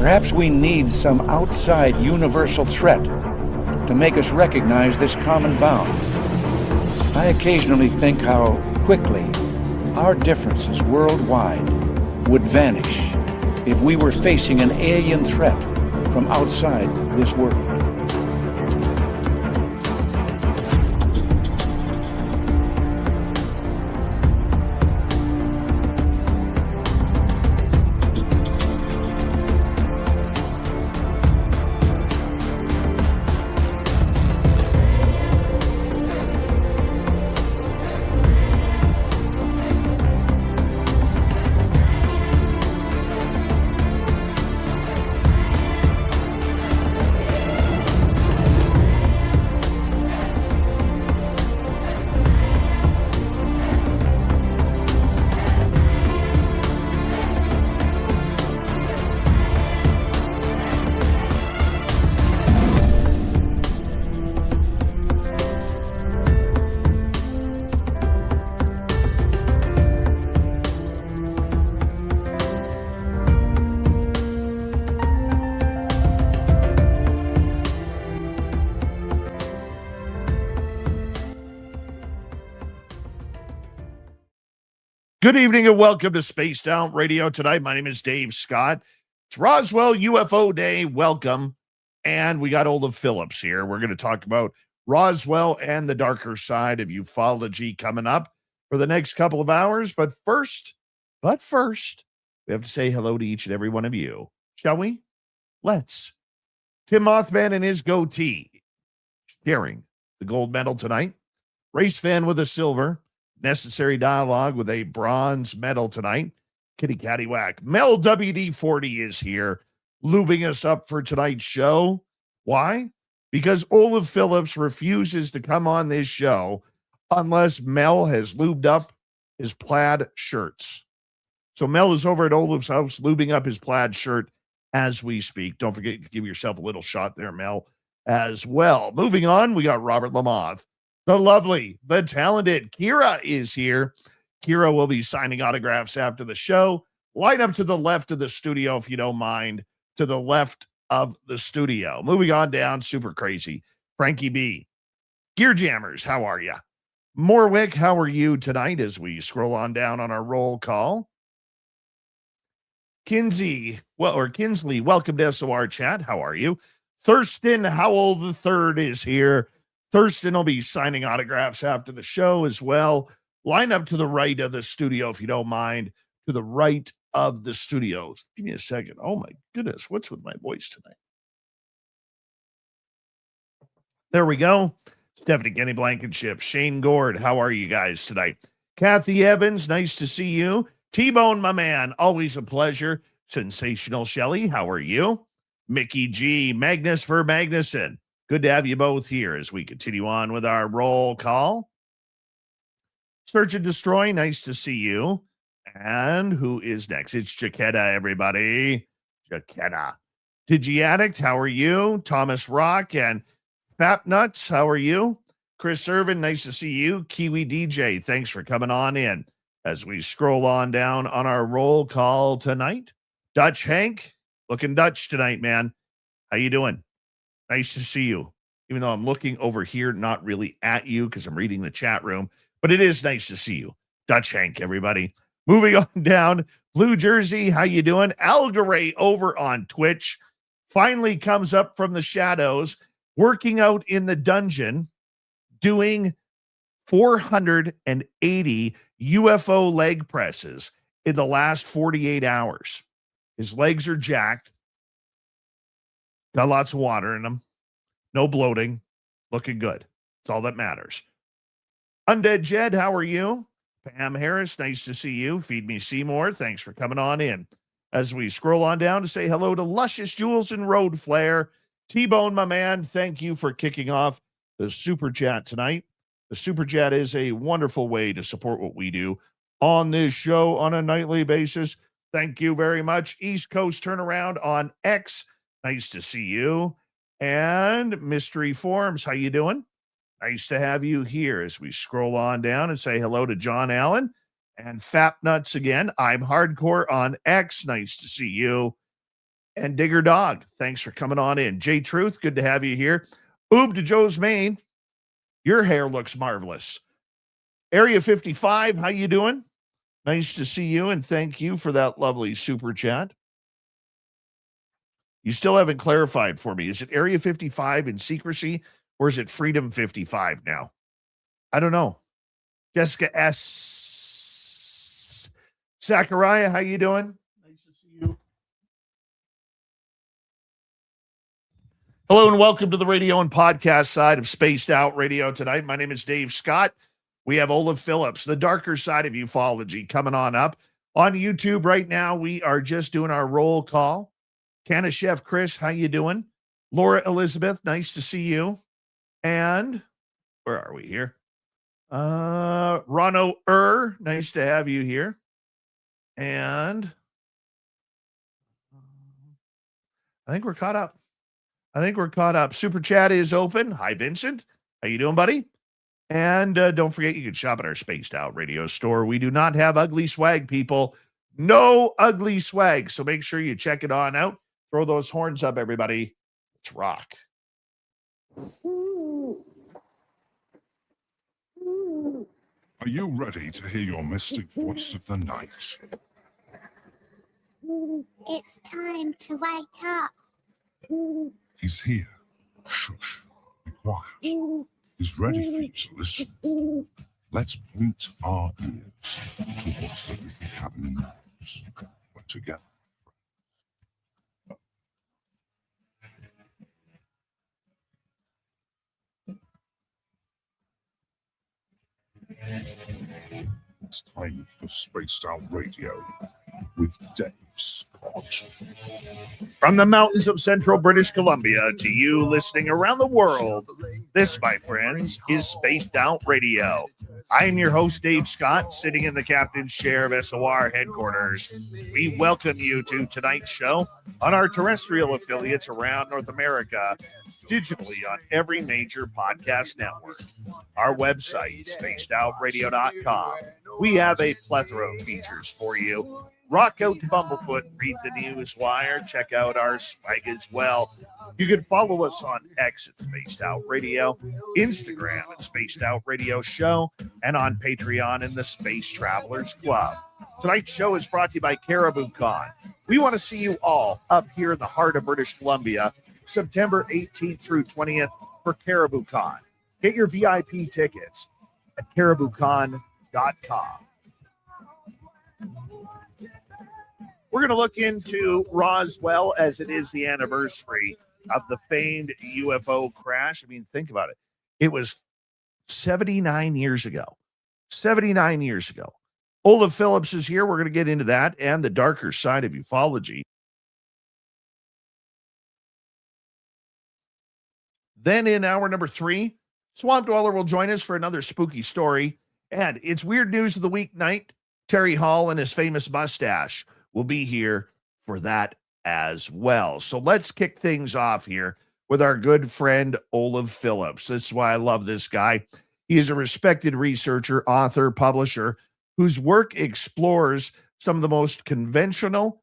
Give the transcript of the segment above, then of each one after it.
Perhaps we need some outside universal threat to make us recognize this common bound. I occasionally think how quickly our differences worldwide would vanish if we were facing an alien threat from outside this world. Good evening and welcome to Spaced Out Radio tonight. My name is Dave Scott. It's Roswell UFO Day. Welcome. And we got Olav Phillips here. We're going to talk about Roswell and the darker side of ufology coming up for the next couple of hours. But first, we have to say hello to each and every one of you. Shall we? Let's. Tim Mothman and his goatee sharing the gold medal tonight. Race fan with a silver. Necessary Dialogue with a bronze medal tonight. Kitty Catty Whack. Mel WD-40 is here, lubing us up for tonight's show. Why? Because Olav Phillips refuses to come on this show unless Mel has lubed up his plaid shirts. So Mel is over at Olav's house lubing up his plaid shirt as we speak. Don't forget to give yourself a little shot there, Mel, as well. Moving on, we got Robert Lamothe. The lovely, the talented Kira is here. Kira will be signing autographs after the show. Line up to the left of the studio, if you don't mind, to the left of the studio. Moving on down, super crazy. Frankie B. Gear Jammers, how are you? Morwick, how are you tonight as we scroll on down on our roll call? Kinsley, welcome to SOR Chat. How are you? Thurston Howell III is here. Thurston will be signing autographs after the show as well. Line up to the right of the studio, if you don't mind, to the right of the studio. Give me a second. Oh, my goodness. What's with my voice tonight? There we go. Stephanie Kenny Blankenship. Shane Gord, how are you guys tonight? Kathy Evans, nice to see you. T-Bone, my man, always a pleasure. Sensational Shelley, how are you? Mickey G. Magnus for Magnuson. Good to have you both here as we continue on with our roll call. Search and Destroy, nice to see you. And who is next? It's Jaquetta, everybody. Jaquetta. Digiaddict, how are you? Thomas Rock and Fap Nuts, how are you? Chris Irvin, nice to see you. Kiwi DJ, thanks for coming on in. As we scroll on down on our roll call tonight. Dutch Hank, looking Dutch tonight, man. How you doing? Nice to see you, even though I'm looking over here, not really at you because I'm reading the chat room, but it is nice to see you. Dutch Hank, everybody. Moving on down, Blue Jersey, how you doing? Algaray over on Twitch finally comes up from the shadows, working out in the dungeon, doing 480 UFO leg presses in the last 48 hours. His legs are jacked. Got lots of water in them. No bloating. Looking good. That's all that matters. Undead Jed, how are you? Pam Harris, nice to see you. Feed Me Seymour, thanks for coming on in. As we scroll on down to say hello to Luscious Jules and Road Flare. T-Bone, my man, thank you for kicking off the Super Chat tonight. The Super Chat is a wonderful way to support what we do on this show on a nightly basis. Thank you very much. East Coast Turnaround on X. Nice to see you. And Mystery Forms, how you doing? Nice to have you here as we scroll on down and say hello to John Allen and Fap Nuts again. I'm Hardcore on X. Nice to see you. And Digger Dog, thanks for coming on in. J Truth, good to have you here. Oob to Joe's Maine, your hair looks marvelous. Area 55, how you doing? Nice to see you, and thank you for that lovely super chat. You still haven't clarified for me. Is it Area 55 in secrecy, or is it Freedom 55 now? I don't know. Jessica S. Zachariah, how you doing? Nice to see you. Hello and welcome to the radio and podcast side of Spaced Out Radio tonight. My name is Dave Scott. We have Olav Phillips, the darker side of ufology, coming on up. On YouTube right now, we are just doing our roll call. Canna Chef Chris, how you doing? Laura Elizabeth, nice to see you. And where are we here? Rono nice to have you here. And I think we're caught up. Super chat is open. Hi, Vincent. How you doing, buddy? And don't forget, you can shop at our Spaced Out Radio store. We do not have ugly swag, people. No ugly swag. So make sure you check it on out. Throw those horns up, everybody. Let's rock. Are you ready to hear your mystic voice of the night? It's time to wake up. He's here. Shush. Be quiet. He's ready for you to listen. Let's point our ears towards the little cabin windows. We're together. It's time for Spaced Out Radio with Dave Scott. From the mountains of central British Columbia to you listening around the world, this, my friends, is Spaced Out Radio. I am your host, Dave Scott, sitting in the captain's chair of SOR headquarters. We welcome you to tonight's show on our terrestrial affiliates around North America, digitally on every major podcast network. Our website, spacedoutradio.com. We have a plethora of features for you. Rock out to Bumblefoot, read the news wire, check out our swag as well. You can follow us on X at Spaced Out Radio, Instagram at Spaced Out Radio Show, and on Patreon in the Space Travelers Club. Tonight's show is brought to you by Caribou Con. We want to see you all up here in the heart of British Columbia, September 18th through 20th for Caribou Con. Get your VIP tickets at cariboucon.com. We're going to look into Roswell as it is the anniversary of the famed UFO crash. I mean, think about it. It was 79 years ago. 79 years ago. Olav Phillips is here. We're going to get into that and the darker side of ufology. Then in hour number 3, Swamp Dweller will join us for another spooky story. And it's Weird News of the Week night. Terry Hall and his famous mustache will be here for that as well. So let's kick things off here with our good friend Olav Phillips. This is why I love this guy. He is a respected researcher, author, publisher whose work explores some of the most conventional,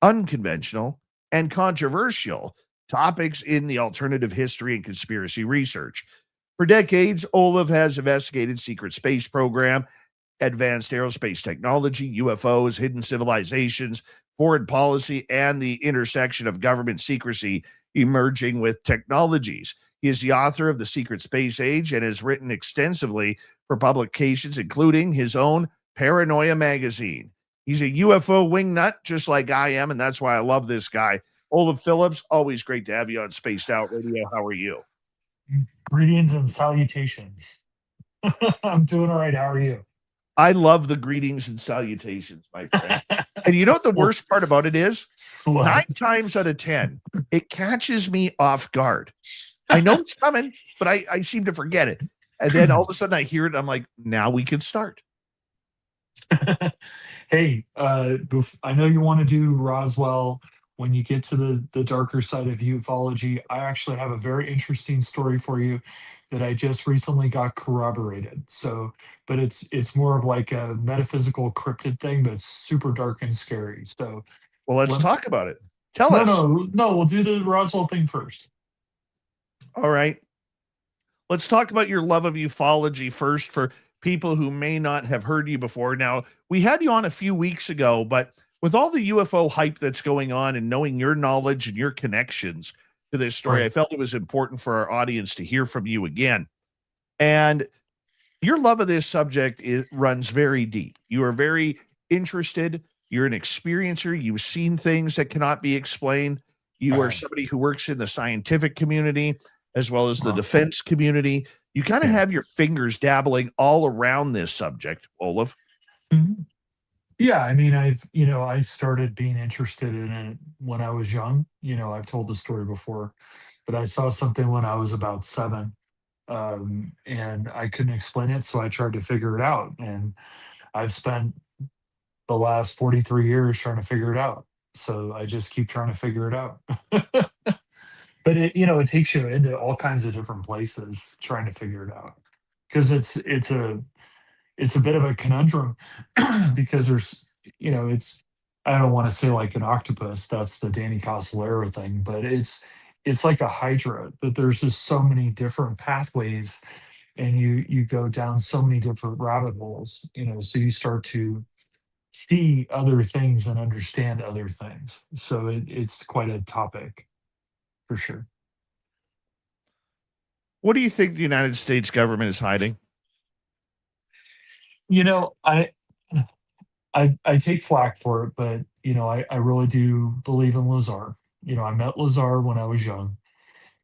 unconventional, and controversial topics in the alternative history and conspiracy research. For decades, Olav has investigated secret space program, advanced aerospace technology, UFOs, hidden civilizations, foreign policy, and the intersection of government secrecy emerging with technologies. He is the author of The Secret Space Age and has written extensively for publications, including his own Paranoia Magazine. He's a UFO wingnut, just like I am, and that's why I love this guy. Olav Phillips, always great to have you on Spaced Out Radio. How are you? Greetings and salutations. I'm doing all right. How are you? I love the greetings and salutations, my friend. And you know what the worst part about it is? What? 9 times out of 10, it catches me off guard. I know it's coming, but I seem to forget it. And then all of a sudden I hear it. And I'm like, now we can start. Hey, I know you want to do Roswell. When you get to the darker side of ufology, I actually have a very interesting story for you that I just recently got corroborated. So, but it's more of like a metaphysical cryptid thing, but it's super dark and scary. So, Well, let's talk about it. Tell No, us. no. We'll do the Roswell thing first. All right. Let's talk about your love of ufology first for people who may not have heard you before. Now, we had you on a few weeks ago, but with all the UFO hype that's going on and knowing your knowledge and your connections to this story, Right. I felt it was important for our audience to hear from you again. And your love of this subject runs very deep. You are very interested. You're an experiencer. You've seen things that cannot be explained. You are somebody who works in the scientific community as well as the defense community. You kind of have your fingers dabbling all around this subject, Olav. Mhm. Yeah, I mean, I started being interested in it when I was young. I've told the story before, but I saw something when I was about 7, and I couldn't explain it, so I tried to figure it out. And I've spent the last 43 years trying to figure it out. So I just keep trying to figure it out. But it takes you into all kinds of different places trying to figure it out because it's a bit of a conundrum because there's it's I don't want to say like an octopus, that's the Danny Casolero thing, but it's like a hydra, but there's just so many different pathways and you go down so many different rabbit holes, so you start to see other things and understand other things. So it's quite a topic for sure. What do you think the United States government is hiding? You know, I take flack for it, but I really do believe in Lazar. I met Lazar when I was young,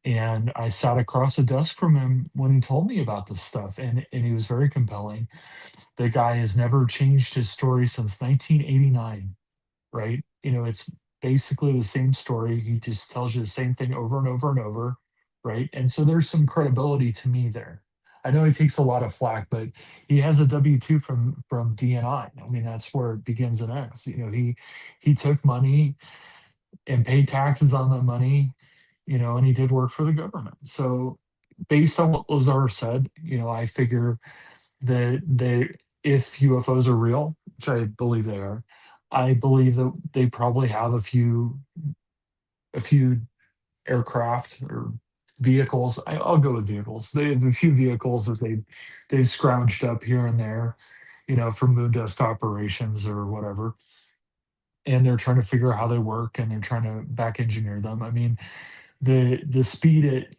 and I sat across a desk from him when he told me about this stuff, and he was very compelling. The guy has never changed his story since 1989, right? It's basically the same story. He just tells you the same thing over and over and over, right? And so there's some credibility to me there. I know he takes a lot of flack, but he has a W-2 from DNI. I mean, that's where it begins and ends. He took money and paid taxes on the money, and he did work for the government. So based on what Lazar said, I figure that if UFOs are real, which I believe they are, I believe that they probably have a few aircraft or vehicles. I'll go with vehicles. They have a few vehicles that they've scrounged up here and there, for moon dust operations or whatever. And they're trying to figure out how they work and they're trying to back engineer them. I mean, the speed at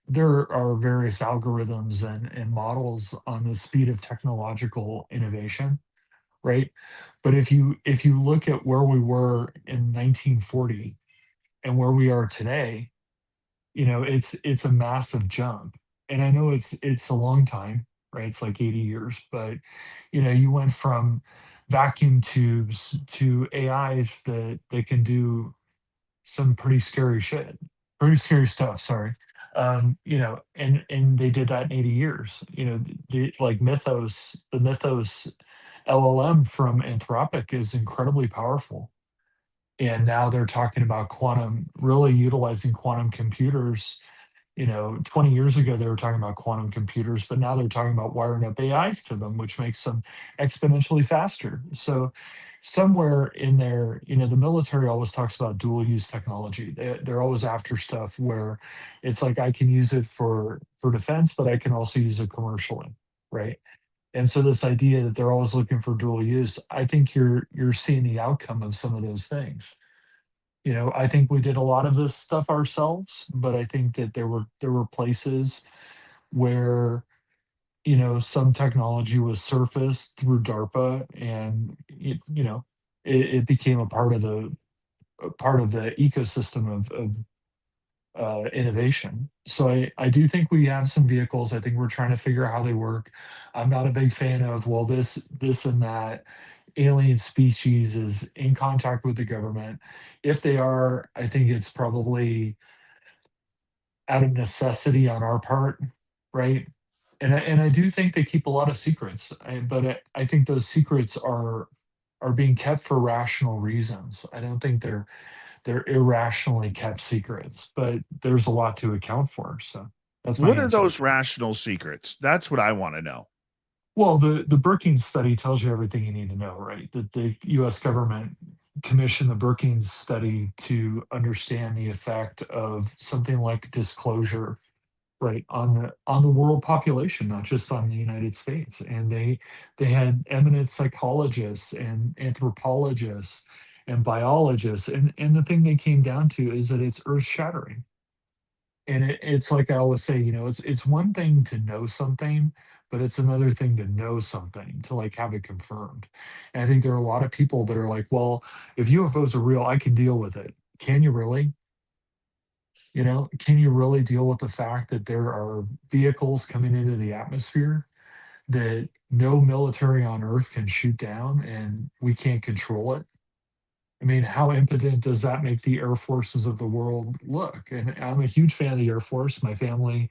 there are various algorithms and models on the speed of technological innovation, right? But if you look at where we were in 1940 and where we are today, it's a massive jump. And I know it's a long time, right? It's like 80 years, but you went from vacuum tubes to AIs that can do some pretty scary shit, pretty scary stuff. Sorry, and they did that in 80 years. Like the Mythos LLM from Anthropic is incredibly powerful, and now they're talking about quantum, really utilizing quantum computers. 20 years ago they were talking about quantum computers, but now they're talking about wiring up AIs to them, which makes them exponentially faster. So somewhere in there, the military always talks about dual use technology. They're always after stuff where it's like I can use it for defense, but I can also use it commercially, right? And so this idea that they're always looking for dual use, I think you're seeing the outcome of some of those things. I think we did a lot of this stuff ourselves, but I think that there were places where some technology was surfaced through DARPA, and it became a part of the ecosystem of innovation. So I do think we have some vehicles. I think we're trying to figure out how they work. I'm not a big fan of, well, this and that alien species is in contact with the government. If they are, I think it's probably out of necessity on our part, right? And I do think they keep a lot of secrets, but I think those secrets are being kept for rational reasons. I don't think they're irrationally kept secrets, but there's a lot to account for. So that's my What are answer. those rational secrets? That's what I want to know. Well, the Brookings study tells you everything you need to know, right? That the U.S. government commissioned the Brookings study to understand the effect of something like disclosure, right, on the world population, not just on the United States. And they had eminent psychologists and anthropologists and biologists, and the thing they came down to is that it's earth shattering. And it's like I always say, it's one thing to know something, but it's another thing to know something, to like have it confirmed. And I think there are a lot of people that are like, well, if UFOs are real, I can deal with it. Can you really? Can you really deal with the fact that there are vehicles coming into the atmosphere that no military on Earth can shoot down and we can't control it? I mean, how impotent does that make the air forces of the world look? And I'm a huge fan of the Air Force. My family,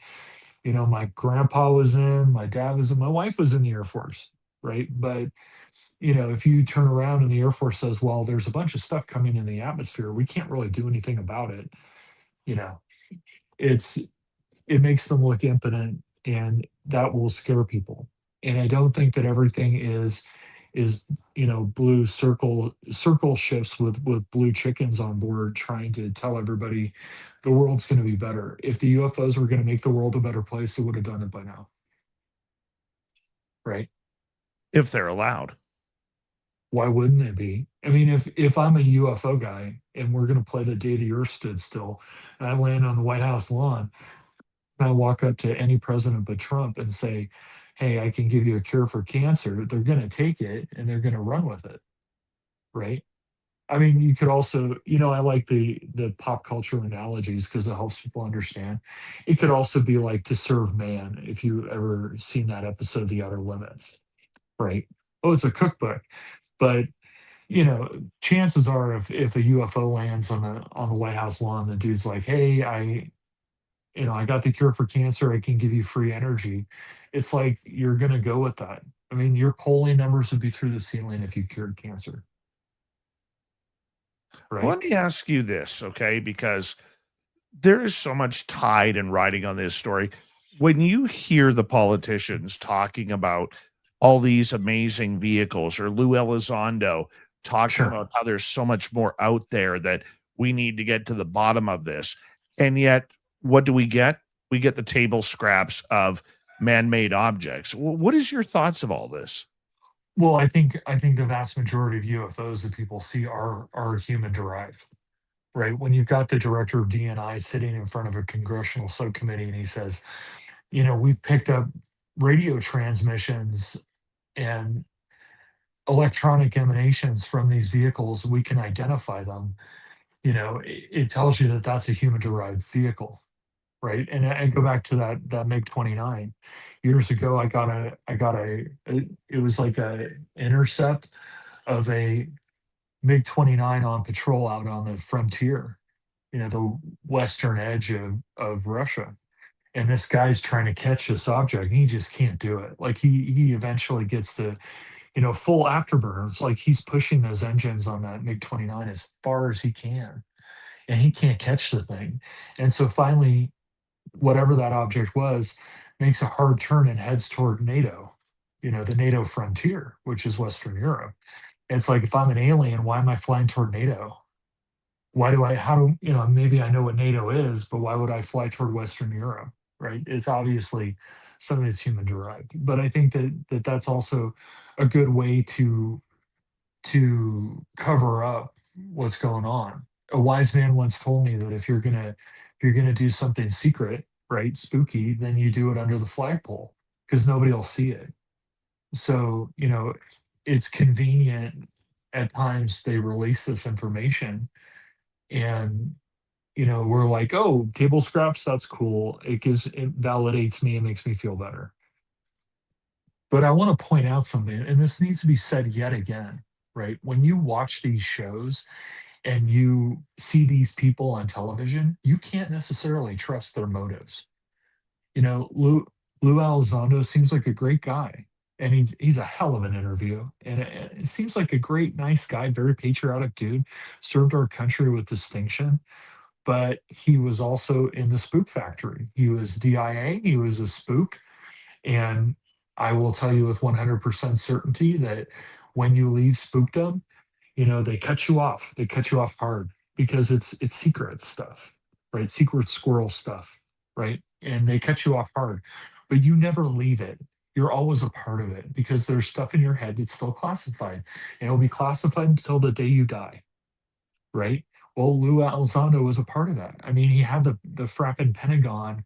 my grandpa was in, my dad was in, my wife was in the Air Force, right? But, if you turn around and the Air Force says, well, there's a bunch of stuff coming in the atmosphere, we can't really do anything about it, you know, it's it makes them look impotent, and that will scare people. And I don't think that everything is blue circle ships with blue chickens on board trying to tell everybody the world's going to be better. If the UFOs were going to make the world a better place, they would have done it by now, right? if they're allowed. Why wouldn't it be? I mean, if I'm a UFO guy and we're going to play the day the earth stood still, and I land on the White House lawn, and I walk up to any president but Trump and say, "Hey, I can give you a cure for cancer," they're going to take it and they're going to run with it, right? I mean, you could also, I like the pop culture analogies because it helps people understand. It could also be like To Serve Man, if you ever seen that episode of The Outer Limits, right? Oh, it's a cookbook, but chances are, if a UFO lands on the White House lawn, the dude's like, "Hey, I got the cure for cancer. I can give you free energy." It's like you're gonna go with that. I mean, your polling numbers would be through the ceiling if you cured cancer, Well, right? let me ask you this, okay? Because there is so much tide and riding on this story. When you hear the politicians talking about all these amazing vehicles, or Lou Elizondo talking Sure. about how there's so much more out there that we need to get to the bottom of this, and yet what do we get? We get the table scraps of man-made objects. What is your thoughts of all this? Well, I think the vast majority of UFOs that people see are human derived, right? When you've got the director of DNI sitting in front of a congressional subcommittee and he says, we've picked up radio transmissions and electronic emanations from these vehicles, we can identify them. It tells you that that's a human derived vehicle, right? And I go back to that MiG 29. Years ago, it was like a intercept of a MiG 29 on patrol out on the frontier, the western edge of Russia. And this guy's trying to catch this object, and he just can't do it. Like he eventually gets to, full afterburners. Like he's pushing those engines on that MiG 29 as far as he can, and he can't catch the thing. And so finally, whatever that object was, makes a hard turn and heads toward NATO, the NATO frontier, which is Western Europe. It's like, if I'm an alien, why am I flying toward NATO? How do, maybe I know what NATO is, but why would I fly toward Western Europe? Right? It's obviously something that's human derived. But I think that's also a good way to cover up what's going on. A wise man once told me that if you're gonna do something secret, right, spooky, then you do it under the flagpole because nobody will see it. So, it's convenient at times they release this information, and we're like, oh, table scraps, that's cool. It validates me and makes me feel better. But I want to point out something, and this needs to be said yet again, right? When you watch these shows and you see these people on television, you can't necessarily trust their motives. Lou Elizondo seems like a great guy, and he's a hell of an interview, and it seems like a great, nice guy, very patriotic dude, served our country with distinction. But he was also in the spook factory. He was DIA. He was a spook, and I will tell you with 100% certainty that when you leave spookdom, they cut you off. They cut you off hard because it's secret stuff, right? Secret squirrel stuff, right? And they cut you off hard, but you never leave it. You're always a part of it because there's stuff in your head that's still classified, and it'll be classified until the day you die, right? Well, Lou Elizondo was a part of that. I mean, he had the frapping Pentagon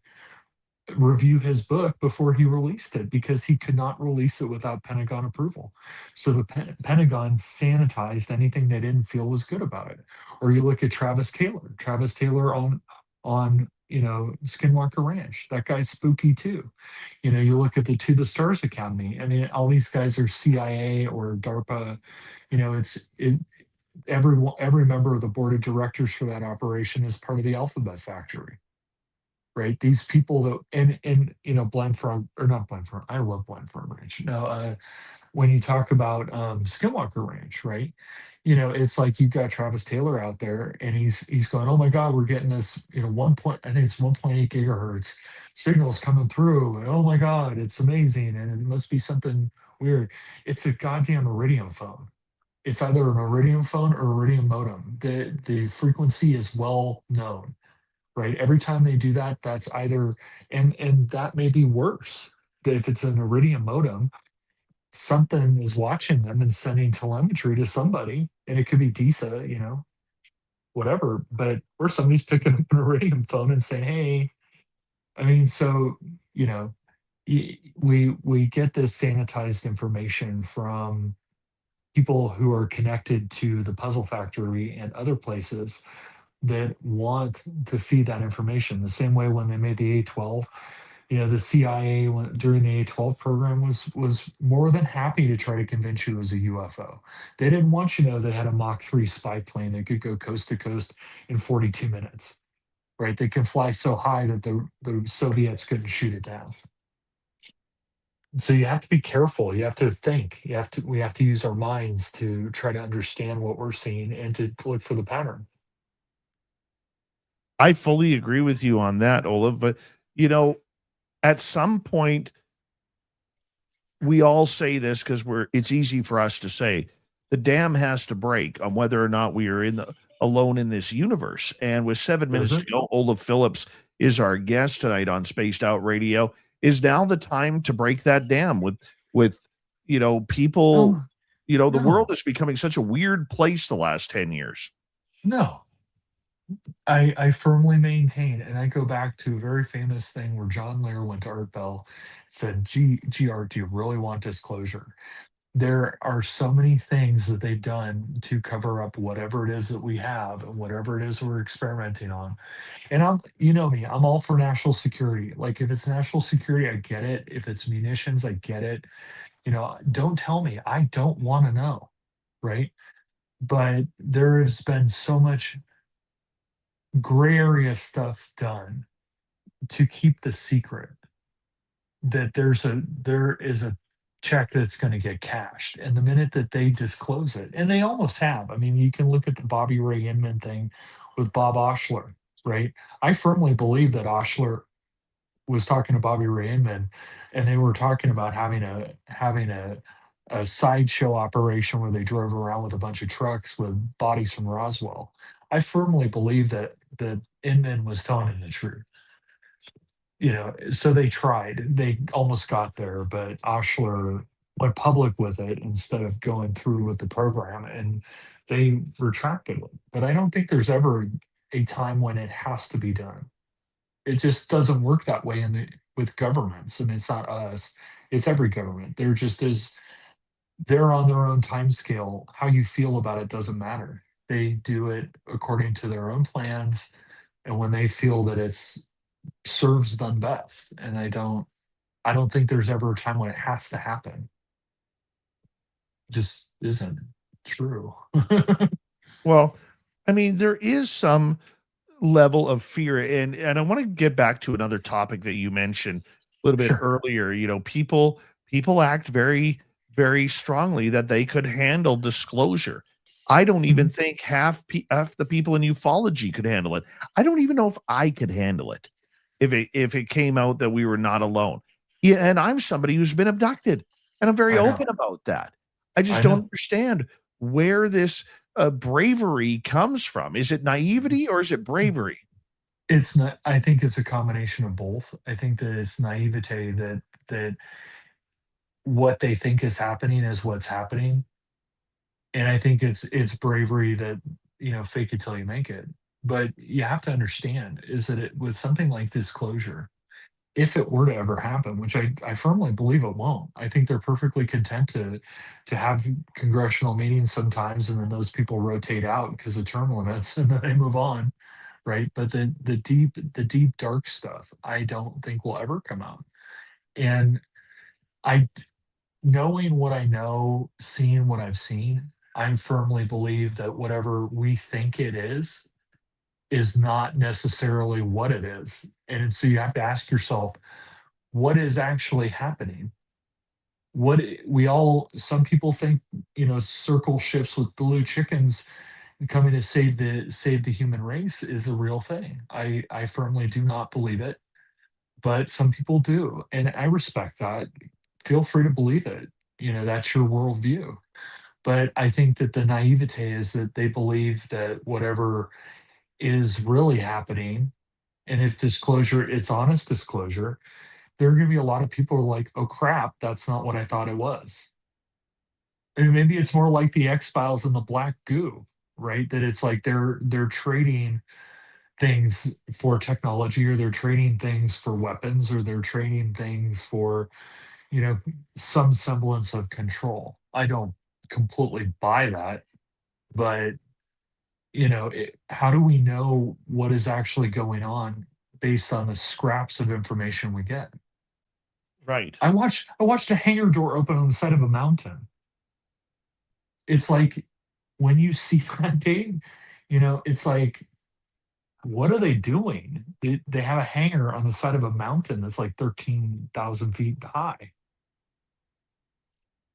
review his book before he released it because he could not release it without Pentagon approval. So the Pentagon sanitized anything they didn't feel was good about it. Or you look at Travis Taylor. Travis Taylor on Skinwalker Ranch. That guy's spooky too. You look at the To the Stars Academy. I mean, all these guys are CIA or DARPA. Every member of the board of directors for that operation is part of the Alphabet Factory, right? These people that Blind Frog, or not Blind Frog, I love Blind Frog Ranch. No, when you talk about Skinwalker Ranch, right? It's like you've got Travis Taylor out there, and he's going, oh my God, we're getting this, I think it's 1.8 gigahertz signals coming through, and oh my God, it's amazing, and it must be something weird. It's a goddamn Iridium phone. It's either an Iridium phone or Iridium modem. The frequency is well known, right? Every time they do that, that's either, and that may be worse. If it's an Iridium modem, something is watching them and sending telemetry to somebody, and it could be DISA, whatever. But or somebody's picking up an Iridium phone and saying, "Hey," I mean, so we get this sanitized information from people who are connected to the Puzzle Factory and other places that want to feed that information. The same way when they made the A-12, the CIA during the A-12 program was more than happy to try to convince you it was a UFO. They didn't want you to know they had a Mach 3 spy plane that could go coast to coast in 42 minutes, right? They can fly so high that the Soviets couldn't shoot it down. So you have to be careful. You have to think. We have to use our minds to try to understand what we're seeing and to look for the pattern. I fully agree with you on that, Olav. But, at some point, we all say this because it's easy for us to say the dam has to break on whether or not we are alone in this universe. And with 7 minutes to go, Olav Phillips is our guest tonight on Spaced Out Radio. Is now the time to break that dam with people? The world is becoming such a weird place the last 10 years. No. I firmly maintain, and I go back to a very famous thing where John Lear went to Art Bell and said, Art, do you really want disclosure? There are so many things that they've done to cover up whatever it is that we have and whatever it is we're experimenting on. And me, I'm all for national security. Like if it's national security, I get it. If it's munitions, I get it. Don't tell me. I don't want to know, right? But there has been so much gray area stuff done to keep the secret that there is a check that's going to get cashed, and the minute that they disclose it, and they almost have. I mean, you can look at the Bobby Ray Inman thing with Bob Oshler, right? I firmly believe that Oshler was talking to Bobby Ray Inman, and they were talking about having a sideshow operation where they drove around with a bunch of trucks with bodies from Roswell. I firmly believe that Inman was telling him the truth. So they tried. They almost got there, but Oshler went public with it instead of going through with the program, and they retracted it. But I don't think there's ever a time when it has to be done. It just doesn't work that way with governments. I mean, it's not us. It's every government. They're on their own time scale. How you feel about it doesn't matter. They do it according to their own plans, and when they feel that it serves them best. And I don't think there's ever a time when it has to happen. It just isn't true. Well, I mean, there is some level of fear, and I want to get back to another topic that you mentioned a little bit earlier. People act very, very strongly that they could handle disclosure. I don't even think half the people in ufology could handle it. I don't even know if I could handle it if it came out that we were not alone. Yeah, and I'm somebody who's been abducted, and I'm very open about that. I just don't understand where this bravery comes from. Is it naivety or is it bravery? It's not. I think it's a combination of both. I think that it's naivete that what they think is happening is what's happening, and I think it's bravery that fake it till you make it. But you have to understand is that with something like disclosure, if it were to ever happen, which I firmly believe it won't, I think they're perfectly content to have congressional meetings sometimes, and then those people rotate out because of term limits, and then they move on, right? But the deep dark stuff, I don't think will ever come out. And I, knowing what I know, seeing what I've seen, I firmly believe that whatever we think it is not necessarily what it is. And so you have to ask yourself, what is actually happening? Some people think, circle ships with blue chickens coming to save the human race is a real thing. I firmly do not believe it, but some people do. And I respect that. Feel free to believe it. That's your worldview. But I think that the naivete is that they believe that whatever is really happening, and if disclosure, it's honest disclosure, there are going to be a lot of people who are like, oh crap, that's not what I thought it was. And maybe it's more like the X-Files and the black goo, right? That it's like they're trading things for technology, or they're trading things for weapons, or they're trading things for, you know, some semblance of control. I don't completely buy that, but how do we know what is actually going on based on the scraps of information we get? Right. I watched a hangar door open on the side of a mountain. It's like when you see that, Dave, it's like, what are they doing? They have a hangar on the side of a mountain that's like 13,000 feet high.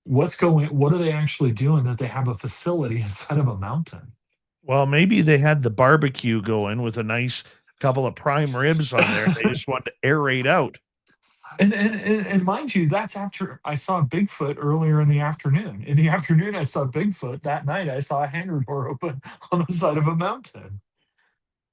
What are they actually doing that they have a facility inside of a mountain? Well, maybe they had the barbecue going with a nice couple of prime ribs on there. They just wanted to aerate out. And mind you, that's after I saw Bigfoot earlier in the afternoon. In the afternoon, I saw Bigfoot. That night, I saw a hangar door open on the side of a mountain.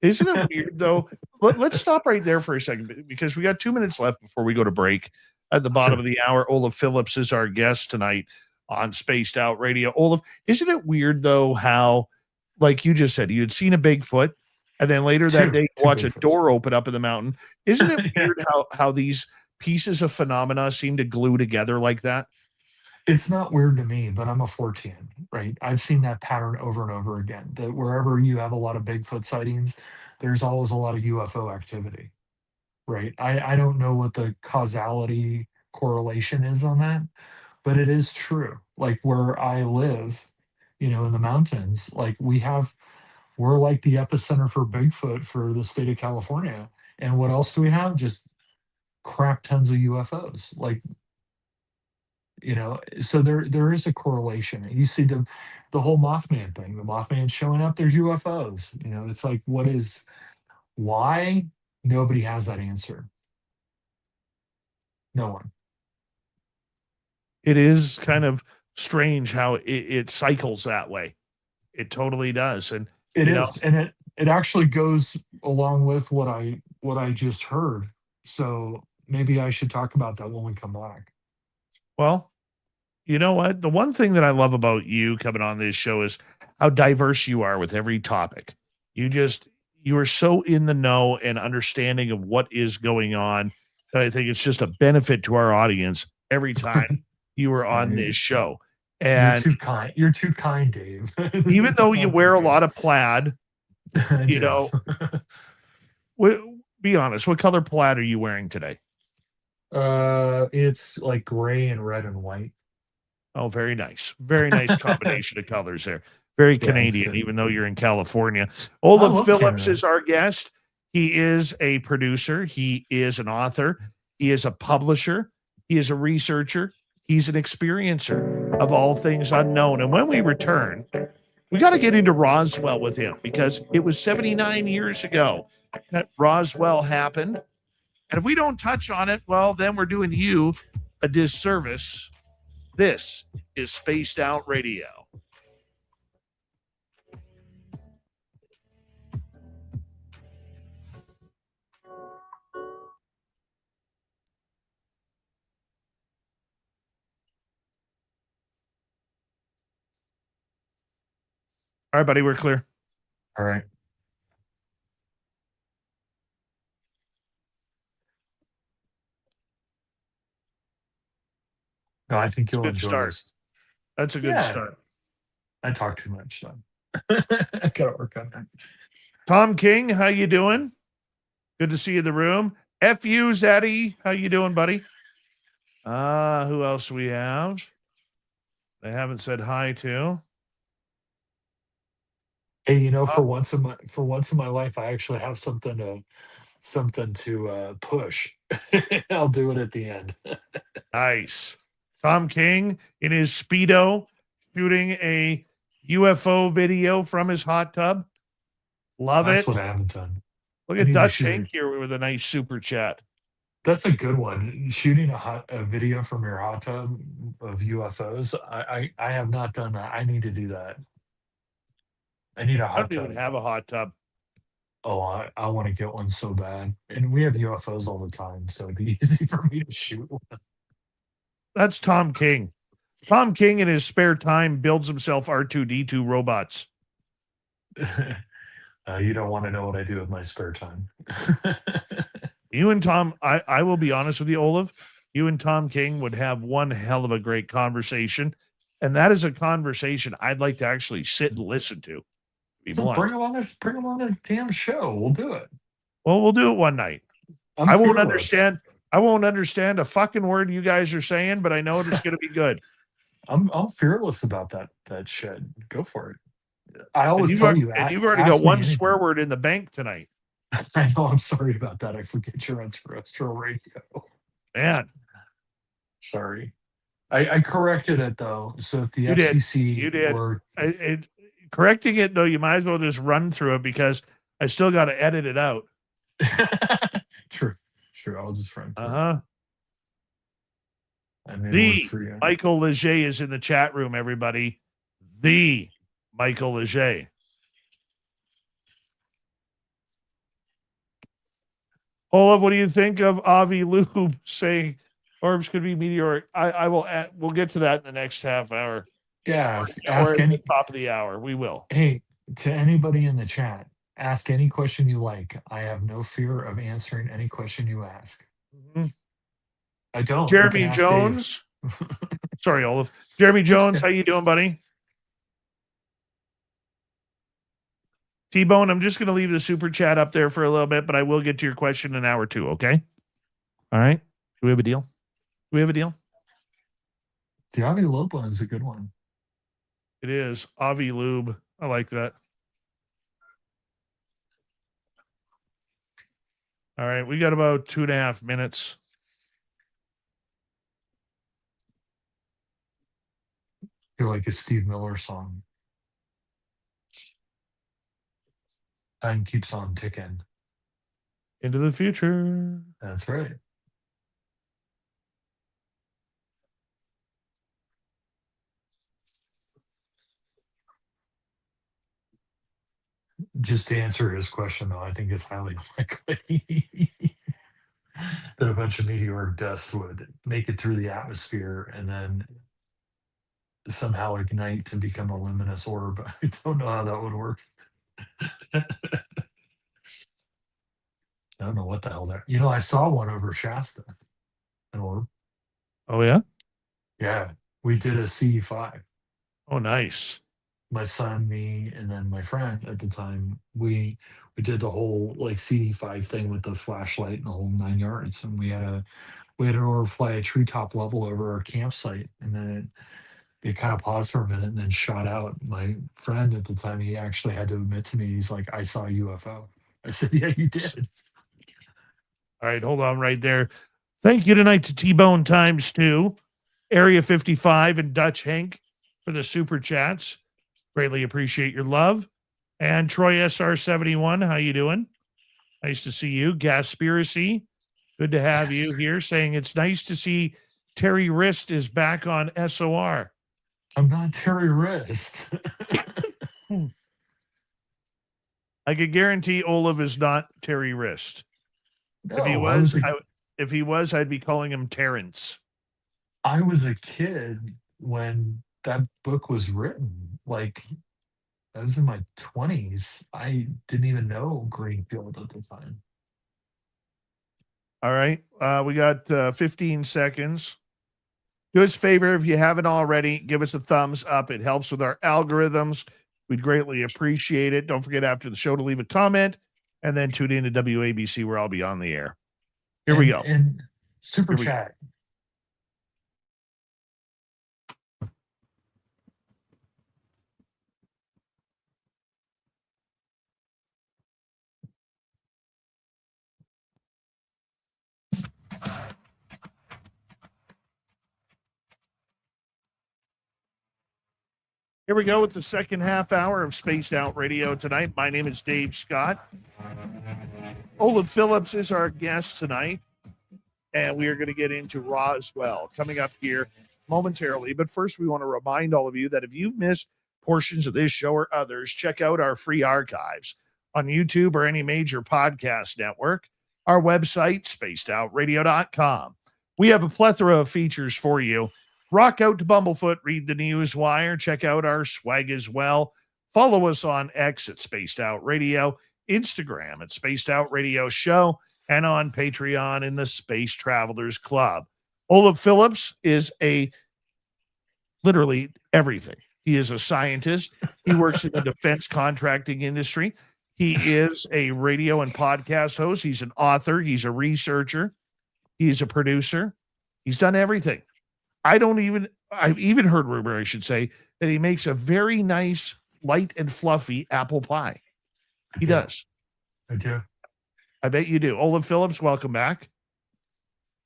Isn't it weird though? Let's stop right there for a second because we got 2 minutes left before we go to break. At the bottom of the hour, Olav Phillips is our guest tonight on Spaced Out Radio. Olav, isn't it weird though how, like you just said, you had seen a Bigfoot, and then later that day you watch a door open up in the mountain? Isn't it weird how these pieces of phenomena seem to glue together like that? It's not weird to me, but I'm a 14, right? I've seen that pattern over and over again. That wherever you have a lot of Bigfoot sightings, there's always a lot of UFO activity, right? I don't know what the causality correlation is on that, but it is true. Like where I live, in the mountains, like we're like the epicenter for Bigfoot for the state of California. And what else do we have? Just crap tons of UFOs. Like, so there is a correlation. You see the whole Mothman thing. The Mothman showing up, there's UFOs. It's like, why? Nobody has that answer. No one. It is kind of strange how it cycles that way. It totally does. And It is, and it actually goes along with what I just heard. So maybe I should talk about that when we come back. Well, you know what? The one thing that I love about you coming on this show is how diverse you are with every topic. You are so in the know and understanding of what is going on that I think it's just a benefit to our audience every time you are on this show. And you're too kind. You're too kind, Dave. Even though you wear a lot of plaid, be honest, what color plaid are you wearing today? It's like gray and red and white. Oh, very nice. Very nice combination of colors there. Very Canadian, even though you're in California. Olav Phillips is our guest. He is a producer. He is an author. He is a publisher. He is a researcher. He's an experiencer of all things unknown. And when we return, we got to get into Roswell with him because it was 79 years ago that Roswell happened. And if we don't touch on it, well, then we're doing you a disservice. This is Spaced Out Radio. All right, buddy, we're clear. All right. No, I think you'll Good enjoy start. this. That's a good Yeah. start. I talk too much, so I gotta work on that. Tom King, how you doing? Good to see you in the room. F.U. Zaddy, how you doing, buddy? Who else we have? I haven't said hi to. Hey, for once in my life, I actually have something to push. I'll do it at the end. Nice. Tom King in his Speedo shooting a UFO video from his hot tub. Love That's it. what I haven't done. Look I at need to Dutch shoot Hank here with a nice super chat. That's a good one. Shooting a video from your hot tub of UFOs. I have not done that. I need to do that. I need a I hot don't even tub. have a hot tub. Oh, I want to get one so bad. And we have UFOs all the time, so it'd be easy for me to shoot one. That's Tom King. Tom King in his spare time builds himself R2D2 robots. You don't want to know what I do with my spare time. You and Tom, I will be honest with you, Olav. You and Tom King would have one hell of a great conversation. And that is a conversation I'd like to actually sit and listen to. So bring him on the damn show. We'll do it. Well, we'll do it one night. I won't understand a fucking word you guys are saying, but I know it's going to be good. I'm fearless about that shit. Go for it. I always tell you, and you've already got one swear word in the bank tonight. I know. I'm sorry about that. I forget you're on terrestrial radio. Man, sorry. I corrected it though. So if the FCC were correcting it though, you might as well just run through it because I still got to edit it out. True. I'll just run through. The Michael Leger is in the chat room. Everybody, the Michael Leger. Olav, what do you think of Avi Loeb saying orbs could be meteoric? We'll get to that in the next half hour. Yeah, ask any top of the hour. We will. Hey, to anybody in the chat, ask any question you like. I have no fear of answering any question you ask. Mm-hmm. I don't. Jeremy Jones. Sorry, Olav. Jeremy Jones, how you doing, buddy? T-Bone, I'm just going to leave the super chat up there for a little bit, but I will get to your question in hour 2, okay? All right? Do we have a deal? The Avi Loeb one is a good one. It is. Avi Loeb. I like that. All right. We got about 2.5 minutes. You're like a Steve Miller song. Time keeps on ticking. Into the future. That's right. Just to answer his question, though, I think it's highly likely that a bunch of meteoric dust would make it through the atmosphere and then somehow ignite to become a luminous orb. I don't know how that would work. I don't know what the hell that. I saw one over Shasta, an orb. Oh yeah. Yeah, we did a CE5. Oh, nice. My son, me, and then my friend at the time, we did the whole like CE5 thing with the flashlight and the whole 9 yards, and we had an orb fly a treetop level over our campsite, and then it kind of paused for a minute and then shot out. My friend at the time, he actually had to admit to me, he's like, "I saw a UFO." I said, "Yeah, you did." All right, hold on right there. Thank you tonight to T-Bone ×2, Area 55, and Dutch Hank for the super chats. Greatly appreciate your love. And Troy SR71, how you doing? Nice to see you. Gaspiracy, good to have you here, saying it's nice to see Terry Wrist is back on SOR. I'm not Terry Wrist. I could guarantee Olav is not Terry Wrist. No, if he was, I'd be calling him Terrence. I was a kid when that book was written. Like, I was in my 20s. I didn't even know Greenfield at the time. All right. We got 15 seconds. Do us a favor, if you haven't already, give us a thumbs up. It helps with our algorithms. We'd greatly appreciate it. Don't forget after the show to leave a comment and then tune in to WABC where I'll be on the air. Here we go. And super Here we go. chat. Here we go with the second half hour of Spaced Out Radio tonight. My name is Dave Scott. Olav Phillips is our guest tonight, and we are going to get into Roswell coming up here momentarily. But first, we want to remind all of you that if you've missed portions of this show or others, check out our free archives on YouTube or any major podcast network. Our website, spacedoutradio.com. We have a plethora of features for you. Rock out to Bumblefoot, read the news wire, check out our swag as well. Follow us on X at Spaced Out Radio, Instagram at Spaced Out Radio Show, and on Patreon in the Space Travelers Club. Olav Phillips is literally everything. He is a scientist. He works in the defense contracting industry. He is a radio and podcast host. He's an author. He's a researcher. He's a producer. He's done everything. I've even heard rumor, I should say, that he makes a very nice, light and fluffy apple pie. He does. I do. I bet you do. Olav Phillips, welcome back.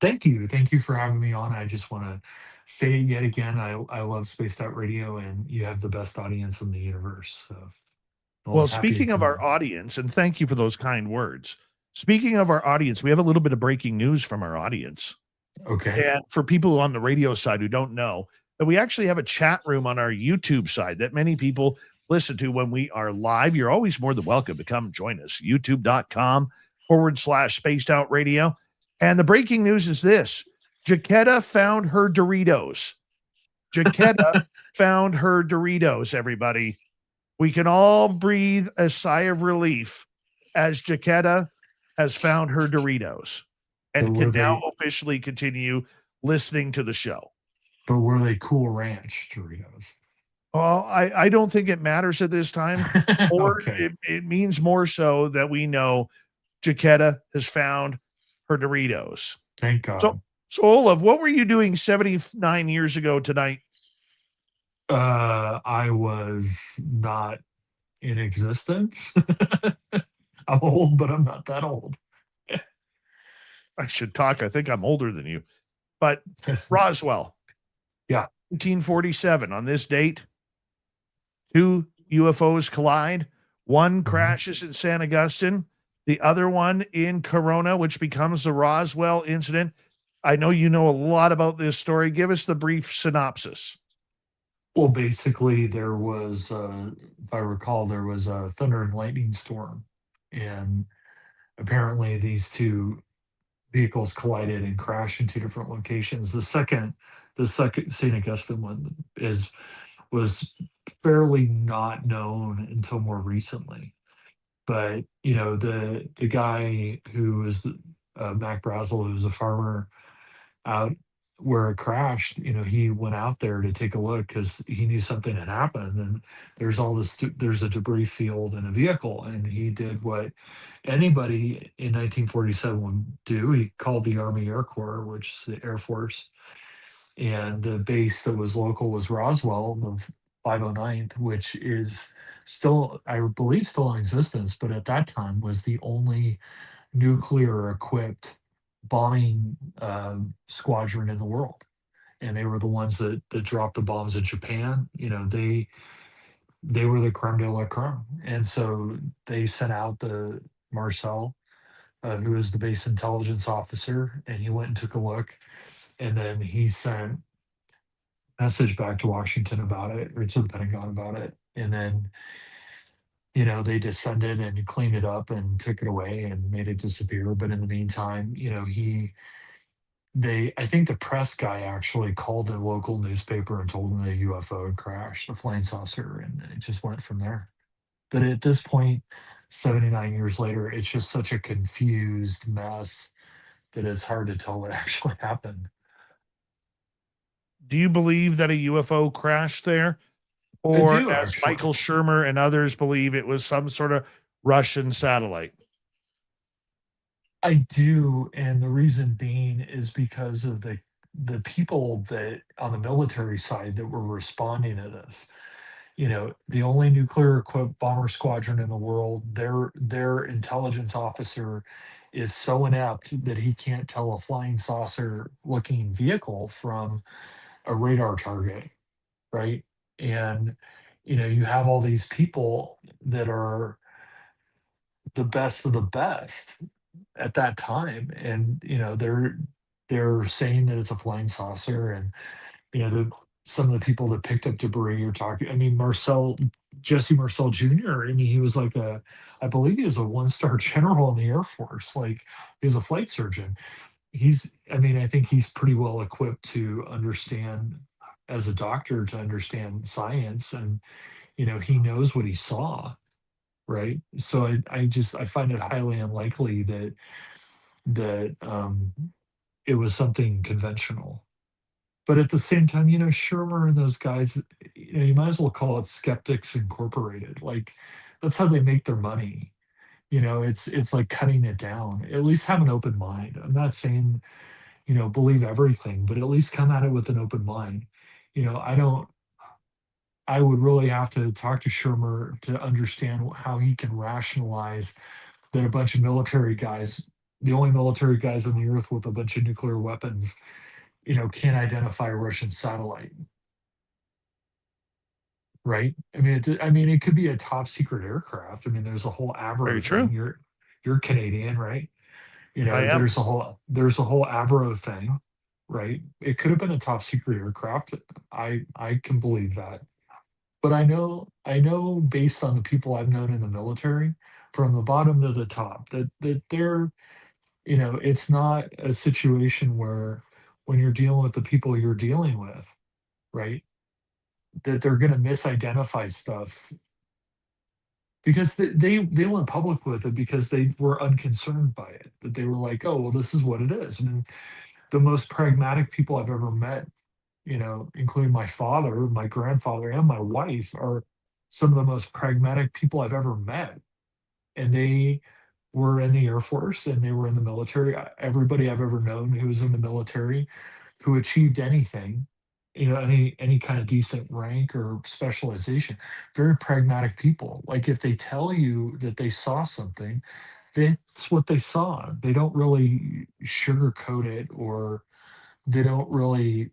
Thank you. Thank you for having me on. I just want to say it yet again. I love Spaced Out Radio, and you have the best audience in the universe. So well, speaking of our audience, and thank you for those kind words. Speaking of our audience, we have a little bit of breaking news from our audience. Okay. And for people on the radio side who don't know, that we actually have a chat room on our YouTube side that many people listen to when we are live. You're always more than welcome to come join us. YouTube.com/Spaced Out Radio. And the breaking news is this: Jaquetta found her Doritos. Jaquetta found her Doritos, everybody. We can all breathe a sigh of relief as Jaquetta has found her Doritos and can now officially continue listening to the show. But were they Cool Ranch Doritos? Well, I don't think it matters at this time. Or Okay. it means more so that we know Jaquetta has found her Doritos. Thank God. So Olav, what were you doing 79 years ago tonight? I was not in existence. I'm old, but I'm not that old. I should talk. I think I'm older than you. But Roswell. Yeah. 1947. On this date, 2 UFOs collide. One crashes in San Augustine, the other one in Corona, which becomes the Roswell incident. I know you know a lot about this story. Give us the brief synopsis. Well, basically, there was, if I recall, there was a thunder and lightning storm, and apparently these two vehicles collided and crashed in two different locations. The second St. Augustine one was fairly not known until more recently. But the guy who was Mac Brazel, who was a farmer out where it crashed, he went out there to take a look because he knew something had happened, and there's a debris field in a vehicle, and he did what anybody in 1947 would do. He called the Army Air Corps, which is the Air Force, and the base that was local was Roswell of 509, which is still, I believe, still in existence, but at that time was the only nuclear equipped bombing squadron in the world, and they were the ones that dropped the bombs in Japan. They were the creme de la creme, and so they sent out the Marcel, who was the base intelligence officer, and he went and took a look, and then he sent a message back to Washington about it, or to the Pentagon about it, and then they descended and cleaned it up and took it away and made it disappear. But in the meantime, I think the press guy actually called the local newspaper and told them the UFO had crashed, a flying saucer, and it just went from there. But at this point, 79 years later, it's just such a confused mess that it's hard to tell what actually happened. Do you believe that a UFO crashed there? I Or do as Michael actually. Shermer and others believe, it was some sort of Russian satellite? I do, and the reason being is because of the people that on the military side that were responding to this. The only nuclear equipped bomber squadron in the world, their intelligence officer is so inept that he can't tell a flying saucer looking vehicle from a radar target, right? And you have all these people that are the best of the best at that time, and they're saying that it's a flying saucer, and some of the people that picked up debris are talking. I mean, Jesse Marcel Jr. I mean, he was like I believe he was a one-star general in the Air Force. Like, he was a flight surgeon. I mean, I think he's pretty well equipped to understand, as a doctor, to understand science, and he knows what he saw, right? So I find it highly unlikely that it was something conventional. But at the same time, Shermer and those guys, you might as well call it Skeptics Incorporated. Like, that's how they make their money. It's like cutting it down. At least have an open mind. I'm not saying, believe everything, but at least come at it with an open mind. I don't I would really have to talk to Shermer to understand how he can rationalize that a bunch of military guys, the only military guys on the earth with a bunch of nuclear weapons, can't identify a Russian satellite, right? I mean, it could be a top secret aircraft. I mean, there's a whole Very Avro thing. true. You're Canadian, right? I am. There's a whole Avro thing, right? It could have been a top secret aircraft. I can believe that. But I know based on the people I've known in the military, from the bottom to the top, that it's not a situation where, when you're dealing with the people you're dealing with, right, that they're going to misidentify stuff, because they went public with it because they were unconcerned by it. That they were like, oh, well, this is what it is. I mean, the most pragmatic people I've ever met, including my father, my grandfather, and my wife, are some of the most pragmatic people I've ever met. And they were in the Air Force, and they were in the military. Everybody I've ever known who was in the military, who achieved anything, any kind of decent rank or specialization, very pragmatic people. Like, if they tell you that they saw something, that's what they saw. They don't really sugarcoat it, or they don't really,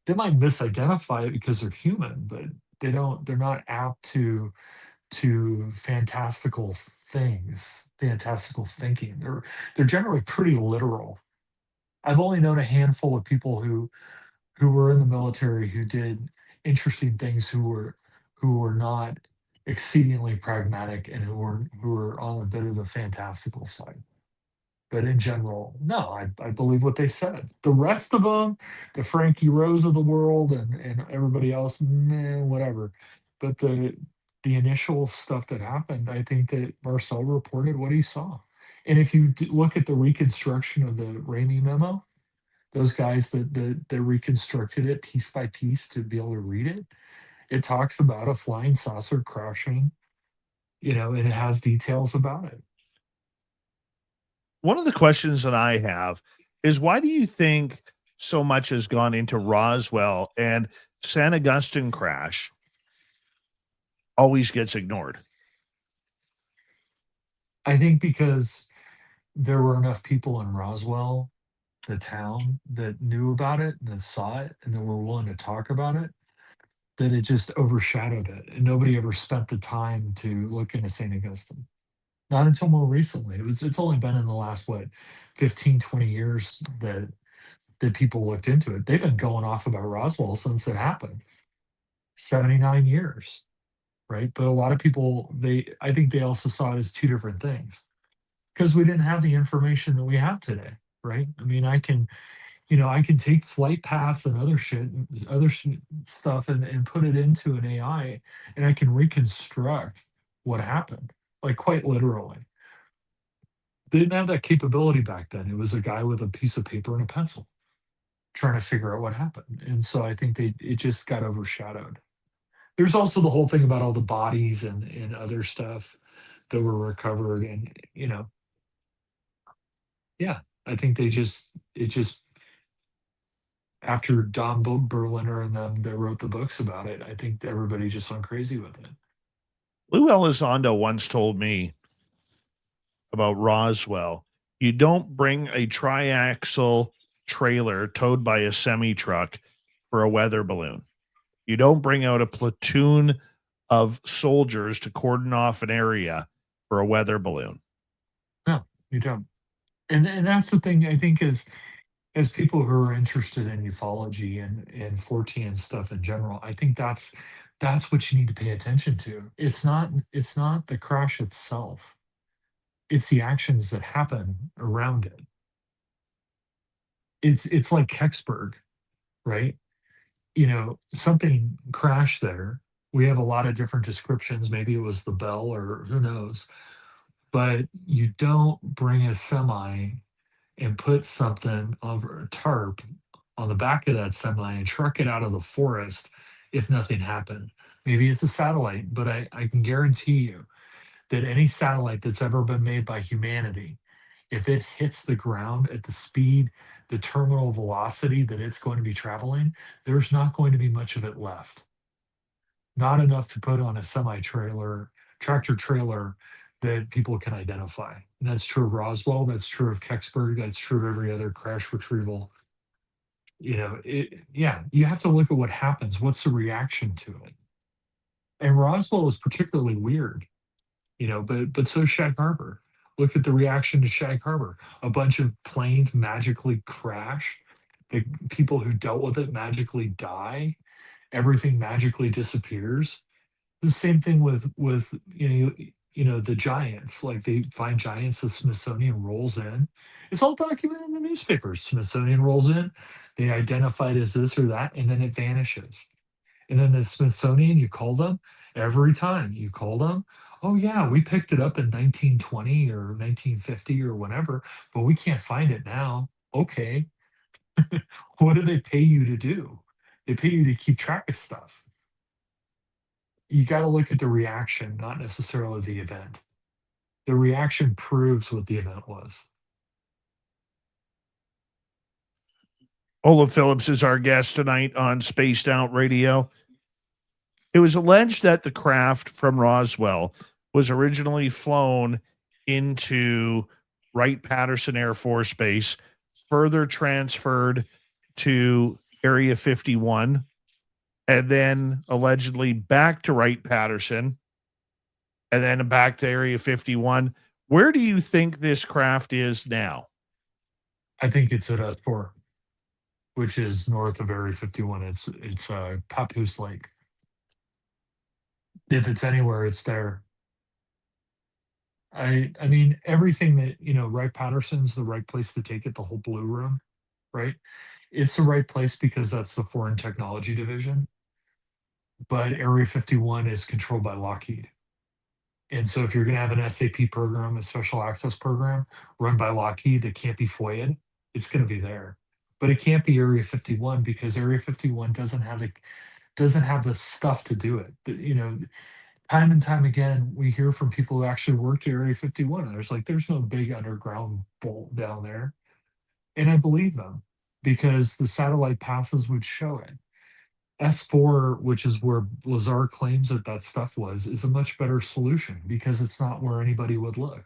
they might misidentify it because they're human, but they're not apt to fantastical thinking. They're generally pretty literal. I've only known a handful of people who were in the military who did interesting things, who were not exceedingly pragmatic, and who were on a bit of the fantastical side. But in general, no, I believe what they said. The rest of them, the Frankie Rose of the world, and everybody else, meh, whatever. But the initial stuff that happened, I think that Marcel reported what he saw. And if you look at the reconstruction of the Ramey memo, those guys that reconstructed it piece by piece to be able to read it, it talks about a flying saucer crashing, and it has details about it. One of the questions that I have is, why do you think so much has gone into Roswell and San Augustine crash always gets ignored? I think because there were enough people in Roswell, the town, that knew about it, that saw it, and that were willing to talk about it, that it just overshadowed it. And nobody ever spent the time to look into St. Augustine. Not until more recently. It's only been in the last, what, 15, 20 years that people looked into it. They've been going off about Roswell since it happened. 79 years, right? But a lot of people, I think they also saw it as two different things, because we didn't have the information that we have today, right? I mean, I can take flight paths and other stuff, and put it into an AI, and I can reconstruct what happened, like quite literally. They didn't have that capability back then. It was a guy with a piece of paper and a pencil trying to figure out what happened. And so I think it just got overshadowed. There's also the whole thing about all the bodies and other stuff that were recovered. And, yeah, I think it just, after Don Berliner and them that wrote the books about it, I think everybody just went crazy with it. Lou Elizondo once told me about Roswell. You don't bring a triaxle trailer towed by a semi truck for a weather balloon. You don't bring out a platoon of soldiers to cordon off an area for a weather balloon. No, you don't. And that's the thing, I think, is as people who are interested in ufology and 14 stuff in general, I think that's what you need to pay attention to. It's not the crash itself. It's the actions that happen around it. It's like Kecksburg, right? Something crashed there. We have a lot of different descriptions. Maybe it was the bell or who knows. But you don't bring a semi and put something over a tarp on the back of that semi and truck it out of the forest if nothing happened. Maybe it's a satellite, but I can guarantee you that any satellite that's ever been made by humanity, if it hits the ground at the speed, the terminal velocity that it's going to be traveling, there's not going to be much of it left. Not enough to put on a semi trailer, tractor trailer that people can identify. And that's true of Roswell. That's true of Kecksburg. That's true of every other crash retrieval. Yeah, you have to look at what happens. What's the reaction to it? And Roswell is particularly weird, but so is Shag Harbor. Look at the reaction to Shag Harbor. A bunch of planes magically crash. The people who dealt with it magically die. Everything magically disappears. The same thing with the giants. Like they find giants, the Smithsonian rolls in. It's all documented in the newspapers. Smithsonian rolls in, they identify it as this or that, and then it vanishes. And then the Smithsonian, you call them every time you call them. Oh yeah, we picked it up in 1920 or 1950 or whatever, but we can't find it now. Okay, what do they pay you to do? They pay you to keep track of stuff. You got to look at the reaction, not necessarily the event. The reaction proves what the event was. Olav Phillips is our guest tonight on Spaced Out Radio. It was alleged that the craft from Roswell was originally flown into Wright-Patterson Air Force Base, further transferred to Area 51, and then allegedly back to Wright-Patterson, and then back to Area 51. Where do you think this craft is now? I think it's at S4, which is north of Area 51. It's Papoose Lake. If it's anywhere, it's there. I mean, everything that, Wright-Patterson's the right place to take it, the whole Blue Room, right? It's the right place because that's the Foreign Technology Division. But Area 51 is controlled by Lockheed. And so if you're going to have an SAP program, a special access program run by Lockheed that can't be FOIA'd, it's going to be there. But it can't be Area 51 because Area 51 doesn't have the stuff to do it. Time and time again, we hear from people who actually worked at Area 51, and there's no big underground vault down there. And I believe them because the satellite passes would show it. S4, which is where Lazar claims that stuff was, is a much better solution because it's not where anybody would look.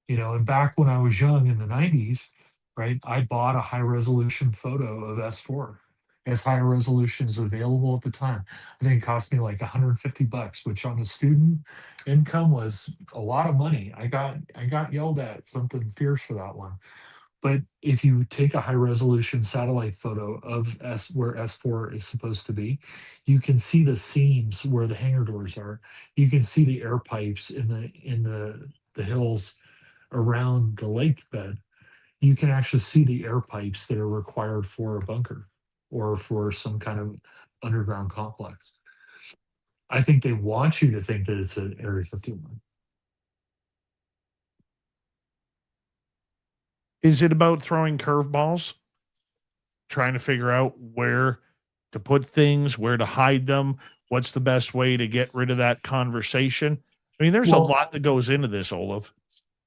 And back when I was young in the 90s, right, I bought a high resolution photo of S4 as high resolution as available at the time. I think it cost me like $150, which on a student income was a lot of money. I got yelled at something fierce for that one. But if you take a high resolution satellite photo of where S4 is supposed to be, you can see the seams where the hangar doors are. You can see the air pipes in the hills around the lake bed. You can actually see the air pipes that are required for a bunker or for some kind of underground complex. I think they want you to think that it's an Area 51. Is it about throwing curveballs? Trying to figure out where to put things, where to hide them, what's the best way to get rid of that conversation? I mean, there's a Well, lot that goes into this, Olav.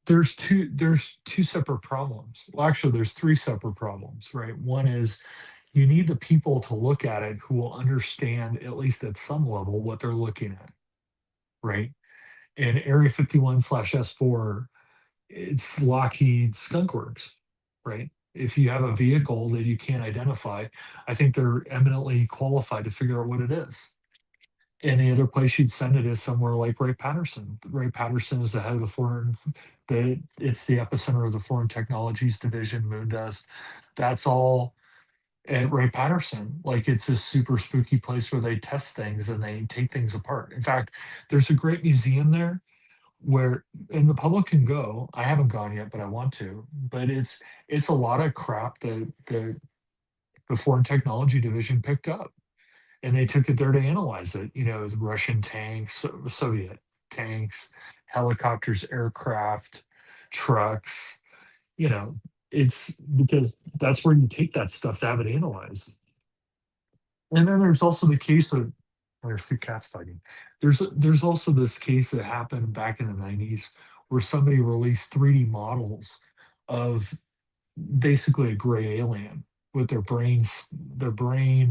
there's two separate problems. Well, actually, there's three separate problems, right? One is you need the people to look at it who will understand, at least at some level, what they're looking at, right? And Area 51/S4, it's Lockheed Skunk Works, right? If you have a vehicle that you can't identify, I think they're eminently qualified to figure out what it is. Any other place you'd send it is somewhere like Ray Patterson. Ray Patterson is the head of it's the epicenter of the Foreign Technologies Division, Moondust. That's all at Ray Patterson. Like, it's a super spooky place where they test things and they take things apart. In fact, there's a great museum there where, and the public can go. I haven't gone yet, but I want to. But it's a lot of crap that the Foreign Technology Division picked up, and they took it there to analyze it. Russian tanks, Soviet tanks, helicopters, aircraft, trucks. You know, it's because that's where you take that stuff to have it analyzed. And then there's also the case of there's two cats fighting. There's also this case that happened back in the 90s where somebody released 3D models of basically a gray alien with their brain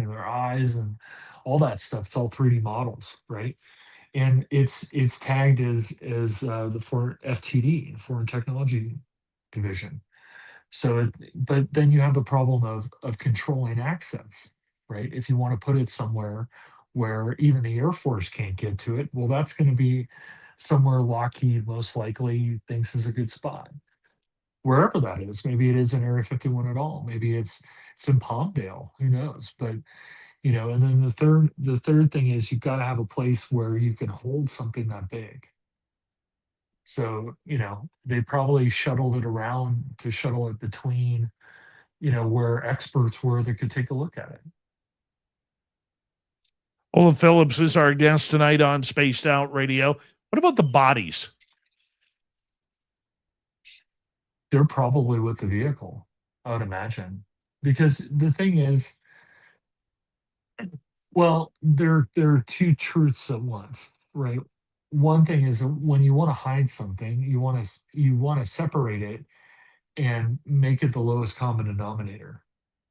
and their eyes and all that stuff. It's all 3D models, right? And it's tagged as the foreign FTD, Foreign Technology Division. But then you have the problem of controlling access, right? If you want to put it somewhere where even the Air Force can't get to it, well, that's going to be somewhere Lockheed most likely thinks is a good spot. Wherever that is, maybe it is in Area 51 at all. Maybe it's in Palmdale. Who knows? But and then the third thing is you've got to have a place where you can hold something that big. So, they probably shuttled it around to shuttle it between, where experts were that could take a look at it. Olav Phillips is our guest tonight on Spaced Out Radio. What about the bodies? They're probably with the vehicle, I would imagine. Because the thing is, well, there are two truths at once, right? One thing is when you want to hide something, you want to separate it and make it the lowest common denominator,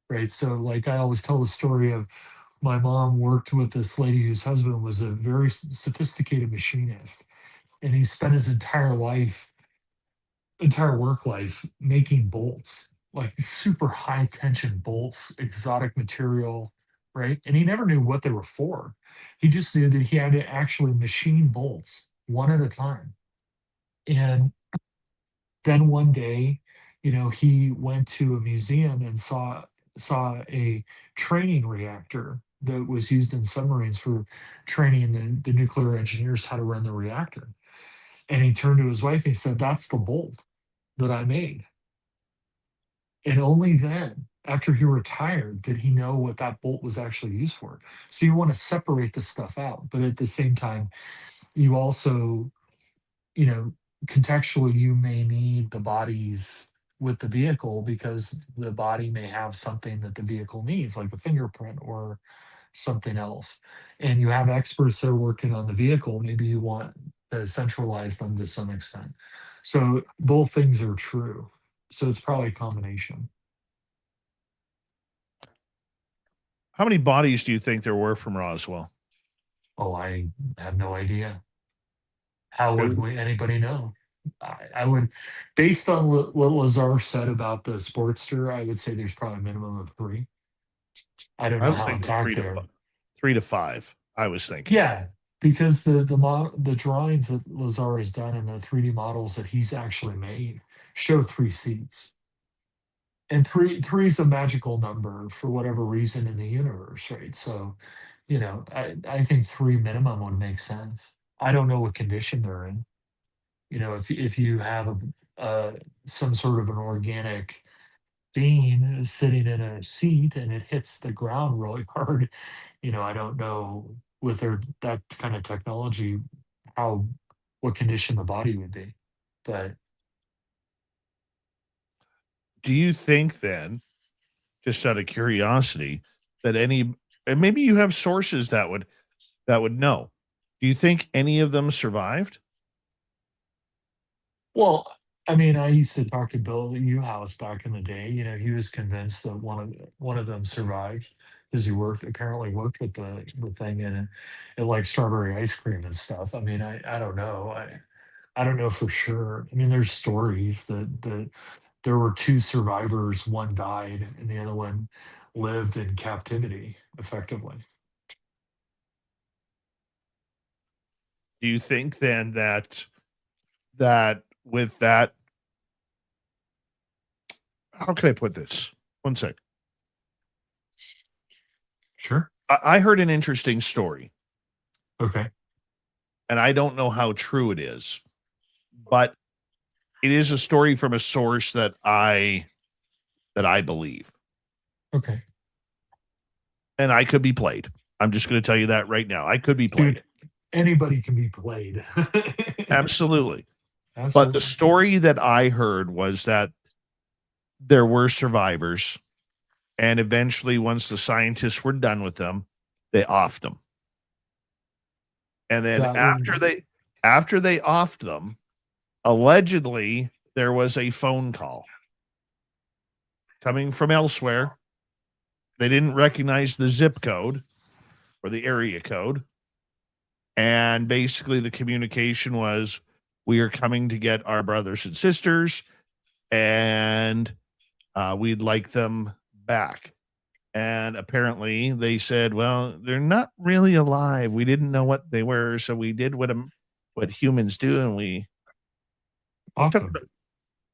right? So, like, I always tell the story of my mom worked with this lady whose husband was a very sophisticated machinist, and he spent his entire work life making bolts, like super high tension bolts, exotic material, right? And he never knew what they were for. He just knew that he had to actually machine bolts one at a time. And then one day, he went to a museum and saw a training reactor that was used in submarines for training the nuclear engineers how to run the reactor. And he turned to his wife and he said, "That's the bolt that I made." And only then, after he retired, did he know what that bolt was actually used for. So you want to separate the stuff out, but at the same time, you also, you know, contextually, you may need the bodies with the vehicle because the body may have something that the vehicle needs, like a fingerprint or something else. And you have experts that are working on the vehicle. Maybe you want to centralize them to some extent. So both things are true. So it's probably a combination. How many bodies do you think there were from Roswell? Oh, I have no idea. How would Two? anybody know? I would, based on what Lazar said about the Sportster, I would say there's probably a minimum of three. I don't I know was how thinking intact they are. 3 to 5. I was thinking. Yeah, because the drawings that Lazar has done and the 3D models that he's actually made show three seats. And three is a magical number for whatever reason in the universe, right? So, I think three minimum would make sense. I don't know what condition they're in. If you have some sort of an organic being sitting in a seat and it hits the ground really hard, I don't know with that kind of technology, what condition the body would be. But Do you think then, just out of curiosity, that and maybe you have sources that would know. Do you think any of them survived? well, I mean, I used to talk to Bill Newhouse back in the day. He was convinced that one of them survived because he apparently worked with the thing, and it like strawberry ice cream and stuff. I mean, I don't know. I don't know for sure. I mean, there's stories that there were two survivors. One died, and the other one lived in captivity, effectively. Do you think then that with that, how can I put this? One sec. Sure. I heard an interesting story, Okay. and I don't know how true it is, but it is a story from a source that I believe, Okay. and I could be played. I'm just going to tell you that right now. I could be played. Dude, anybody can be played. Absolutely. But Absolutely. the story that I heard was that there were survivors, and eventually, once the scientists were done with them, they offed them. And then That after they offed them, allegedly there was a phone call coming from elsewhere. They didn't recognize the zip code or the area code. And basically the communication was, we are coming to get our brothers and sisters, and we'd like them back. And apparently they said, well, they're not really alive. We didn't know what they were, so we did what humans do, and we Awesome.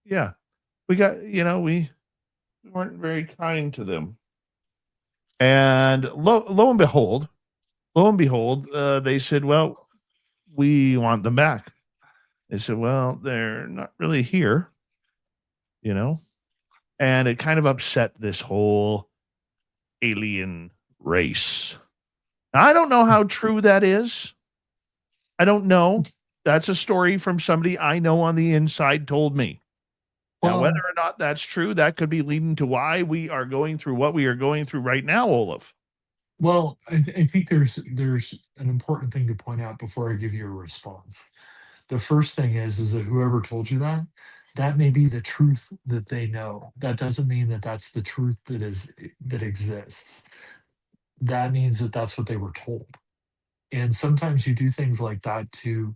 yeah, we got, we weren't very kind to them. And lo and behold, they said, well, we want them back. They said, well, they're not really here, and it kind of upset this whole alien race. Now, I don't know how true that is. I don't know. That's a story from somebody I know on the inside told me. Now, whether or not that's true, that could be leading to why we are going through what we are going through right now, Olav. Well, I think there's an important thing to point out before I give you a response. The first thing is that whoever told you that may be the truth that they know. That doesn't mean that that's the truth that exists. That means that that's what they were told. And sometimes you do things like that to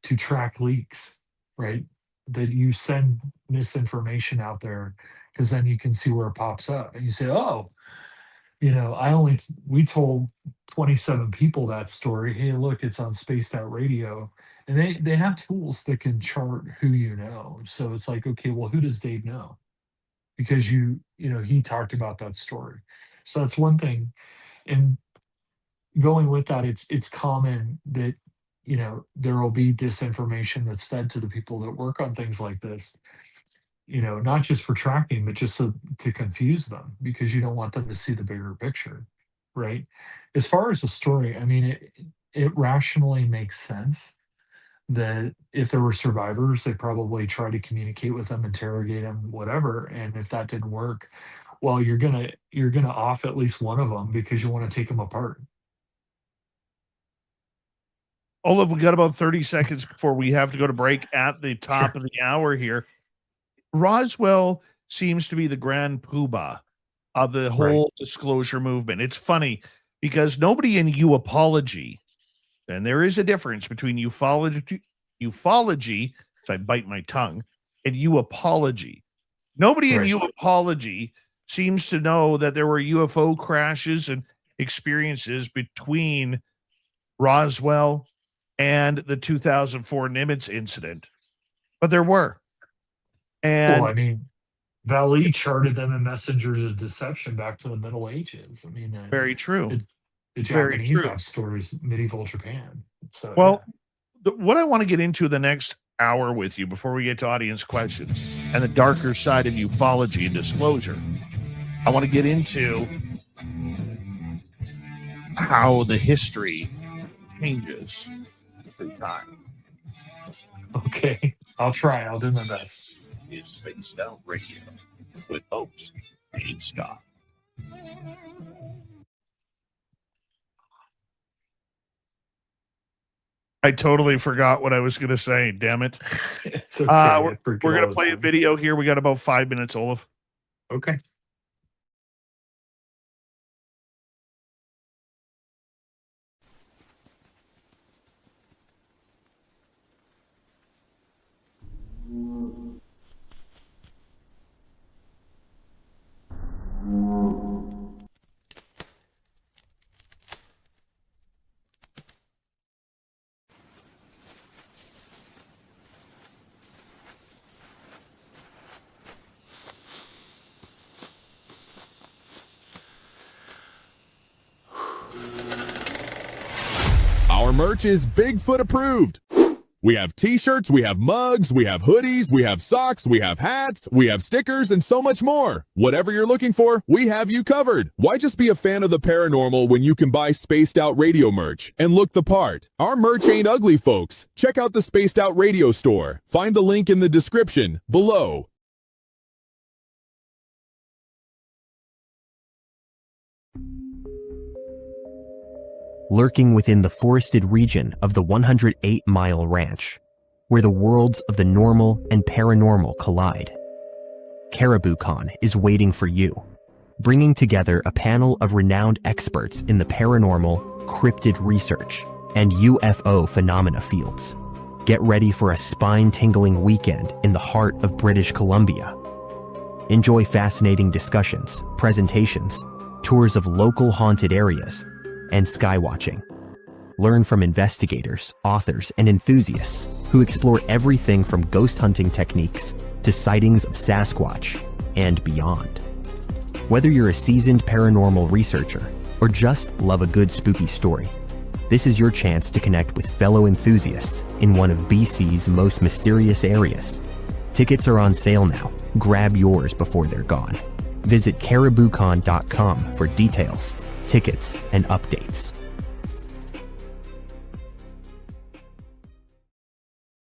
track leaks, right? That you send misinformation out there because then you can see where it pops up, and you say, oh, we told 27 people that story. Hey, look, it's on Spaced Out Radio. And they have tools that can chart who you know. So it's like, okay, well, who does Dave know? Because he talked about that story. So that's one thing. And going with that, it's common that there will be disinformation that's fed to the people that work on things like this, not just for tracking, but just to confuse them, because you don't want them to see the bigger picture, right? As far as the story, I mean, it rationally makes sense that if there were survivors, they probably try to communicate with them, interrogate them, whatever. And if that didn't work, well, you're gonna off at least one of them because you want to take them apart. Olav, we got about 30 seconds before we have to go to break at the top of the hour here. Roswell seems to be the grand poobah of the whole disclosure movement. It's funny because nobody in UFOlogy, and there is a difference between ufology, so I bite my tongue, and UFOlogy. Nobody in UFOlogy seems to know that there were UFO crashes and experiences between Roswell and the 2004 Nimitz incident, but there were. And well, I mean, Valley charted them in messengers of deception back to the Middle Ages. I mean, very true. The Japanese have stories, medieval Japan. So, well, what I want to get into the next hour with you before we get to audience questions and the darker side of ufology and disclosure, I want to get into how the history changes through time. Okay, I'll try. I'll do my best. Is Spaced Out Radio with host Dave Scott. I totally forgot what I was going to say. Damn it. It's okay. We're going to play a video here. We got about 5 minutes, Olav. Okay. Our merch is Bigfoot approved. We have t-shirts, we have mugs, we have hoodies, we have socks, we have hats, we have stickers, and so much more. Whatever you're looking for, we have you covered. Why just be a fan of the paranormal when you can buy Spaced Out Radio merch and look the part? Our merch ain't ugly, folks. Check out the Spaced Out Radio store. Find the link in the description below. Lurking within the forested region of the 108-mile ranch, where the worlds of the normal and paranormal collide. CaribouCon is waiting for you, bringing together a panel of renowned experts in the paranormal, cryptid research, and UFO phenomena fields. Get ready for a spine-tingling weekend in the heart of British Columbia. Enjoy fascinating discussions, presentations, tours of local haunted areas, and skywatching. Learn from investigators, authors, and enthusiasts who explore everything from ghost hunting techniques to sightings of Sasquatch and beyond. Whether you're a seasoned paranormal researcher or just love a good spooky story, this is your chance to connect with fellow enthusiasts in one of BC's most mysterious areas. Tickets are on sale now. Grab yours before they're gone. Visit cariboucon.com for details, tickets, and updates.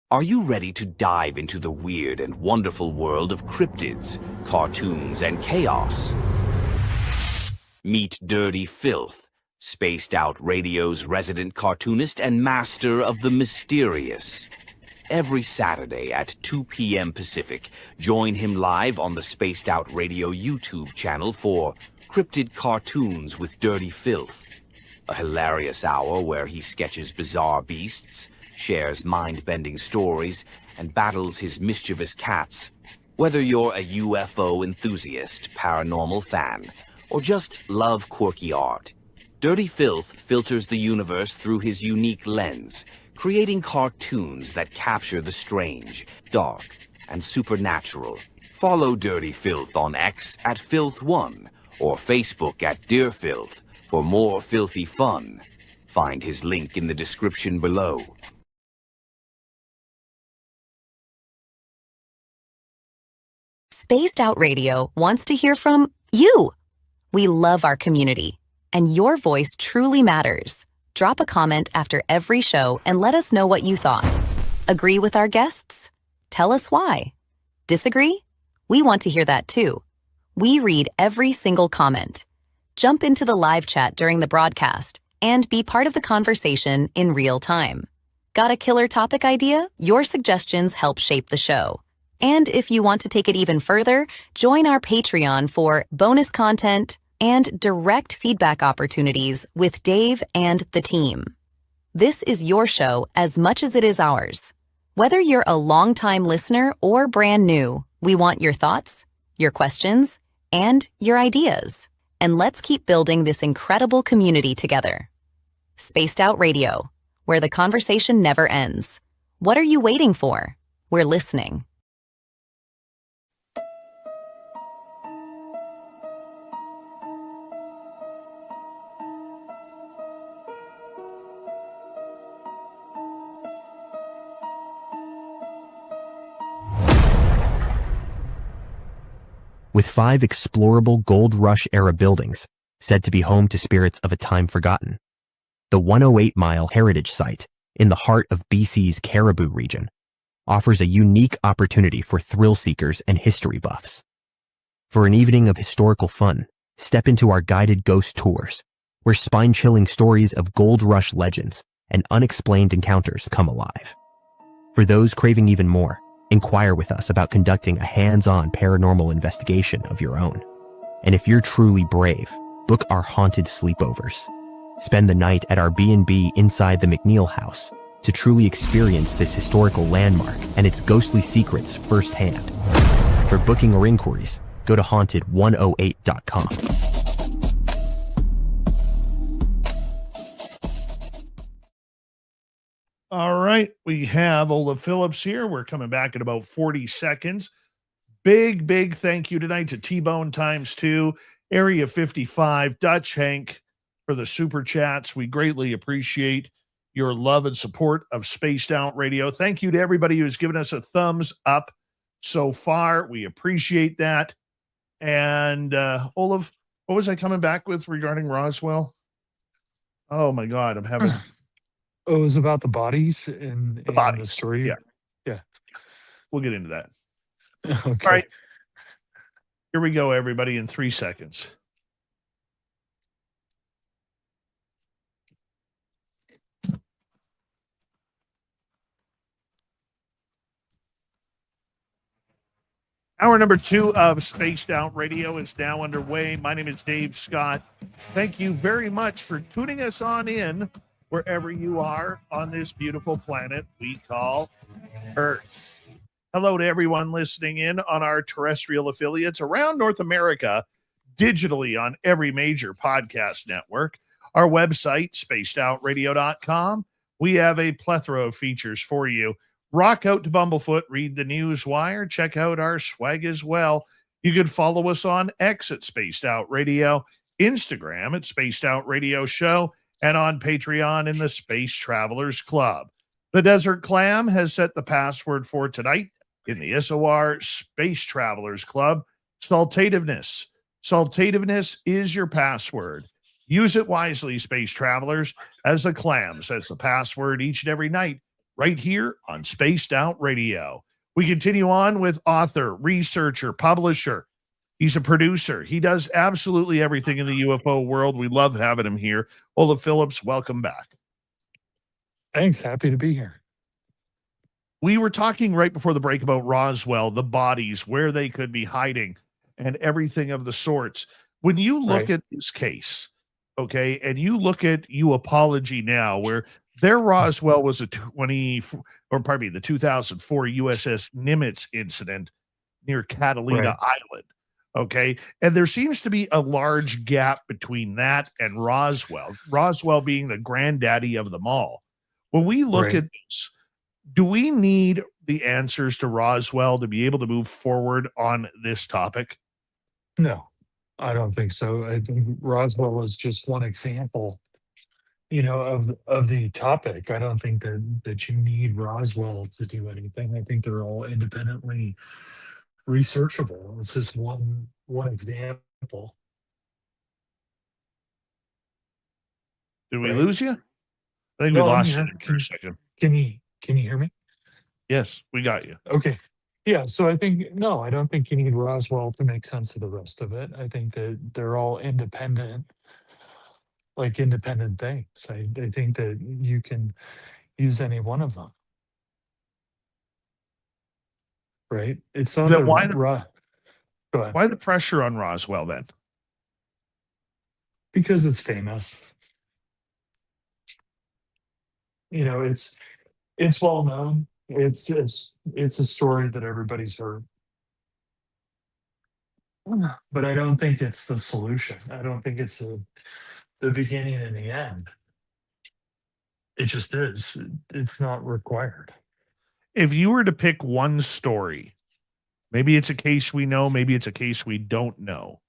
Are you ready to dive into the weird and wonderful world of cryptids, cartoons, and chaos? Meet Dirty Filth, Spaced Out Radio's resident cartoonist and master of the mysterious. Every Saturday at 2 p.m. Pacific, join him live on the Spaced Out Radio YouTube channel for Cryptid Cartoons with Dirty Filth, a hilarious hour where he sketches bizarre beasts, shares mind-bending stories, and battles his mischievous cats. Whether you're a UFO enthusiast, paranormal fan, or just love quirky art, Dirty Filth filters the universe through his unique lens, creating cartoons that capture the strange, dark, and supernatural. Follow Dirty Filth on X at Filth1 or Facebook at Dear Filth for more filthy fun. Find his link in the description below. Spaced Out Radio wants to hear from you. We love our community, and your voice truly matters. Drop a comment after every show and let us know what you thought. Agree with our guests? Tell us why. Disagree? We want to hear that too. We read every single comment. Jump into the live chat during the broadcast and be part of the conversation in real time. Got a killer topic idea? Your suggestions help shape the show. And if you want to take it even further, join our Patreon for bonus content and direct feedback opportunities with Dave and the team. This is your show as much as it is ours. Whether you're a longtime listener or brand new, we want your thoughts, your questions, and your ideas. And let's keep building this incredible community together. Spaced Out Radio, where the conversation never ends. What are you waiting for? We're listening. With 5 explorable Gold Rush-era buildings said to be home to spirits of a time forgotten, The 108-mile heritage site in the heart of BC's Caribou region offers a unique opportunity for thrill seekers and history buffs. For an evening of historical fun, step into our guided ghost tours, where spine-chilling stories of gold rush legends and unexplained encounters come alive. For those craving even more, inquire with us about conducting a hands-on paranormal investigation of your own. And if you're truly brave, book our haunted sleepovers. Spend the night at our B&B inside the McNeil House to truly experience this historical landmark and its ghostly secrets firsthand. For booking or inquiries, go to haunted108.com. All right, we have Olav Phillips here. We're coming back in about 40 seconds. Big thank you tonight to T-Bone ×2, Area 55, Dutch Hank for the super chats. We greatly appreciate your love and support of Spaced Out Radio. Thank you to everybody who's given us a thumbs up so far. We appreciate that. And Olav, what was I coming back with regarding Roswell? Oh my God, I'm having... Oh, it was about the bodies and the story. Yeah. We'll get into that. Okay. All right. Here we go, everybody, in 3 seconds. Hour number 2 of Spaced Out Radio is now underway. My name is Dave Scott. Thank you very much for tuning us on in wherever you are on this beautiful planet we call Earth. Hello to everyone listening in on our terrestrial affiliates around North America, digitally on every major podcast network. Our website, spacedoutradio.com. We have a plethora of features for you. Rock out to Bumblefoot, read the news wire, check out our swag as well. You can follow us on X at Spaced Out Radio, Instagram at Spaced Out Radio Show, and on Patreon in the Space Travelers Club. The Desert Clam has set the password for tonight in the SOR Space Travelers Club, Saltativeness. Saltativeness is your password. Use it wisely, Space Travelers, as the Clam sets the password each and every night right here on Spaced Out Radio. We continue on with author, researcher, publisher. He's a producer. He does absolutely everything in the UFO world. We love having him here. Olav Phillips, welcome back. Thanks. Happy to be here. We were talking right before the break about Roswell, the bodies, where they could be hiding, and everything of the sorts. When you look at this case, okay, and you look at UFOlogy now, where their Roswell was the 2004 USS Nimitz incident near Catalina Island. Okay. And there seems to be a large gap between that and Roswell being the granddaddy of them all. When we look at this, do we need the answers to Roswell to be able to move forward on this topic? No, I don't think so. I think Roswell is just one example, of the topic. I don't think that you need Roswell to do anything. I think they're all independently researchable. It's just one example. Did we lose you? I think we lost you for a second. Can you hear me? Yes, we got you. Okay. Yeah, so I don't think you need Roswell to make sense of the rest of it. I think that they're all independent things. I think that you can use any one of them. Right? It's not Then Go ahead. Why the pressure on Roswell then? Because it's famous. It's well known. It's a story that everybody's heard. But I don't think it's the solution. I don't think it's the beginning and the end. It just is. It's not required. If you were to pick one story, maybe it's a case we know, maybe it's a case we don't know,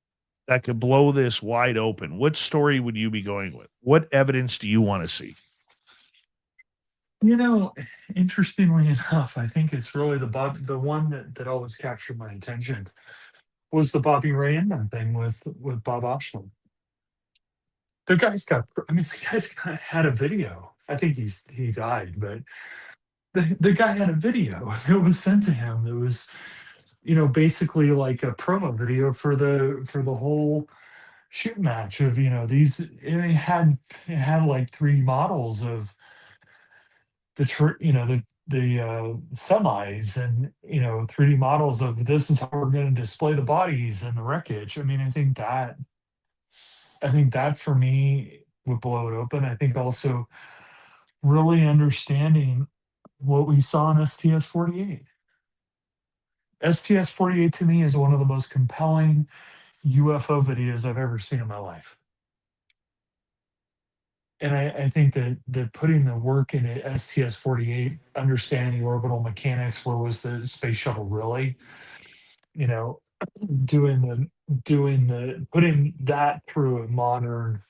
that could blow this wide open, what story would you be going with? What evidence do you want to see? Interestingly enough, I think it's really the one that always captured my attention was the Bobby Ray Inman thing with Bob Oshland. The guy's got. I mean, had a video. I think he died, but the guy had a video that was sent to him. That was, basically like a promo video for the whole shoot match of these. And it had like three models of the semis, and 3D models of this is how we're going to display the bodies and the wreckage. I mean, I think that for me would blow it open. I think also really understanding what we saw in STS-48. STS-48 to me is one of the most compelling UFO videos I've ever seen in my life. And I think that putting the work into STS-48, understanding the orbital mechanics, where was the space shuttle really, you know, putting that through a modern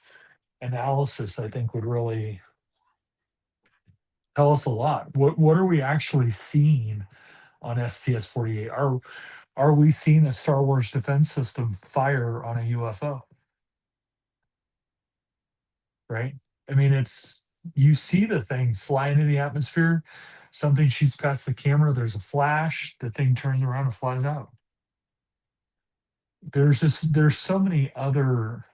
analysis, I think would really tell us a lot. What are we actually seeing on STS-48? Are we seeing a Star Wars defense system fire on a UFO? Right? I mean, you see the thing fly into the atmosphere, something shoots past the camera, there's a flash, the thing turns around and flies out. There's so many other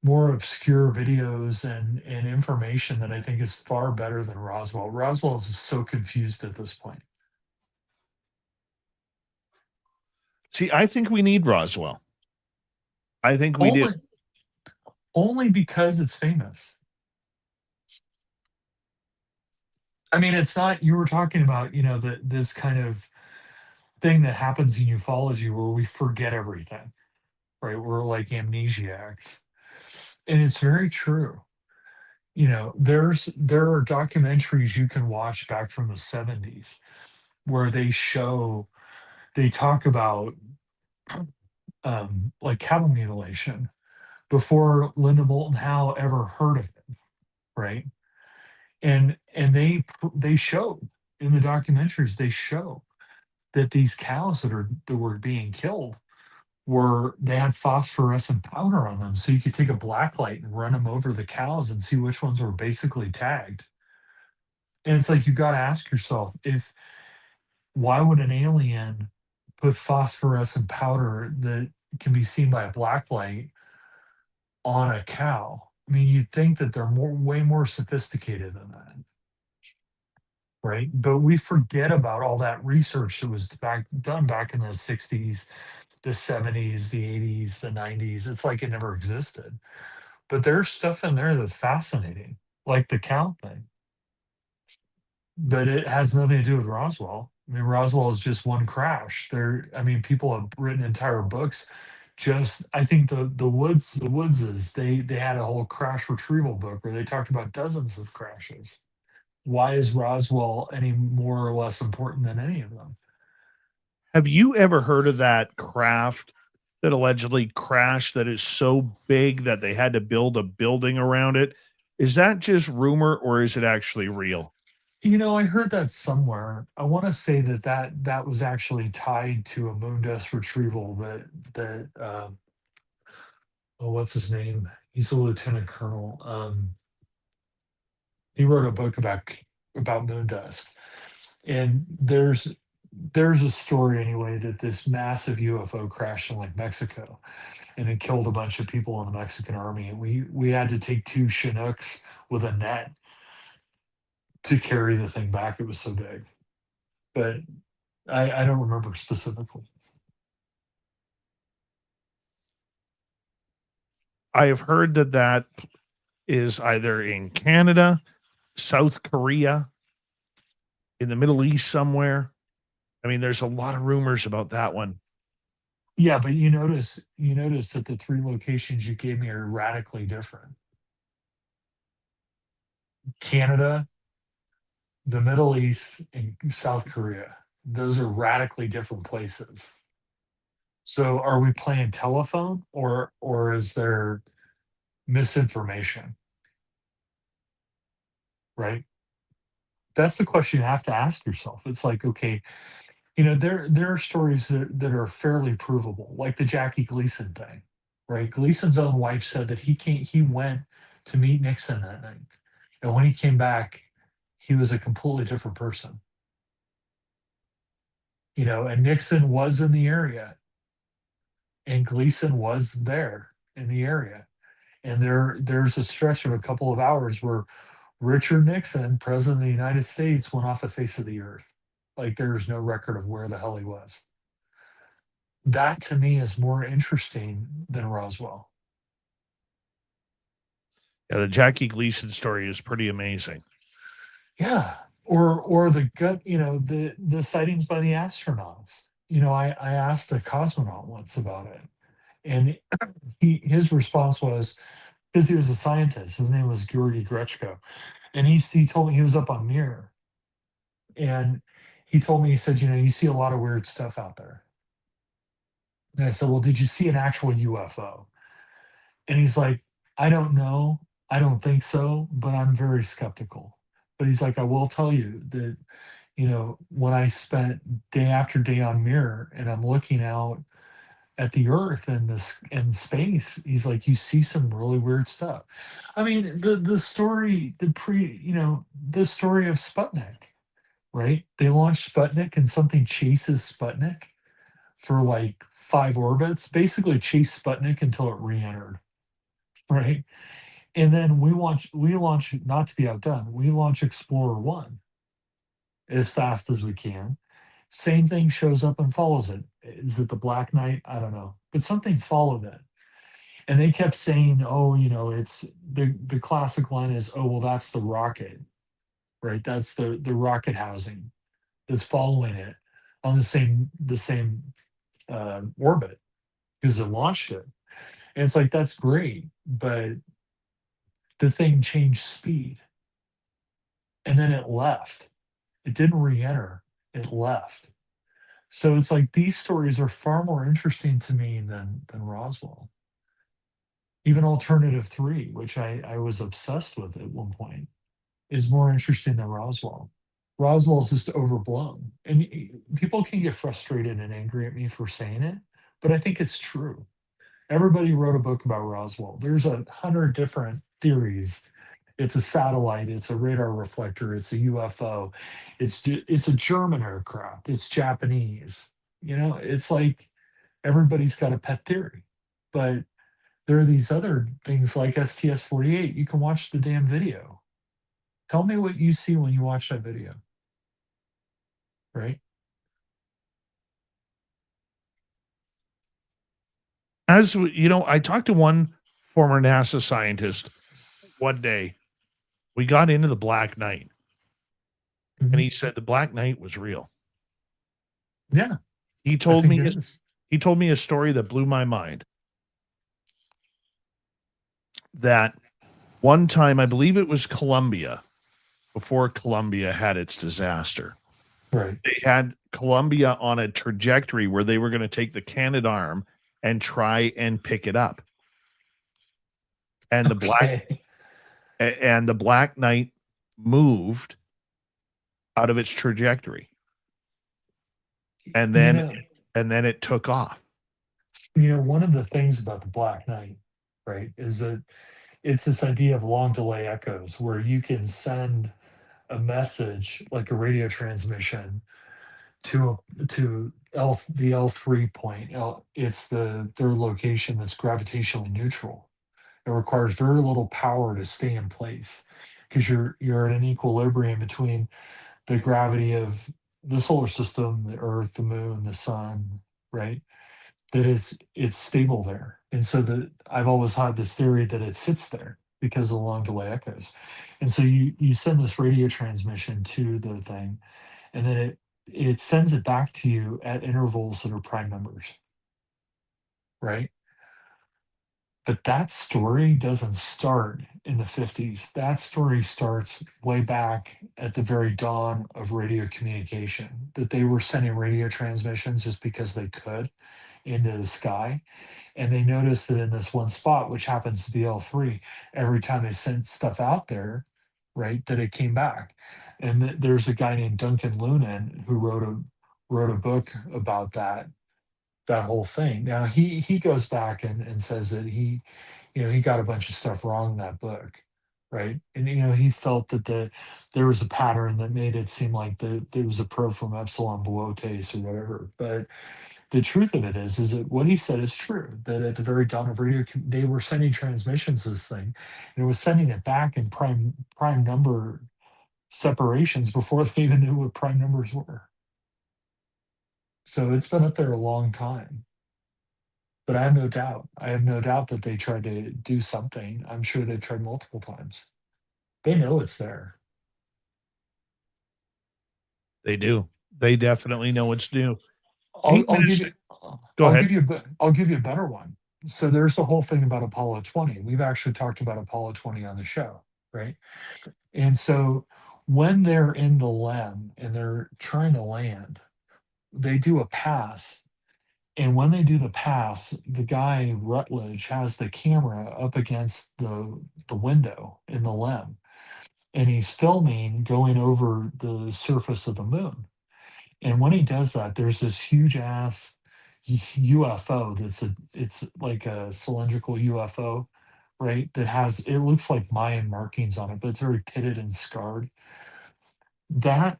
more obscure videos and information that I think is far better than Roswell. Roswell is so confused at this point. See, I think we need Roswell. I think we do. Only because it's famous. I mean, it's not, you were talking about, this kind of thing that happens in ufology where we forget everything, right? We're like amnesiacs. And it's very true. There are documentaries you can watch back from the 70s where they talk about like cattle mutilation before Linda Moulton Howe ever heard of it, right? And they showed in the documentaries, they show that these cows that were being killed they had phosphorescent powder on them, so you could take a black light and run them over the cows and see which ones were basically tagged. And it's like, you got to ask yourself, why would an alien put phosphorescent powder that can be seen by a black light on a cow? I mean, you'd think that they're way more sophisticated than that, right? But we forget about all that research that was done back in the 60s, the 70s, the 80s, the 90s. It's like it never existed. But there's stuff in there that's fascinating, like the count thing. But it has nothing to do with Roswell. I mean, Roswell is just one crash. People have written entire books. I think the Woodses, they had a whole crash retrieval book where they talked about dozens of crashes. Why is Roswell any more or less important than any of them? Have you ever heard of that craft that allegedly crashed that is so big that they had to build a building around it? Is that just rumor or is it actually real? I heard that somewhere. I want to say that was actually tied to a moon dust retrieval what's his name? He's a lieutenant colonel. He wrote a book about moon dust, and there's a story anyway that this massive UFO crashed in like Mexico, and it killed a bunch of people in the Mexican army, and we had to take two Chinooks with a net to carry the thing back. It was so big, but I don't remember specifically. I have heard that is either in Canada, South Korea, in the Middle East somewhere. I mean, there's a lot of rumors about that one. Yeah, but you notice that the three locations you gave me are radically different. Canada, the Middle East, and South Korea. Those are radically different places. So are we playing telephone or is there misinformation? Right? That's the question you have to ask yourself. It's like, okay, there are stories that are fairly provable, like the Jackie Gleason thing, right? Gleason's own wife said that he went to meet Nixon that night. And when he came back, he was a completely different person. And Nixon was in the area, and Gleason was there in the area. And there's a stretch of a couple of hours where Richard Nixon, President of the United States, went off the face of the earth. Like there's no record of where the hell he was. That to me is more interesting than Roswell. Yeah, the Jackie Gleason story is pretty amazing. Yeah. Or the gut, the sightings by the astronauts. I asked a cosmonaut once about it. And his response was, because he was a scientist, his name was Georgy Grechko. And he told me he was up on Mir. And he told me, he said, you see a lot of weird stuff out there. And I said, well, did you see an actual UFO? And he's like, I don't know. I don't think so, but I'm very skeptical. But he's like, I will tell you that, when I spent day after day on Mir and I'm looking out at the Earth and this and space, he's like, you see some really weird stuff. I mean, the story, the story of Sputnik, right? They launched Sputnik and something chases Sputnik for like 5 orbits, basically chased Sputnik until it re-entered, right? And then we launch, not to be outdone, we launch Explorer 1 as fast as we can. Same thing shows up and follows it. Is it the Black Knight? I don't know. But something followed it. And they kept saying, oh, it's the classic line is, oh, well, that's the rocket, right? That's the rocket housing that's following it on the same orbit because it launched it. And it's like, that's great, but the thing changed speed. And then it left. It didn't re-enter. It left. So it's like these stories are far more interesting to me than Roswell. Even Alternative 3, which I was obsessed with at one point, is more interesting than Roswell. Roswell's just overblown. And people can get frustrated and angry at me for saying it, but I think it's true. Everybody wrote a book about Roswell. There's 100 different theories. It's a satellite, it's a radar reflector, it's a UFO, it's a German aircraft, it's Japanese. It's like everybody's got a pet theory. But there are these other things like STS-48. You can watch the damn video. Tell me what you see when you watch that video. Right? I talked to one former NASA scientist one day. We got into the Black Knight, and he said the Black Knight was real. Yeah. He told me a story that blew my mind. That one time, I believe it was Columbia, before Columbia had its disaster. Right. They had Columbia on a trajectory where they were going to take the Canadarm and try and pick it up. And the Black Knight moved out of its trajectory. And then it took off. One of the things about the Black Knight, right, is that it's this idea of long delay echoes where you can send a message like a radio transmission to the L3 point. It's their location that's gravitationally neutral. It requires very little power to stay in place because you're at an equilibrium between the gravity of the solar system, the Earth, the Moon, the Sun, right? That it's stable there. And so I've always had this theory that it sits there because of long delay echoes. And so you send this radio transmission to the thing, and then it sends it back to you at intervals that are prime numbers, right? But that story doesn't start in the 50s. That story starts way back at the very dawn of radio communication, that they were sending radio transmissions just because they could into the sky. And they noticed that in this one spot, which happens to be L3, every time they sent stuff out there, right, that it came back. And there's a guy named Duncan Lunan who wrote a book about that that whole thing. Now he goes back and says that he got a bunch of stuff wrong in that book, right? And he felt that there was a pattern that made it seem like there was a probe from Epsilon Boötes or whatever. But the truth of it is that what he said is true. That at the very dawn of radio, they were sending transmissions this thing, and it was sending it back in prime number separations before they even knew what prime numbers were. So it's been up there a long time. But I have no doubt. I have no doubt that they tried to do something. I'm sure they tried multiple times. They know it's there. They do. They definitely know it's new. I'll give you. Go ahead. I'll give you a better one. So there's the whole thing about Apollo 20. We've actually talked about Apollo 20 on the show, right? And so when they're in the LEM and they're trying to land, they do a pass. And when they do the pass, the guy Rutledge has the camera up against the window in the LEM, and he's filming going over the surface of the moon. And when he does that, there's this huge ass UFO it's like a cylindrical UFO, right? It looks like Mayan markings on it, but it's very pitted and scarred. That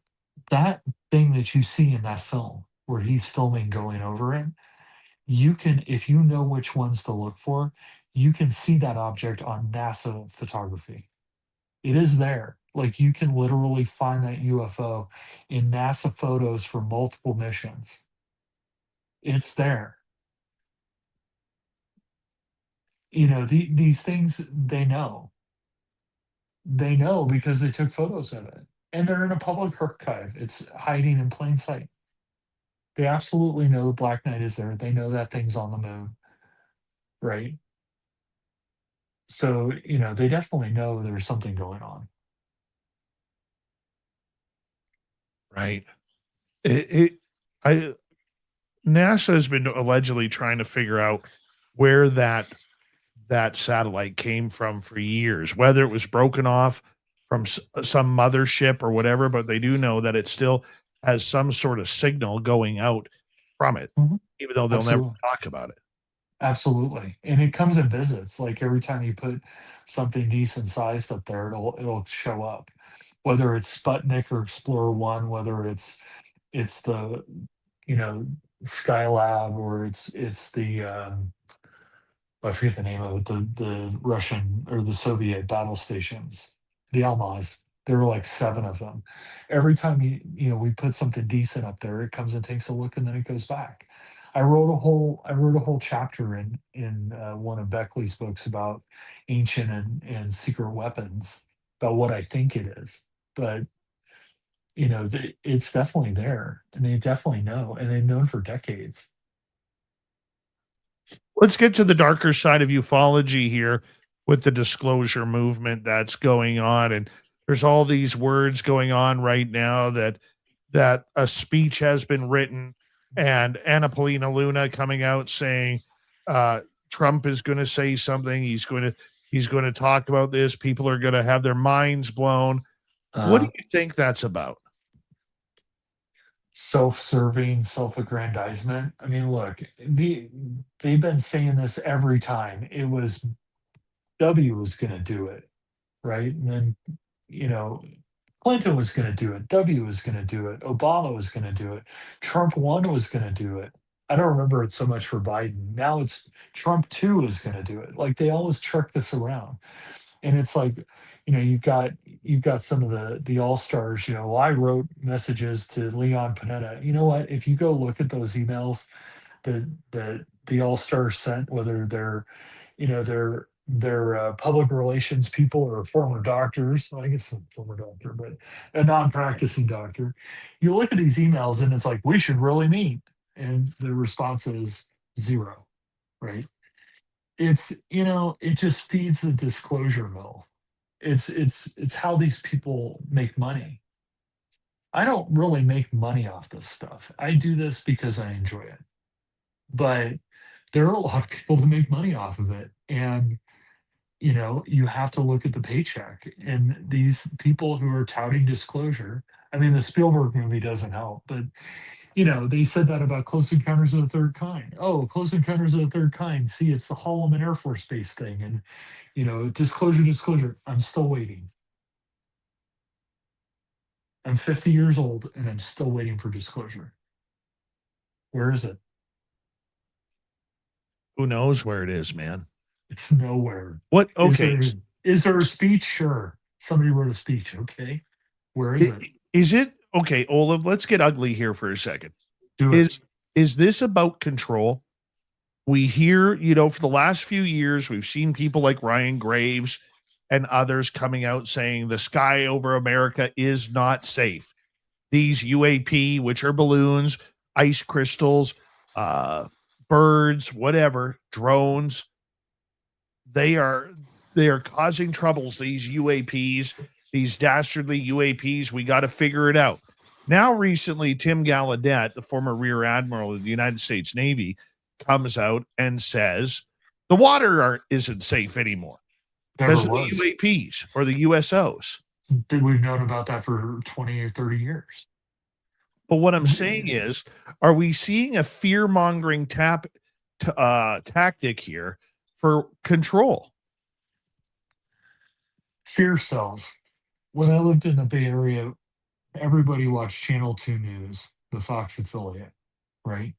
that thing that you see in that film where he's filming going over it, you can, if you know which ones to look for, you can see that object on NASA photography. It is there. Like you can literally find that UFO in NASA photos for multiple missions. It's there. These things they know. They know because they took photos of it. And they're in a public archive. It's hiding in plain sight. They absolutely know the Black Knight is there. They know that thing's on the moon. Right? So, they definitely know there's something going on. Right. NASA has been allegedly trying to figure out where that satellite came from for years, whether it was broken off from some mothership or whatever, but they do know that it still has some sort of signal going out from it, even though they'll Absolutely. never talk about it. Absolutely. And it comes in visits. Like every time you put something decent sized up there, it'll show up. Whether it's Sputnik or Explorer 1, whether it's the Skylab, or it's the I forget the name of it, the Russian or the Soviet battle stations, the Almaz. There were like 7 of them. Every time we put something decent up there, it comes and takes a look, and then it goes back. I wrote a whole chapter in one of Beckley's books about ancient and secret weapons, about what I think it is. But it's definitely there, and they definitely know, and they've known for decades. Let's get to the darker side of ufology here with the disclosure movement that's going on. And there's all these words going on right now that a speech has been written, and Anna Paulina Luna coming out saying Trump is going to say something. He's going to talk about this. People are going to have their minds blown. What do you think that's about? Self-serving, self-aggrandizement. I mean, look, they've been saying this every time. It was W was going to do it, right? And then, Clinton was going to do it. W was going to do it. Obama was going to do it. Trump 1 was going to do it. I don't remember it so much for Biden. Now it's Trump 2 is going to do it. Like they always trick this around. And it's like, you've got some of the all-stars, I wrote messages to Leon Panetta. You know what? If you go look at those emails that the all-stars sent, whether they're public relations people or former doctors, I guess a former doctor, but a non-practicing doctor, you look at these emails and it's like, we should really meet. And the response is 0, right? It's it just feeds the disclosure mill. It's how these people make money. I don't really make money off this stuff. I do this because I enjoy it. But there are a lot of people that make money off of it, and you have to look at the paycheck. And these people who are touting disclosure, I mean, the Spielberg movie doesn't help, but They said that about Close Encounters of the Third Kind. Oh, Close Encounters of the Third Kind. See, it's the Holloman Air Force Base thing. And, disclosure. I'm still waiting. I'm 50 years old and I'm still waiting for disclosure. Where is it? Who knows where it is, man? It's nowhere. What? Okay. Is there a speech? Sure. Somebody wrote a speech. Okay. Where is it? Is it okay, Olav? Let's get ugly here for a second. Do it. Is this about control? We hear, for the last few years, we've seen people like Ryan Graves and others coming out saying the sky over America is not safe. These UAP, which are balloons, ice crystals, birds, whatever, drones, they are causing troubles. These UAPs, these dastardly UAPs, we got to figure it out. Now, recently, Tim Gallaudet, the former Rear Admiral of the United States Navy, comes out and says the water isn't safe anymore because of the UAPs or the USOs. We've known about that for 20 or 30 years. But what I'm saying is, are we seeing a fear-mongering tactic here for control? Fear sells. When I lived in the Bay Area, everybody watched Channel 2 News, the Fox affiliate, right?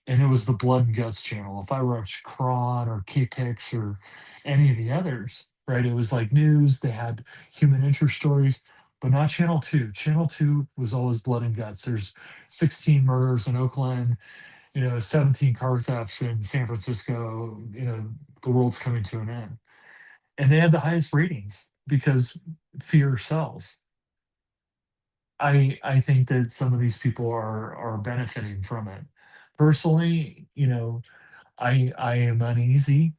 And it was the Blood and Guts channel. If I watched Kron or K-Pix or any of the others, right, it was like news. They had human interest stories, but not Channel 2. Channel 2 was always blood and guts. There's 16 murders in Oakland, 17 car thefts in San Francisco, the world's coming to an end. And they had the highest ratings because fear sells. I think that some of these people are benefiting from it. Personally, I am uneasy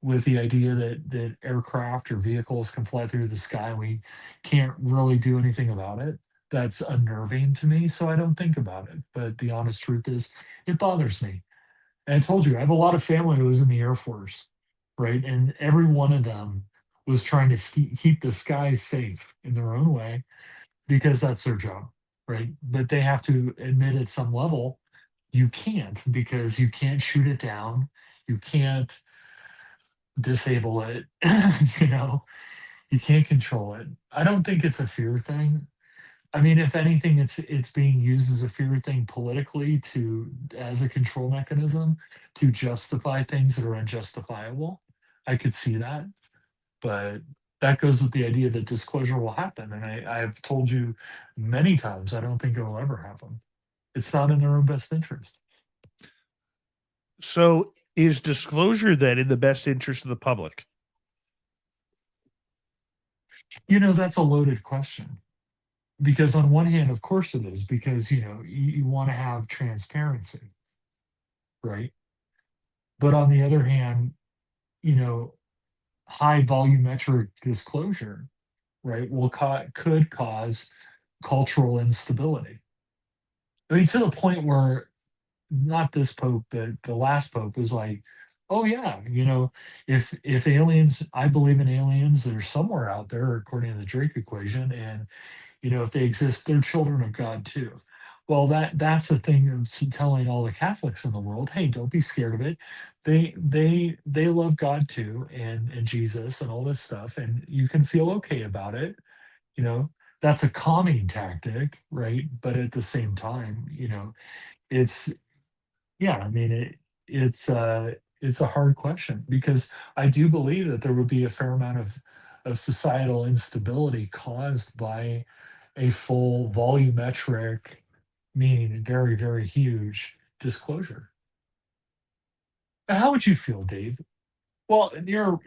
with the idea that aircraft or vehicles can fly through the sky and we can't really do anything about it. That's unnerving to me, so I don't think about it. But the honest truth is, it bothers me. And I told you, I have a lot of family who was in the Air Force, right? And every one of them was trying to keep the skies safe in their own way because that's their job, right? But they have to admit at some level, you can't, because you can't shoot it down. You can't disable it. You can't control it. I don't think it's a fear thing. I mean, if anything, it's being used as a fear thing politically as a control mechanism to justify things that are unjustifiable. I could see that, but that goes with the idea that disclosure will happen. And I've told you many times, I don't think it will ever happen. It's not in their own best interest. So is disclosure then in the best interest of the public? That's a loaded question. Because on one hand, of course it is, because, you want to have transparency, right? But on the other hand, high volumetric disclosure, right, could cause cultural instability. I mean, to the point where not this pope, but the last pope was like, oh yeah, if aliens, I believe in aliens, they're somewhere out there according to the Drake equation, and if they exist, they're children of God too. Well, that's the thing of telling all the Catholics in the world, hey, don't be scared of it. They love God too, and Jesus and all this stuff, and you can feel okay about it. That's a calming tactic, right? But at the same time, it's it's a hard question, because I do believe that there would be a fair amount of societal instability caused by a full volumetric, meaning very, very huge disclosure. How would you feel, Dave? Well,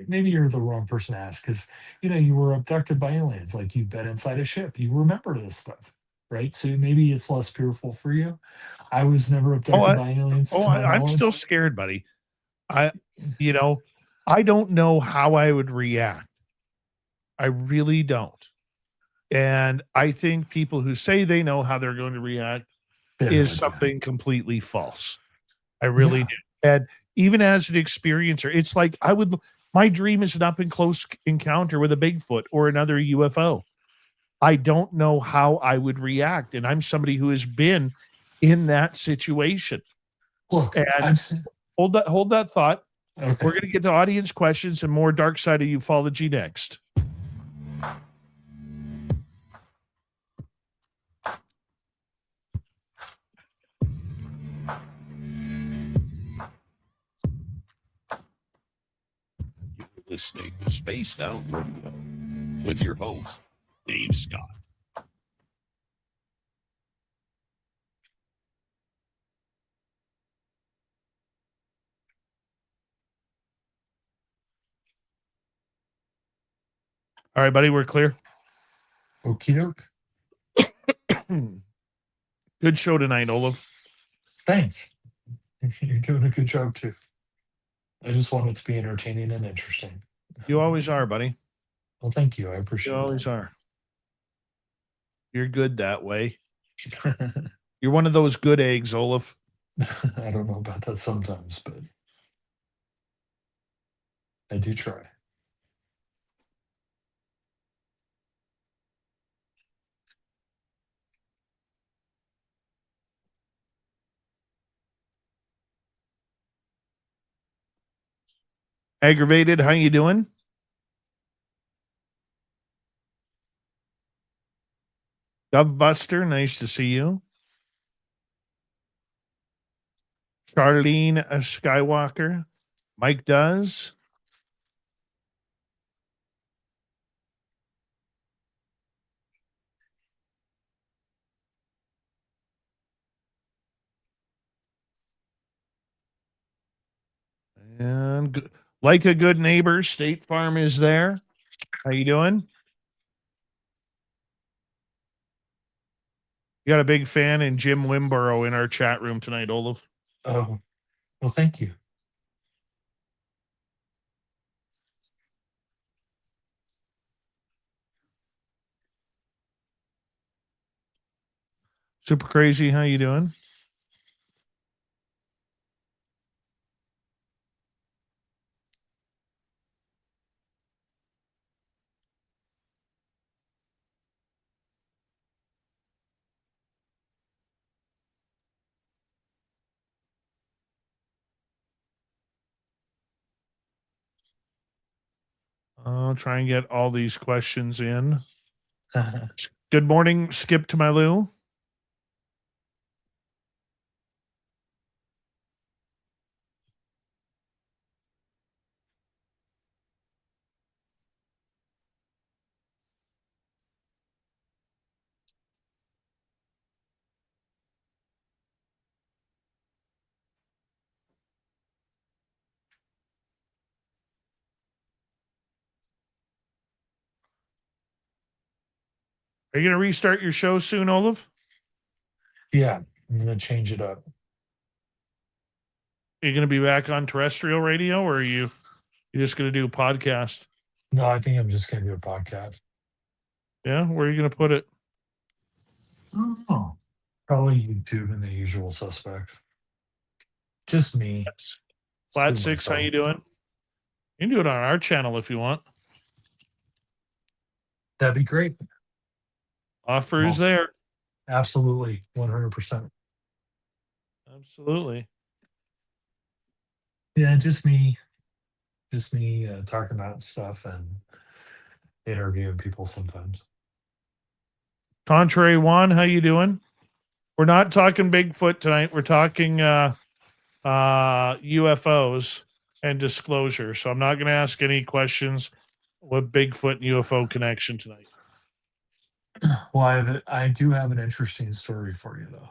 maybe you're the wrong person to ask, because you were abducted by aliens, like you've been inside a ship. You remember this stuff, right? So maybe it's less fearful for you. I was never abducted by aliens. I'm still scared, buddy. I don't know how I would react. I really don't. And I think people who say they know how they're going to react is something completely false. I really do. And even as an experiencer, it's like my dream is an up and close encounter with a Bigfoot or another UFO. I don't know how I would react. And I'm somebody who has been in that situation. Look, And hold that thought. okay. We're going to get to audience questions and more Dark Side of Ufology next. You're listening to Spaced Out Radio with your host, Dave Scott. All right, buddy, we're clear. Okie doke. Good show tonight, Olav. Thanks. You're doing a good job too. I just want it to be entertaining and interesting. You always are, buddy. Well, thank you. I You appreciate always are. You're good that way. it. You're one of those good eggs, Olav. I don't know about that sometimes, but I do try. Aggravated, how you doing? Govbuster, nice to see you. Charlene Skywalker. Mike does. And like a good neighbor, State Farm is there. How you doing? You got a big fan in Jim Wimborough in our chat room tonight, Olav. Oh, well, thank you. Super crazy, how you doing? I'll try and get all these questions in. Good morning, Skip to my Lou. Are you going to restart your show soon, Olav? Yeah, I'm going to change it up. Are you going to be back on terrestrial radio, or are you just going to do a podcast? No, I think I'm just going to do a podcast. Yeah, where are you going to put it? Oh, probably YouTube and the usual suspects. Just me. Yes. Flat Just Six, how myself. you doing? You can do it on our channel if you want. That'd be great. Offer is there. Absolutely. 100%. Absolutely. Yeah, just me. Just me talking about stuff and interviewing people sometimes. Contrary One, how you doing? We're not talking Bigfoot tonight. We're talking UFOs and disclosure. So I'm not going to ask any questions with Bigfoot and UFO connection tonight. Well, I do have an interesting story for you, though.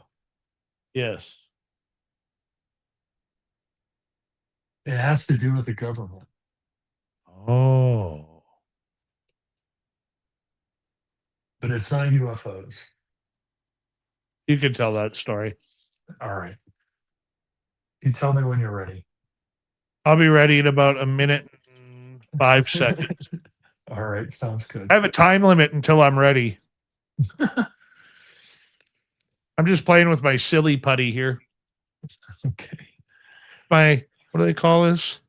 Yes. It has to do with the government. Oh. But it's not UFOs. You can tell that story. All right. You tell me when you're ready. I'll be ready in about a minute and 5 seconds. All right. Sounds good. I have a time limit until I'm ready. I'm just playing with my silly putty here. Okay. My, what do they call this?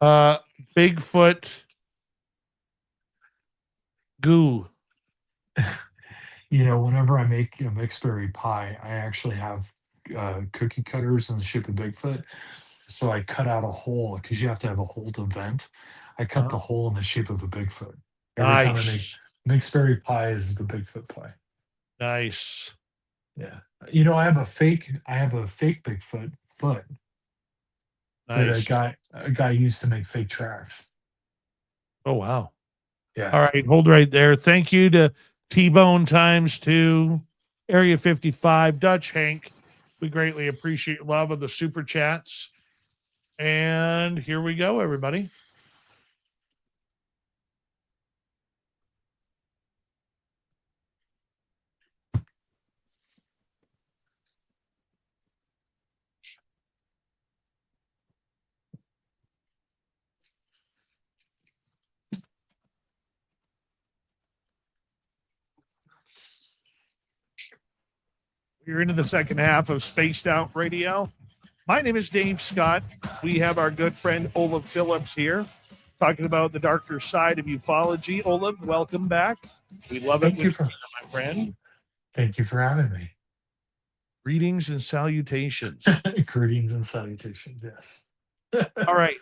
Bigfoot goo. You know, whenever I make a mixed berry pie, I actually have cookie cutters in the shape of Bigfoot. So I cut out a hole because you have to have a hole to vent. I cut the hole in the shape of a Bigfoot. Every time I make Nice. mixed berry pie is the Bigfoot pie. Nice. Yeah. You know, I have a fake Bigfoot foot that Nice. a guy used to make fake tracks. Oh, wow. Yeah. All right. Hold right there. Thank you to T-Bone ×2, Area 55, Dutch Hank. We greatly appreciate your love of the super chats. And here we go, everybody. We're into the second half of Spaced Out Radio. My name is Dave Scott. We have our good friend Olav Phillips here talking about the darker side of ufology. Olav, welcome back. We love it. Thank you, my friend. Thank you for having me. Greetings and salutations. Greetings and salutations. Yes. All right.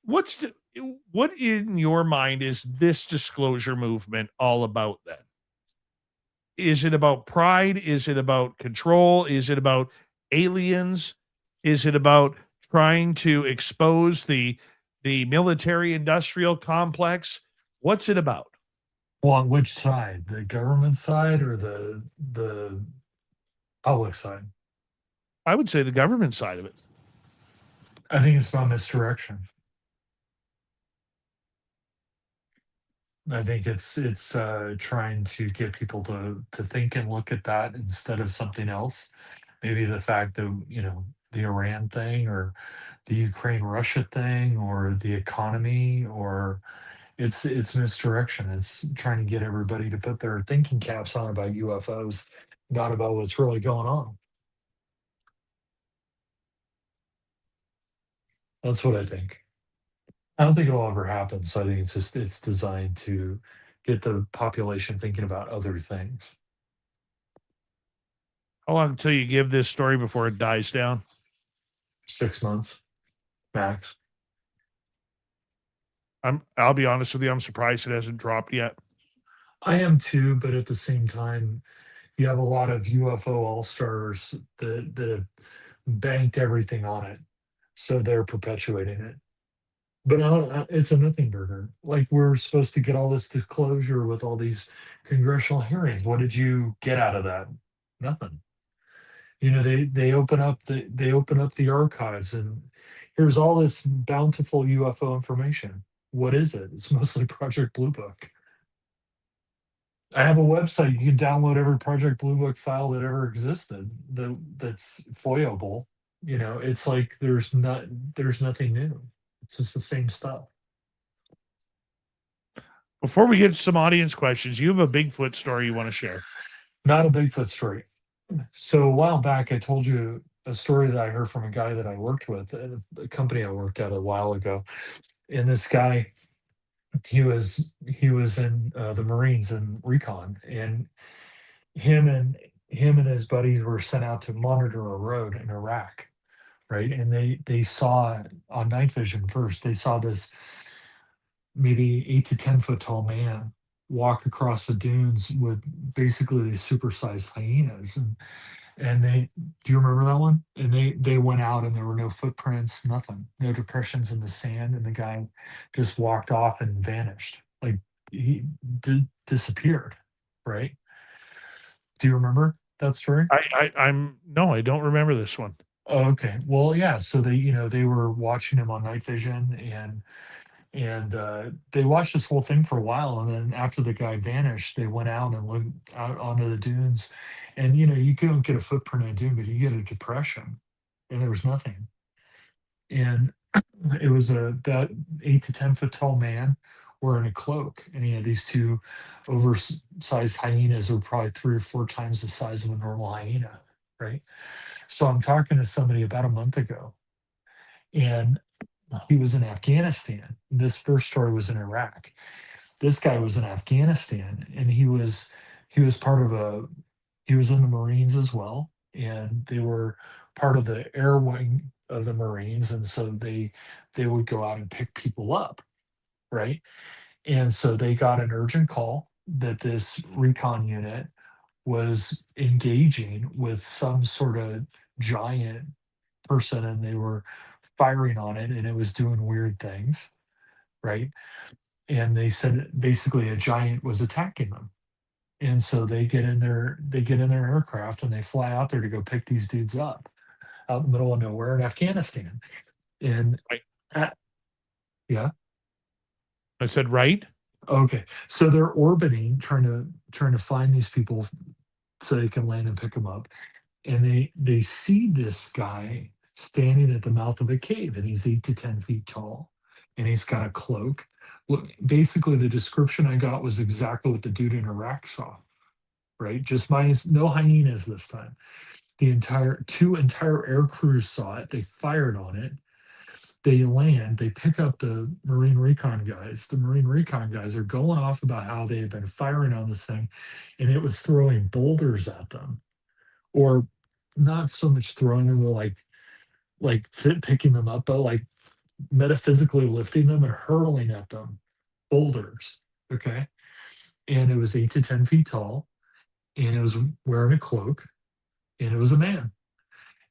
What in your mind is this disclosure movement all about then? Is it about pride? Is it about control? Is it about aliens? Is it about trying to expose the military industrial complex? What's it about? Well, on which side? The government side or the public side? I would say the government side of it. I think it's about misdirection. I think it's trying to get people to think and look at that instead of something else. Maybe the fact that, you know, the Iran thing or the Ukraine Russia thing or the economy, or it's misdirection. It's trying to get everybody to put their thinking caps on about UFOs, not about what's really going on. That's what I think. I don't think it'll ever happen. So I think it's designed to get the population thinking about other things. How long until you give this story before it dies down? 6 months max. I'll be honest with you, I'm surprised it hasn't dropped yet. I am too, but at the same time, you have a lot of UFO all-stars that have banked everything on it. So they're perpetuating it. But it's a nothing burger. Like, we're supposed to get all this disclosure with all these congressional hearings. What did you get out of that? Nothing. You know, they open up the archives, and here's all this bountiful UFO information. What is it? It's mostly Project Blue Book. I have a website. You can download every Project Blue Book file that ever existed that's FOIAble. You know, it's like there's nothing new. It's just the same stuff. Before we get to some audience questions, you have a Bigfoot story you want to share. Not a Bigfoot story. So a while back, I told you a story that I heard from a guy that I worked with at a company I worked at a while ago. And this guy, he was in the Marines and recon, and him and his buddies were sent out to monitor a road in Iraq, right? And they saw on night vision first, they saw this maybe 8 to 10 foot tall man walk across the dunes with basically these supersized hyenas. And do you remember that one? And they went out and there were no footprints, nothing, no depressions in the sand, and the guy just walked off and vanished. Like, he disappeared, right? Do you remember that story? No, I don't remember this one. Oh, okay. Well, yeah. So they were watching him on night vision, and they watched this whole thing for a while, and then after the guy vanished, they went out and looked out onto the dunes, and you don't get a footprint in a dune, but you get a depression, and there was nothing. And it was about 8 to 10 foot tall man wearing a cloak, and he had these two oversized hyenas that were probably 3 or 4 times the size of a normal hyena, right? So I'm talking to somebody about a month ago, and he was in Afghanistan. This first story was in Iraq. This guy was in Afghanistan, and he was in the Marines as well. and they were part of the air wing of the Marines, and so they would go out and pick people up, right? And so they got an urgent call that this recon unit was engaging with some sort of giant person, and they were firing on it, and it was doing weird things, right? And they said basically a giant was attacking them. And so they get in their aircraft and they fly out there to go pick these dudes up out in the middle of nowhere in Afghanistan. And Right. Yeah. I said, right? Okay. So they're orbiting, trying to find these people so they can land and pick them up. And they see this guy standing at the mouth of a cave, and he's 8 to 10 feet tall, and he's got a cloak. Look, basically the description I got was exactly what the dude in Iraq saw, right? Just minus no hyenas this time. The two entire air crews saw it. They fired on it. They land, they pick up the Marine recon guys. The Marine recon guys are going off about how they had been firing on this thing, and it was throwing boulders at them, or not so much throwing them, but picking them up, but like metaphysically lifting them and hurling at them, boulders. Okay, and it was 8 to 10 feet tall, and it was wearing a cloak, and it was a man.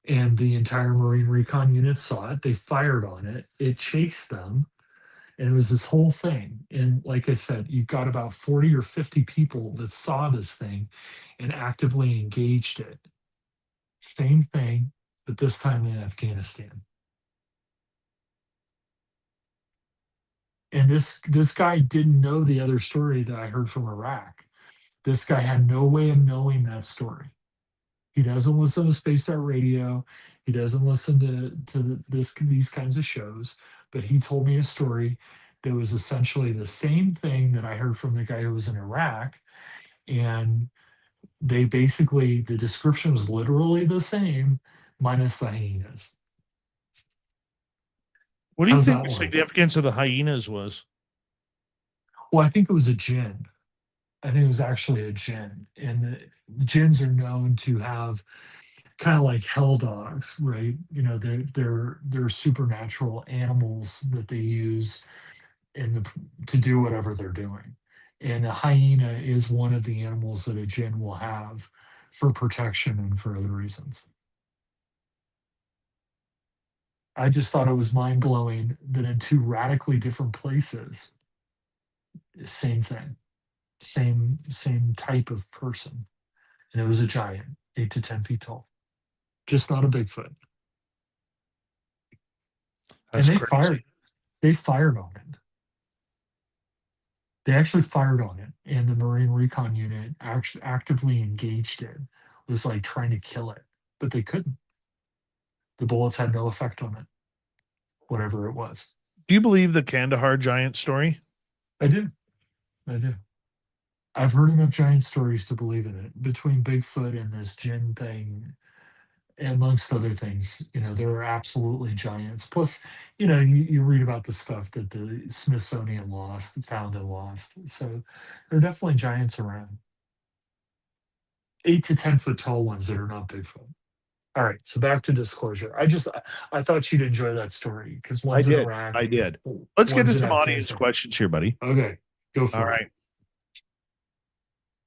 And the entire Marine recon unit saw it. They fired on it. It chased them. And it was this whole thing. And like I said, you've got about 40 or 50 people that saw this thing and actively engaged it. Same thing, but this time in Afghanistan. And this guy didn't know the other story that I heard from Iraq. This guy had no way of knowing that story. He doesn't listen to Spaced Out Radio. He doesn't listen to these kinds of shows. But he told me a story that was essentially the same thing that I heard from the guy who was in Iraq. And they basically, the description was literally the same, minus the hyenas. What do you How's think that the one? significance of the hyenas was? Well, I think it was a jinn. I think it was actually a jinn. And the jinns are known to have kind of like hell dogs, right? You know, they're supernatural animals that they use to do whatever they're doing. And a hyena is one of the animals that a jinn will have for protection and for other reasons. I just thought it was mind blowing that in two radically different places, same thing, same type of person, and it was a giant, 8 to 10 feet tall, just not a Bigfoot. That's And crazy. they fired on it. They actually fired on it, and the Marine Recon Unit actually actively engaged it. It was like trying to kill it, but they couldn't. The bullets had no effect on it, whatever it was. Do you believe the Kandahar giant story? I do. I've heard enough giant stories to believe in it. Between Bigfoot and this jinn thing, amongst other things, you know, there are absolutely giants. Plus, you know, you read about the stuff that the Smithsonian found and lost. So there are definitely giants around. 8 to 10 foot tall ones that are not Bigfoot. All right, so back to disclosure. I thought you'd enjoy that story because one's in Iraq. I did. Let's get to one's in some audience Afghanistan. questions here, buddy. Okay, go for All it. right.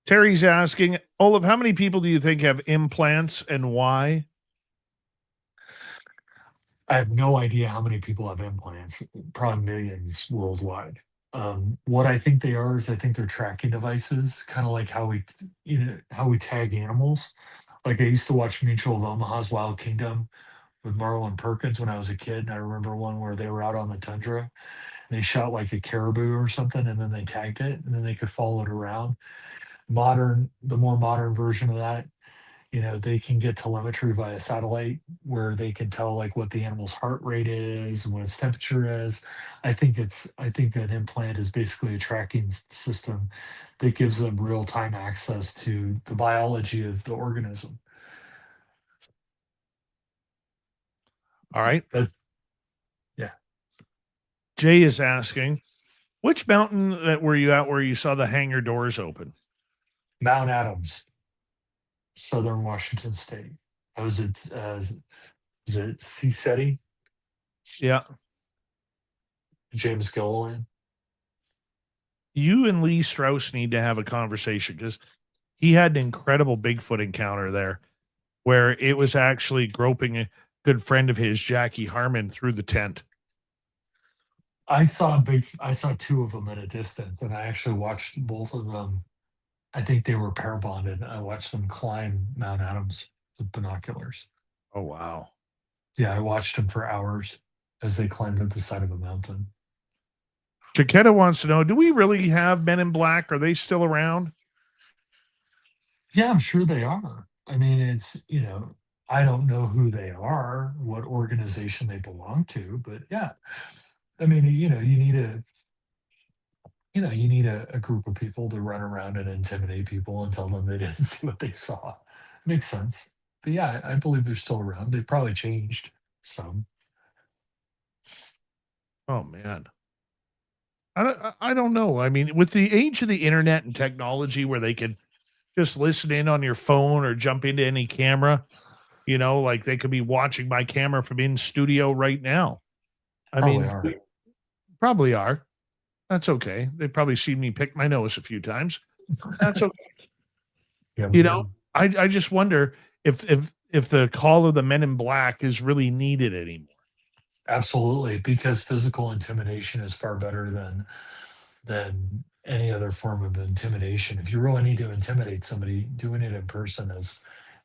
Terry's asking, Olav, how many people do you think have implants and why? I have no idea how many people have implants, probably millions worldwide. What I think they are is I think they're tracking devices, kind of like how we tag animals. Like I used to watch Mutual of Omaha's Wild Kingdom with Marlon Perkins when I was a kid. And I remember one where they were out on the tundra and they shot like a caribou or something, and then they tagged it, and then they could follow it around. The more modern version of that, you know, they can get telemetry via satellite where they can tell like what the animal's heart rate is and what its temperature is. I think an implant is basically a tracking system that gives them real-time access to the biology of the organism. All right. Yeah. Jay is asking, which mountain that were you at where you saw the hangar doors open? Mount Adams, Southern Washington State. Was it is it Csetti? Yeah. James Gilliland? You and Lee Strauss need to have a conversation because he had an incredible Bigfoot encounter there where it was actually groping a good friend of his, Jackie Harmon, through the tent. I saw two of them at a distance, and I actually watched both of them. I think they were pair bonded. I watched them climb Mount Adams with binoculars. Oh, wow. Yeah, I watched them for hours as they climbed up the side of a mountain. Chiquetta wants to know, do we really have Men in Black? Are they still around? Yeah, I'm sure they are. I mean, it's, I don't know who they are, what organization they belong to, but yeah. I mean, you need a group of people to run around and intimidate people and tell them they didn't see what they saw. Makes sense. But yeah, I believe they're still around. They've probably changed some. Oh, man. I don't know. I mean, with the age of the internet and technology where they can just listen in on your phone or jump into any camera, like they could be watching my camera from in studio right now. Probably are. That's okay. They've probably seen me pick my nose a few times. That's okay. Yeah, I just wonder if the call of the Men in Black is really needed anymore. absolutely, because physical intimidation is far better than any other form of intimidation. If you really need to intimidate somebody, doing it in person is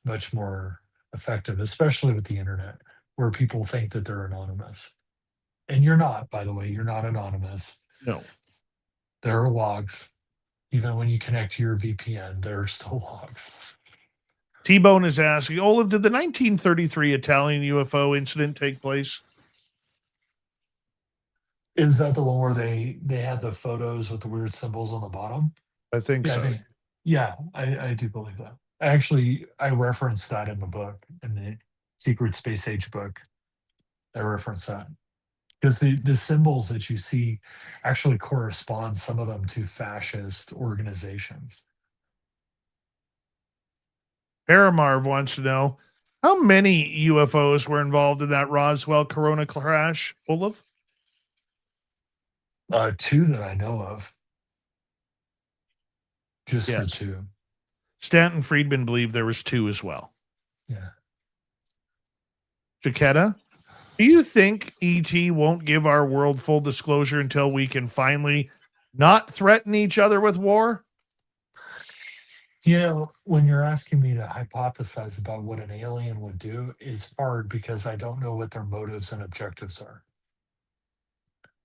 much more effective, especially with the internet, where people think that they're anonymous. And you're not, by the way, you're not anonymous. No. There are logs. Even when you connect to your VPN, there are still logs. T-Bone is asking, Olav, did the 1933 Italian UFO incident take place? Is that the one where they had the photos with the weird symbols on the bottom? I think Yeah, so. I do believe that. Actually, I referenced that in the book, in the Secret Space Age book. I reference that because the symbols that you see actually correspond, some of them, to fascist organizations. Paramarv wants to know, how many UFOs were involved in that Roswell Corona crash, Olav? Two that I know of. Just the Yes. two. Stanton Friedman believed there was two as well. Yeah. Jaquetta, do you think ET won't give our world full disclosure until we can finally not threaten each other with war? When you're asking me to hypothesize about what an alien would do, it's hard because I don't know what their motives and objectives are.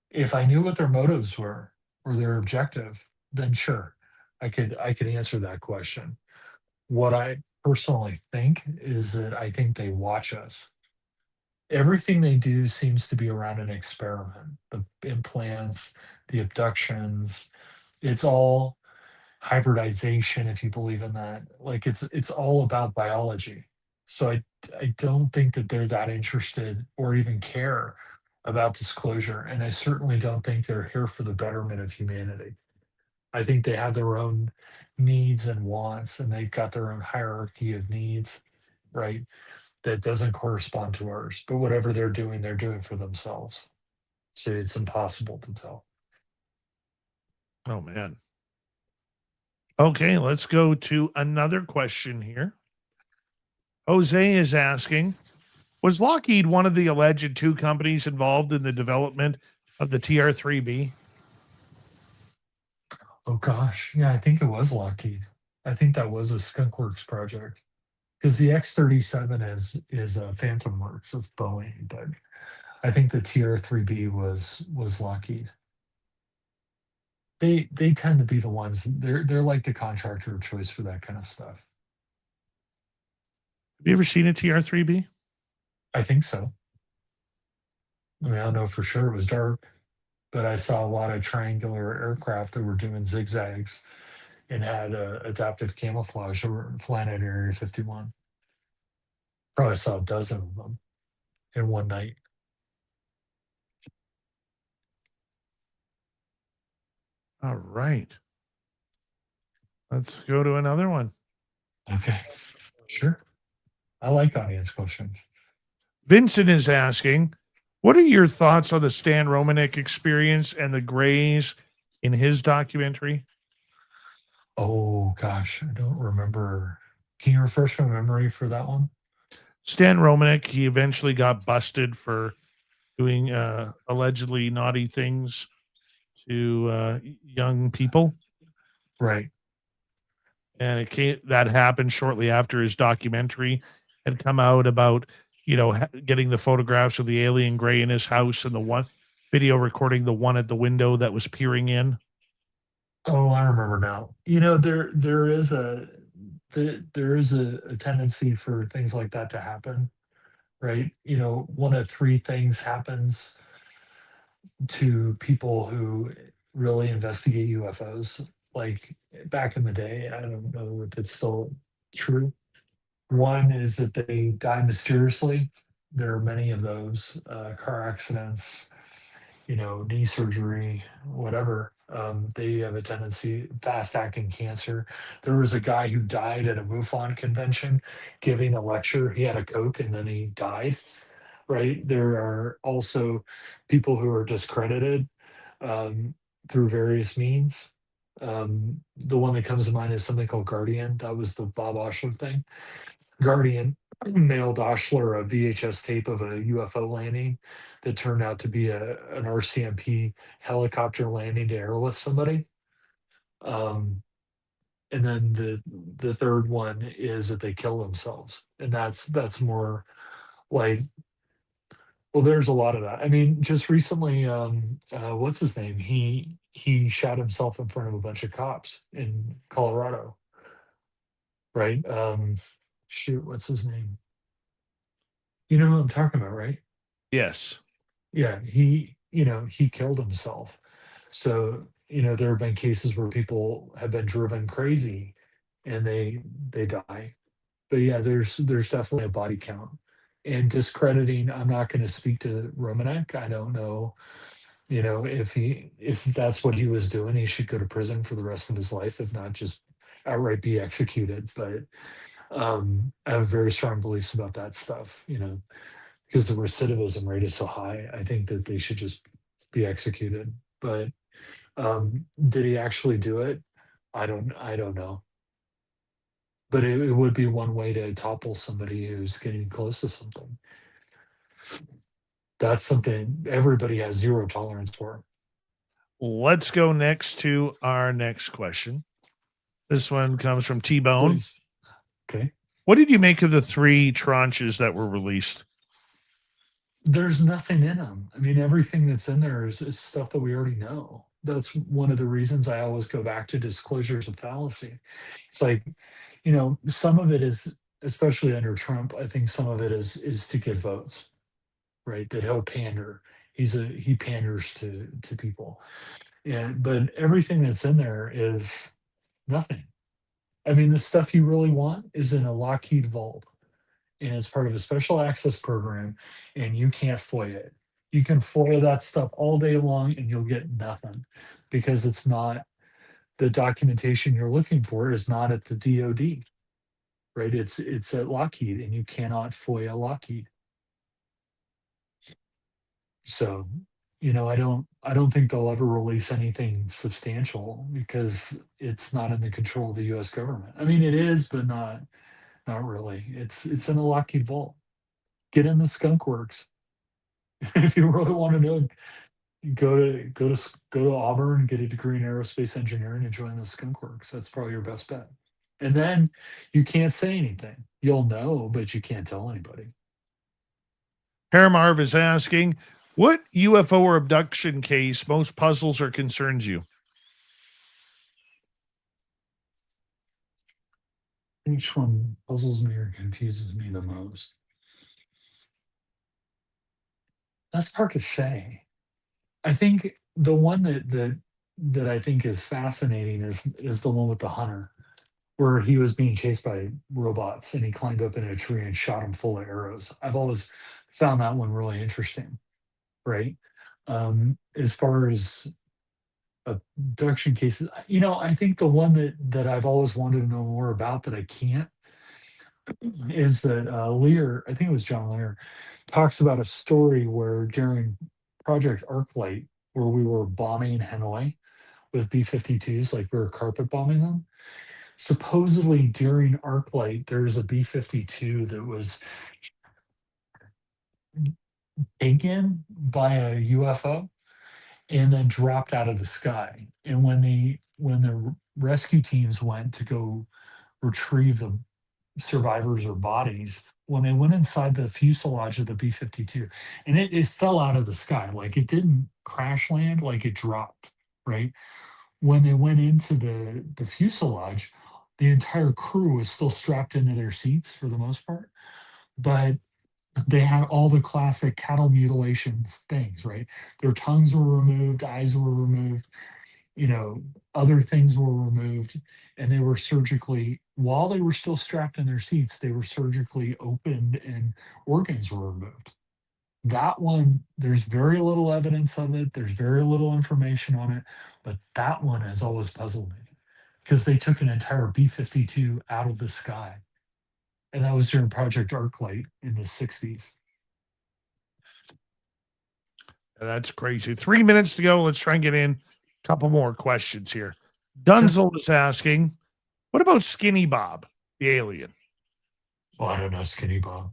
If I knew what their motives were or their objective, then sure, I could answer that question. What I personally think is that I think they watch us. Everything they do seems to be around an experiment. The implants, the abductions, it's all hybridization, if you believe in that. Like it's all about biology. So I don't think that they're that interested or even care about disclosure. And I certainly don't think they're here for the betterment of humanity. I think they have their own needs and wants, and they've got their own hierarchy of needs, right? That doesn't correspond to ours. But whatever they're doing for themselves. So it's impossible to tell. Oh, man. Okay, let's go to another question here. Jose is asking, was Lockheed one of the alleged two companies involved in the development of the TR-3B? Oh gosh, yeah, I think it was Lockheed. I think that was a Skunkworks project because the X-37 is a Phantom Works. It's Boeing, but I think the TR-3B was Lockheed. They tend to be the ones. They're like the contractor of choice for that kind of stuff. Have you ever seen a TR-3B? I think so. I mean, I don't know for sure. It was dark, but I saw a lot of triangular aircraft that were doing zigzags and had adaptive camouflage over flying at Area 51. Probably saw a dozen of them in one night. All right. Let's go to another one. Okay, sure. I like audience questions. Vincent is asking, what are your thoughts on the Stan Romanek experience and the Greys in his documentary? Oh gosh, I don't remember. Can you refresh my memory for that one? Stan Romanek, he eventually got busted for doing allegedly naughty things to young people. Right. And that happened shortly after his documentary had come out about, getting the photographs of the alien gray in his house and the one video recording the one at the window that was peering in. Oh, I remember now. There is a tendency for things like that to happen, right? One of three things happens to people who really investigate UFOs. Like back in the day, I don't know if it's still true. One is that they die mysteriously. There are many of those car accidents, knee surgery, whatever. They have a tendency, fast acting cancer. There was a guy who died at a MUFON convention giving a lecture. He had a Coke and then he died, right? There are also people who are discredited through various means. The one that comes to mind is something called Guardian. That was the Bob Oshler thing. Guardian mailed Oshler a VHS tape of a UFO landing that turned out to be an RCMP helicopter landing to airlift somebody. And then the third one is that they kill themselves, and that's more like, well, there's a lot of that. I mean, just recently, what's his name? He shot himself in front of a bunch of cops in Colorado, right? Shoot, what's his name? You know who I'm talking about, right? Yes. Yeah, he killed himself. So, there have been cases where people have been driven crazy and they die. But yeah, there's definitely a body count. And discrediting, I'm not going to speak to Romanek. I don't know, if that's what he was doing, he should go to prison for the rest of his life, if not just outright be executed. But I have very strong beliefs about that stuff, because the recidivism rate is so high. I think that they should just be executed. But did he actually do it? I don't know. But it would be one way to topple somebody who's getting close to something. That's something everybody has zero tolerance for. Let's go next to our next question. This one comes from T-Bone. Please. Okay. What did you make of the 3 tranches that were released? There's nothing in them. I mean, everything that's in there is stuff that we already know. That's one of the reasons I always go back to disclosures of fallacy. It's like, some of it is, especially under Trump, I think some of it is to get votes, right? That he'll pander. He panders to people. But everything that's in there is nothing. I mean, the stuff you really want is in a Lockheed vault, and it's part of a special access program, and you can't FOIA it. You can FOIA that stuff all day long and you'll get nothing, because it's not, the documentation you're looking for is not at the DoD, right? It's at Lockheed, and you cannot FOIA Lockheed. So, I don't think they'll ever release anything substantial, because it's not in the control of the US government. I mean, it is, but not really. It's in a Lockheed vault. Get in the skunk works. If you really want to know, go to Auburn, get a degree in aerospace engineering, and join the skunk works. That's probably your best bet. And then you can't say anything. You'll know, but you can't tell anybody. Paramarv is asking, what UFO or abduction case most puzzles or concerns you? Which one puzzles me or confuses me the most? That's hard to say. I think the one that I think is fascinating is the one with the hunter, where he was being chased by robots and he climbed up in a tree and shot him full of arrows. I've always found that one really interesting, right? As far as abduction cases, I think the one that I've always wanted to know more about that I can't is that Lear, I think it was John Lear, talks about a story where during Project Arclight, where we were bombing Hanoi with B-52s, like we were carpet bombing them. Supposedly during Arclight, there's a B-52 that was taken by a UFO and then dropped out of the sky. And when the rescue teams went to go retrieve the survivors or bodies, when they went inside the fuselage of the B-52, and it fell out of the sky, like it didn't crash land, like it dropped, right? When they went into the fuselage, the entire crew was still strapped into their seats for the most part, but they had all the classic cattle mutilations things, right? Their tongues were removed, eyes were removed, you know, other things were removed, and they were surgically, while they were still strapped in their seats, they were surgically opened and organs were removed. That one, there's very little evidence of it, there's very little information on it, but that one has always puzzled me because they took an entire B-52 out of the sky. And that was during Project Arclight in the 60s. That's crazy. 3 minutes to go. Let's try and get in a couple more questions here. Dunzel is asking, what about Skinny Bob, the alien? Well, I don't know Skinny Bob.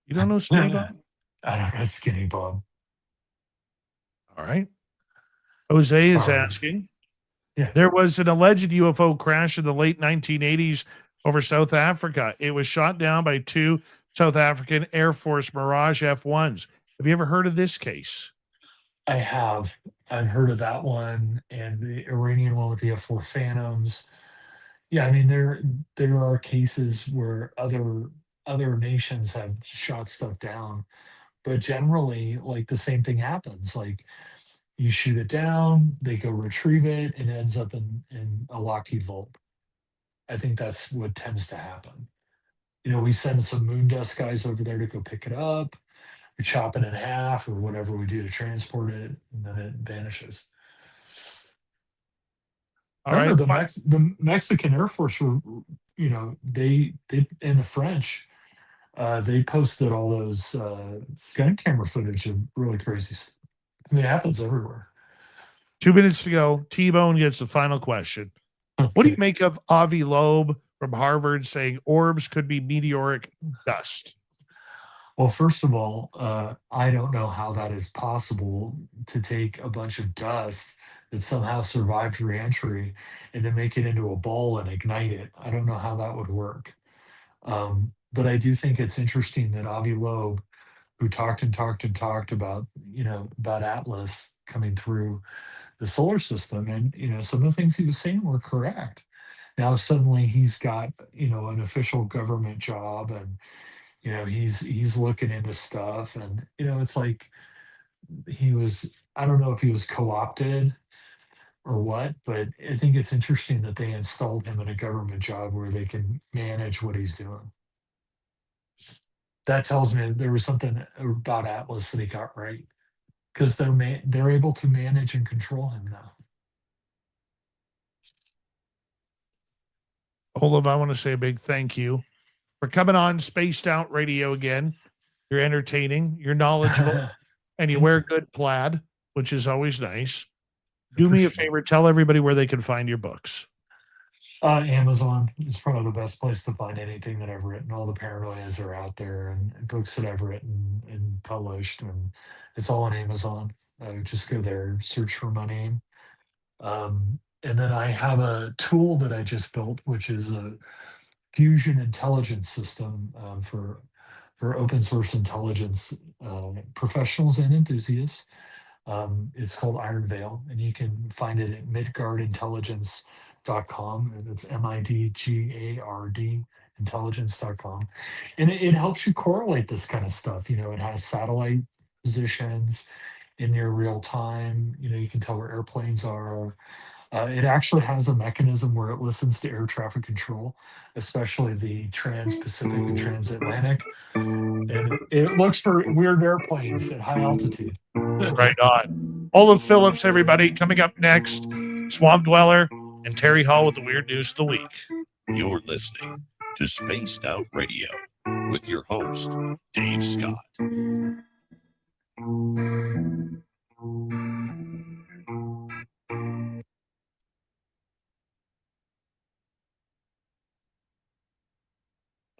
You don't know Skinny Bob? I don't know Skinny Bob. All right. Jose is Sorry. asking, Yeah. there was an alleged UFO crash in the late 1980s over South Africa. It was shot down by 2 South African Air Force Mirage F-1s. Have you ever heard of this case? I have. I've heard of that one and the Iranian one with the F-4 Phantoms. Yeah, I mean there are cases where other nations have shot stuff down, but generally, like the same thing happens. Like you shoot it down, they go retrieve it, and it ends up in a Lockheed vault. I think that's what tends to happen. You know, we send some moon dust guys over there to go pick it up. We chop it in half or whatever we do to transport it, and then it vanishes. All I remember right. the Mexican Air Force were, you know, they and the French, they posted all those gun camera footage of really crazy stuff. I mean, it happens everywhere. 2 minutes to go. T-Bone gets the final question. What do you make of Avi Loeb from Harvard saying orbs could be meteoric dust? Well, first of all, I don't know how that is possible to take a bunch of dust that somehow survived reentry and then make it into a ball and ignite it. I don't know how that would work. But I do think it's interesting that Avi Loeb, who talked and talked and talked about, you know, about Atlas coming through the solar system, and you know, some of the things he was saying were correct. Now suddenly he's got, you know, an official government job, and you know he's looking into stuff, and you know it's like he was, I don't know if he was co-opted or what, but I think it's interesting that they installed him in a government job where they can manage what he's doing. That tells me there was something about Atlas that he got right, because they're able to manage and control him now. Olav, I want to say a big thank you for coming on Spaced Out Radio again. You're entertaining, you're knowledgeable, and you wear good plaid, which is always nice. Do me a favor, tell everybody where they can find your books. Amazon is probably the best place to find anything that I've written. All the paranoias are out there, and books that I've written and published, and it's all on Amazon. Just go there, search for my name. And then I have a tool that I just built, which is a fusion intelligence system for open source intelligence professionals and enthusiasts. It's called Iron Veil, and you can find it at midgardintelligence.com, and it's MIDGARD intelligence.com. And it helps you correlate this kind of stuff. You know, it has satellite positions in near real time. You know, you can tell where airplanes are. It actually has a mechanism where it listens to air traffic control, especially the trans-Pacific and transatlantic. And it looks for weird airplanes at high altitude. Right on. Olav Phillips, everybody. Coming up next, Swamp Dweller and Terry Hall with the weird news of the week. You're listening to Spaced Out Radio with your host, Dave Scott.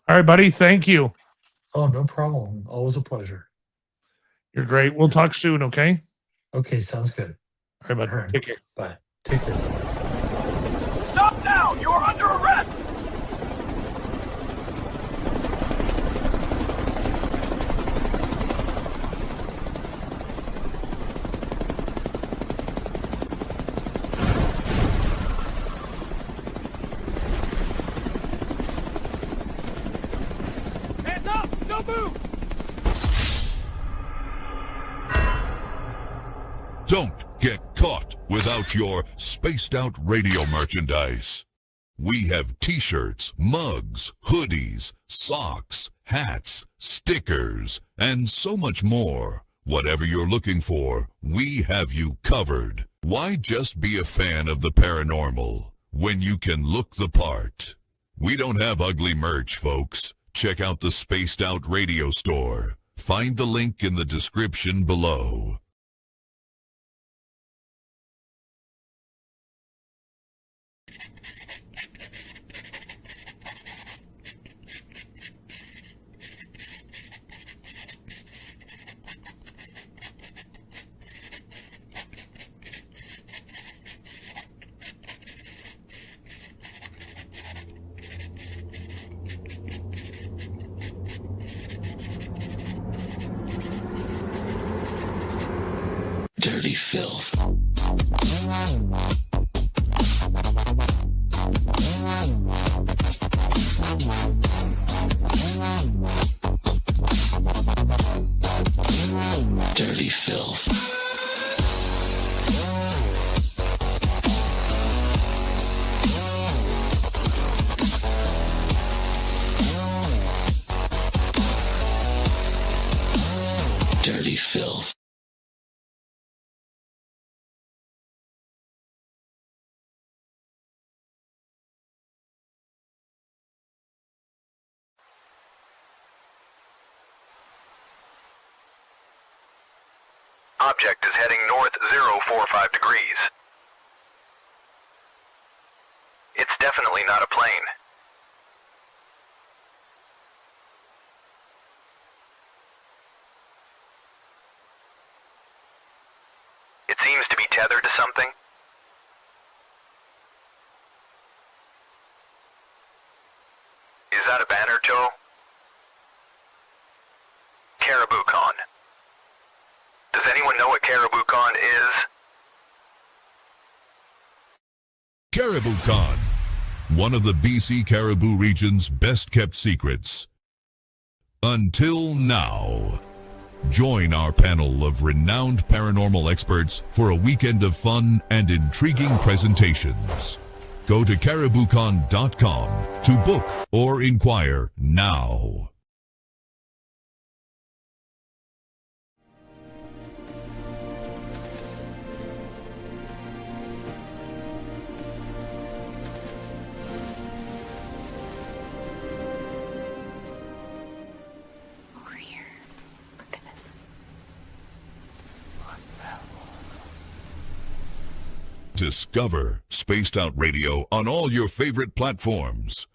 All right, buddy. Thank you. Oh, no problem. Always a pleasure. You're great. We'll talk soon, okay? Okay, sounds good. All right, bud. All right. Take care. Bye. Take care. Stop now! You are under arrest! Hands up! Don't move! Don't get caught without your Spaced Out Radio merchandise. We have t-shirts, mugs, hoodies, socks, hats, stickers, and so much more. Whatever you're looking for, we have you covered. Why just be a fan of the paranormal when you can look the part? We don't have ugly merch, folks. Check out the Spaced Out Radio store. Find the link in the description below. Dirty filth. Dirty filth. Dirty filth. Object is heading north 045 degrees. It's definitely not a plane. It seems to be tethered to something. Is that a banner tow? Caribou Con. Does anyone know what Caribou Con is? Caribou Con, one of the BC Caribou region's best-kept secrets. Until now. Join our panel of renowned paranormal experts for a weekend of fun and intriguing presentations. Go to cariboucon.com to book or inquire now. Over here. Look at this. Discover Spaced Out Radio on all your favorite platforms.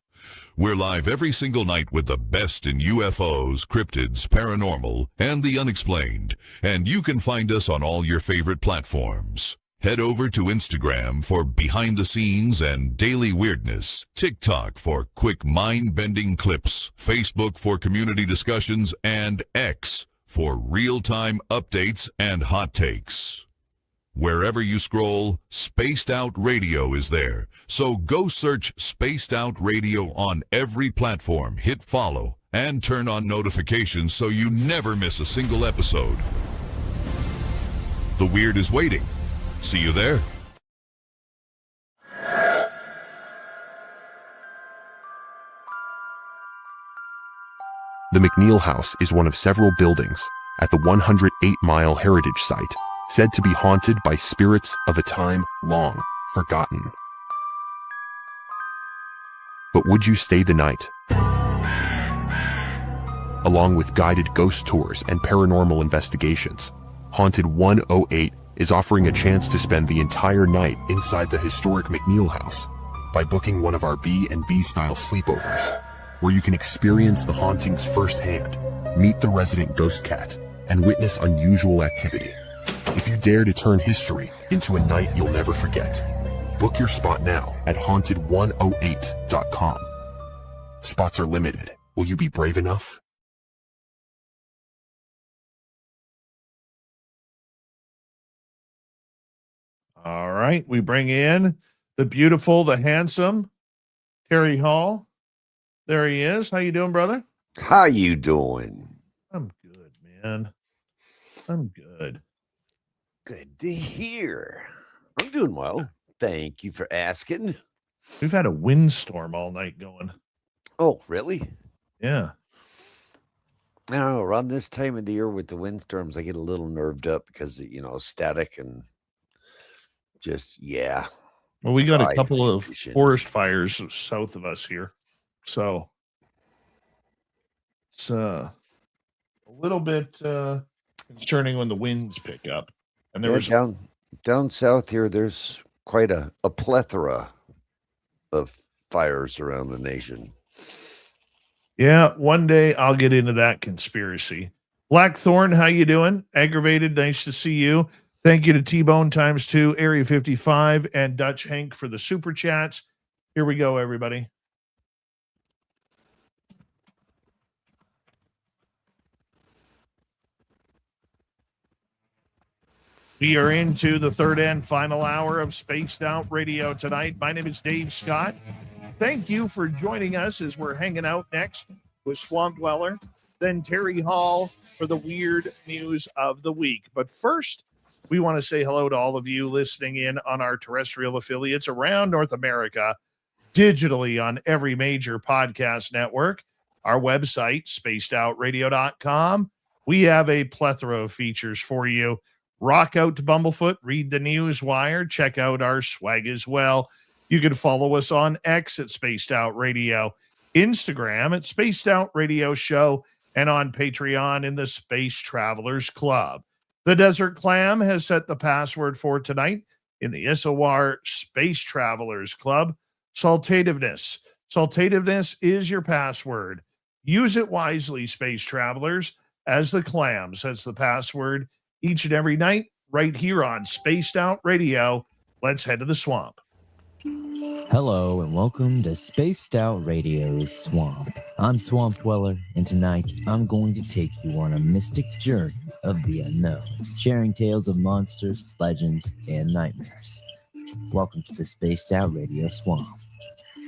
We're live every single night with the best in UFOs, cryptids, paranormal, and the unexplained. And you can find us on all your favorite platforms. Head over to Instagram for behind the scenes and daily weirdness, TikTok for quick mind-bending clips, Facebook for community discussions, and X for real-time updates and hot takes. Wherever you scroll, Spaced Out Radio is there. So go search Spaced Out Radio on every platform, hit follow, and turn on notifications so you never miss a single episode. The weird is waiting. See you there. The McNeil House is one of several buildings at the 108-mile heritage site, said to be haunted by spirits of a time long forgotten. But would you stay the night? Along with guided ghost tours and paranormal investigations, Haunted 108 is offering a chance to spend the entire night inside the historic McNeil house by booking one of our B&B style sleepovers, where you can experience the hauntings firsthand, meet the resident ghost cat, and witness unusual activity. If you dare to turn history into a night you'll never forget, book your spot now at haunted108.com. Spots are limited. Will you be brave enough? All right. We bring in the beautiful, the handsome Terry Hall. There he is. How you doing, brother? How you doing? I'm good, man. I'm good. Good to hear. I'm doing well. Thank you for asking. We've had a windstorm all night going. Oh, really? Yeah. Now, around this time of the year with the windstorms, I get a little nerved up because, static and just, yeah. Well, we got a dry couple of conditions. forest fires south of us here. So it's a little bit concerning when the winds pick up. And there was down south here, there's quite a plethora of fires around the nation. Yeah, one day I'll get into that conspiracy. Blackthorn, how you doing? Aggravated, nice to see you. Thank you to T-Bone ×2, Area 55, and Dutch Hank for the super chats. Here we go, everybody. We are into the third and final hour of Spaced Out Radio tonight. My name is Dave Scott. Thank you for joining us as we're hanging out next with Swamp Dweller, then Terry Hall for the weird news of the week. But first, we want to say hello to all of you listening in on our terrestrial affiliates around North America, digitally on every major podcast network, our website, spacedoutradio.com. We have a plethora of features for you. Rock out to Bumblefoot, read the news wire, check out our swag as well. You can follow us on X at Spaced Out Radio, Instagram at Spaced Out Radio Show, and on Patreon in the Space Travelers Club. The Desert Clam has set the password for tonight in the SOR Space Travelers Club. Saltativeness. Saltativeness is your password. Use it wisely, Space Travelers, as the Clam sets the password each and every night right here on Spaced Out Radio. Let's head to the swamp. Hello and welcome to Spaced Out Radio's Swamp. I'm Swamp Dweller, and tonight I'm going to take you on a mystic journey of the unknown, sharing tales of monsters, legends, and nightmares. Welcome to the Spaced Out Radio Swamp.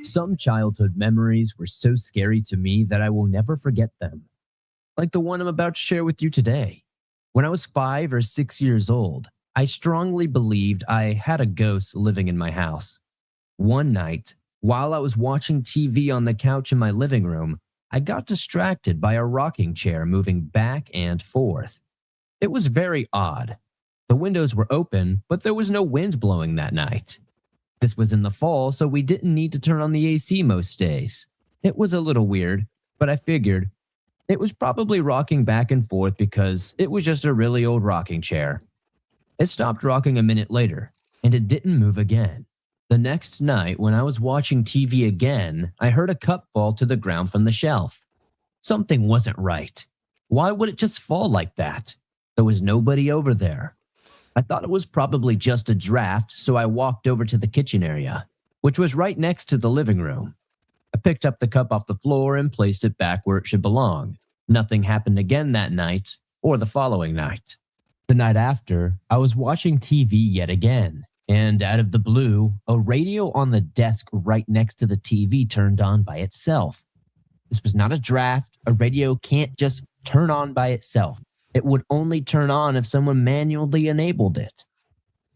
Some childhood memories were so scary to me that I will never forget them. Like the one I'm about to share with you today. When I was 5 or 6 years old, I strongly believed I had a ghost living in my house. One night, while I was watching TV on the couch in my living room, I got distracted by a rocking chair moving back and forth. It was very odd. The windows were open, but there was no wind blowing that night. This was in the fall, so we didn't need to turn on the AC most days. It was a little weird, but I figured it was probably rocking back and forth because it was just a really old rocking chair. It stopped rocking a minute later, and it didn't move again. The next night, when I was watching TV again, I heard a cup fall to the ground from the shelf. Something wasn't right. Why would it just fall like that? There was nobody over there. I thought it was probably just a draft, so I walked over to the kitchen area, which was right next to the living room. I picked up the cup off the floor and placed it back where it should belong. Nothing happened again that night or the following night. The night after, I was watching TV yet again. And out of the blue, a radio on the desk right next to the TV turned on by itself. This was not a draft. A radio can't just turn on by itself. It would only turn on if someone manually enabled it.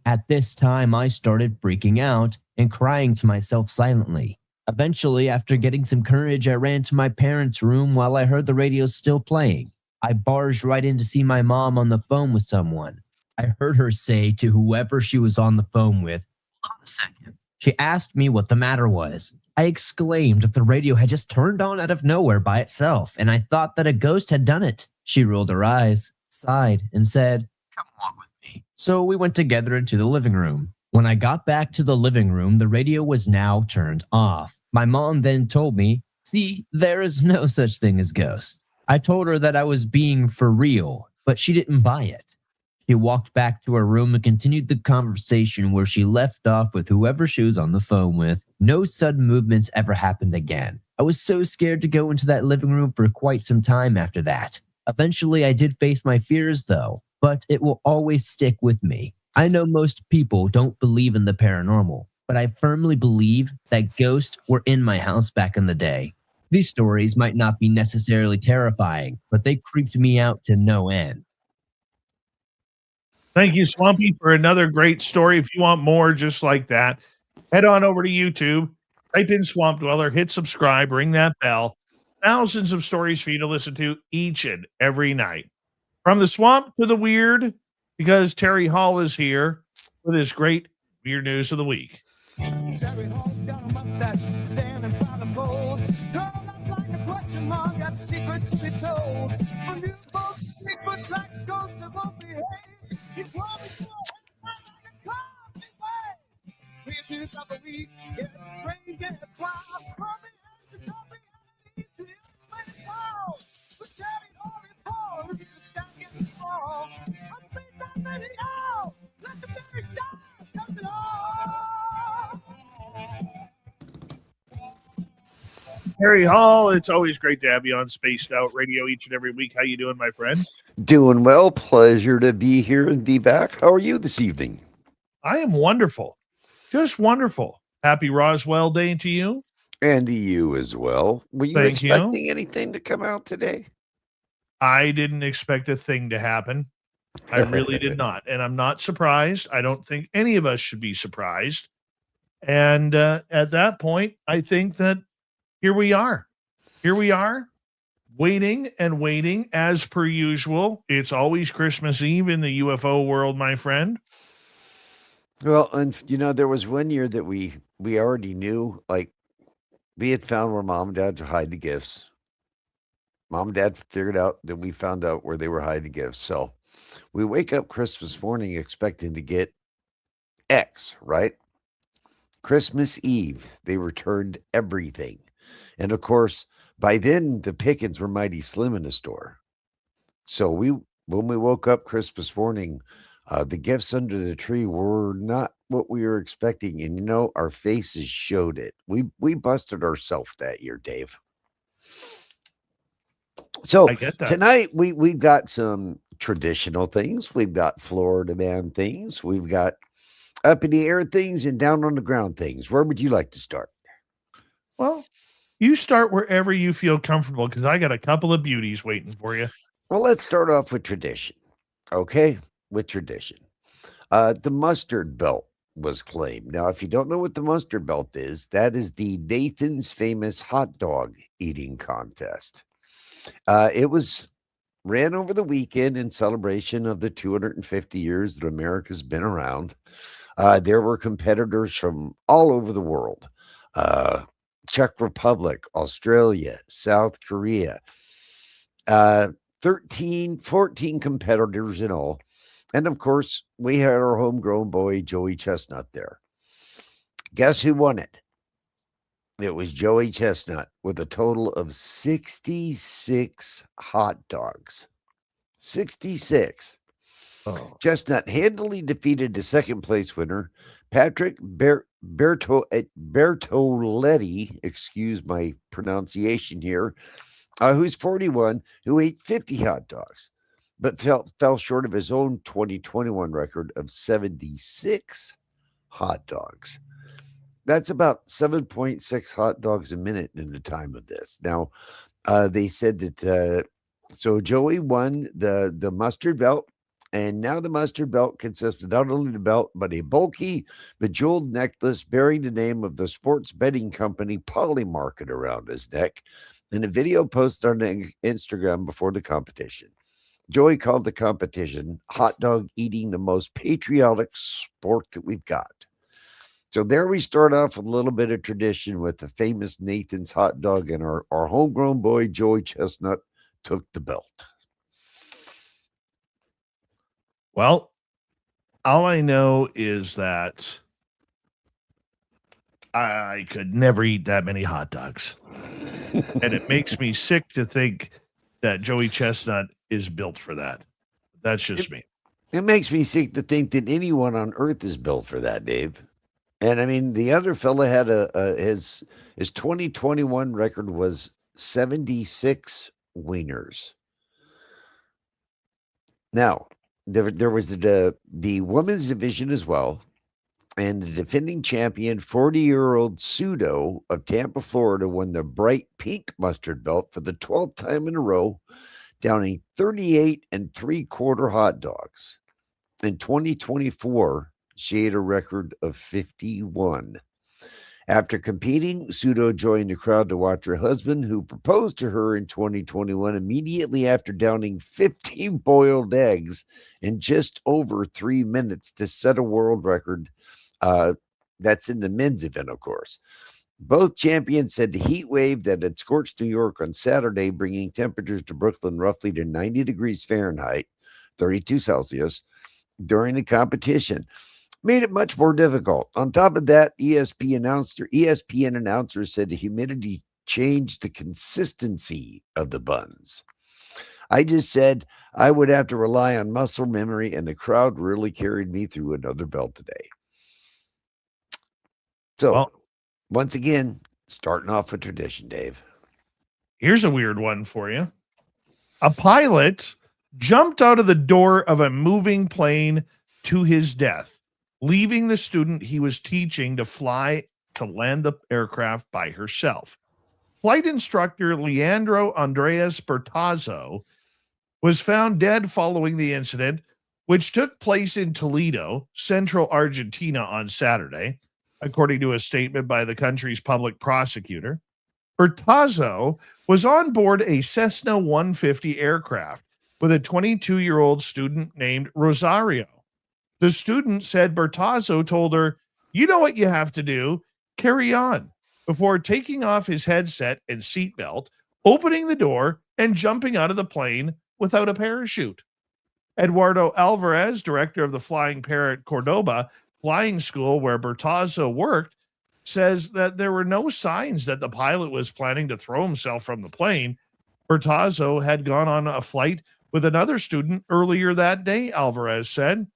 At this time, I started freaking out and crying to myself silently. Eventually, after getting some courage, I ran to my parents' room while I heard the radio still playing. I barged right in to see my mom on the phone with someone. I heard her say to whoever she was on the phone with, "Hold on a second." She asked me what the matter was. I exclaimed that the radio had just turned on out of nowhere by itself, and I thought that a ghost had done it. She rolled her eyes, sighed, and said, "Come along with me." So we went together into the living room. When I got back to the living room, the radio was now turned off. My mom then told me, "See, there is no such thing as ghosts." I told her that I was being for real, but she didn't buy it. She walked back to her room and continued the conversation where she left off with whoever she was on the phone with. No sudden movements ever happened again. I was so scared to go into that living room for quite some time after that. Eventually, I did face my fears, though, but it will always stick with me. I know most people don't believe in the paranormal, but I firmly believe that ghosts were in my house back in the day. These stories might not be necessarily terrifying, but they creeped me out to no end. Thank you, Swampy, for another great story. If you want more just like that, head on over to YouTube, type in Swamp Dweller, hit subscribe, ring that bell. Thousands of stories for you to listen to each and every night. From the swamp to the weird, because Terry Hall is here with his great weird news of the week. Terry Hall's got a mustache standing by the pole. Curled up like a question mark, got secrets to be told. When you both Bigfoot tracks, ghosts of won't behave. You want me to like a constant way. Creatures of the week, yes, strange and wild. From the edges of reality to the unexplained world. With Terry Hall and Paul, this is the sky getting small. I'm space out radio. Let the very stars touch it all. Terry Hall, it's always great to have you on Spaced Out Radio each and every week. How you doing, my friend? Doing well. Pleasure to be here and be back. How are you this evening? I am wonderful. Just wonderful. Happy Roswell Day to you. And to you as well. Were you Thank you. expecting anything to come out today? I didn't expect a thing to happen. I really did not. And I'm not surprised. I don't think any of us should be surprised. And at that point, I think that here we are. Here we are, waiting and waiting as per usual. It's always Christmas Eve in the UFO world, my friend. Well, and you know, there was one year that we already knew, like, we had found where mom and dad hide the gifts. Mom and dad figured out that we found out where they were hiding the gifts. So we wake up Christmas morning expecting to get X, right? Christmas Eve, they returned everything. And of course, by then the pickings were mighty slim in the store. So when we woke up Christmas morning, the gifts under the tree were not what we were expecting. And you know, our faces showed it. We busted ourselves that year, Dave. So I get that. tonight we've got some traditional things. We've got Florida man things. We've got up in the air things and down on the ground things. Where would you like to start? Well, you start wherever you feel comfortable because I got a couple of beauties waiting for you. Well, let's start off with tradition. Okay, with tradition. The mustard belt was claimed. Now, if you don't know what the mustard belt is, that is the Nathan's famous hot dog eating contest. It was ran over the weekend in celebration of the 250 years that America's been around. There were competitors from all over the world. Czech Republic, Australia, South Korea, 14 competitors in all. And of course, we had our homegrown boy, Joey Chestnut there. Guess who won it? It was Joey Chestnut with a total of 66 hot dogs. 66. Oh. Chestnut handily defeated the second place winner, Patrick Bertoletti, excuse my pronunciation here, who's 41, who ate 50 hot dogs, but fell short of his own 2021 record of 76 hot dogs. That's about 7.6 hot dogs a minute in the time of this. Now, they said that, so Joey won the mustard belt. And now the mustard belt consists of not only the belt, but a bulky, bejeweled necklace bearing the name of the sports betting company Polymarket around his neck, and a video posted on Instagram before the competition. Joey called the competition hot dog eating the most patriotic sport that we've got. So there we start off with a little bit of tradition with the famous Nathan's hot dog, and our homegrown boy, Joey Chestnut, took the belt. Well, all I know is that I could never eat that many hot dogs. And it makes me sick to think that Joey Chestnut is built for that. That's just me. It makes me sick to think that anyone on Earth is built for that, Dave. And I mean, the other fella had his 2021 record was 76 wieners. Now, there was the women's division as well, and the defending champion, 40-year-old Pseudo of Tampa, Florida, won the bright pink mustard belt for the 12th time in a row, downing 38 3/4 hot dogs. In 2024, she had a record of 51. After competing, Pseudo joined the crowd to watch her husband, who proposed to her in 2021, immediately after downing 15 boiled eggs in just over 3 minutes to set a world record. That's in the men's event, of course. Both champions said the heat wave that had scorched New York on Saturday, bringing temperatures to Brooklyn roughly to 90 degrees Fahrenheit, 32 Celsius, during the competition, made it much more difficult. On top of that, ESPN announcer said the humidity changed the consistency of the buns. I just said I would have to rely on muscle memory, and the crowd really carried me through another belt today. So, once again, starting off with tradition, Dave. Here's a weird one for you. A pilot jumped out of the door of a moving plane to his death, leaving the student he was teaching to fly to land the aircraft by herself. Flight instructor Leandro Andres Bertazzo was found dead following the incident, which took place in Toledo, central Argentina, on Saturday, according to a statement by the country's public prosecutor. Bertazzo was on board a Cessna 150 aircraft with a 22-year-old student named Rosario. The student said Bertazzo told her, "You know what you have to do, carry on," before taking off his headset and seatbelt, opening the door, and jumping out of the plane without a parachute. Eduardo Alvarez, director of the Flying Parrot Cordoba flying school where Bertazzo worked, says that there were no signs that the pilot was planning to throw himself from the plane. Bertazzo had gone on a flight with another student earlier that day, Alvarez said.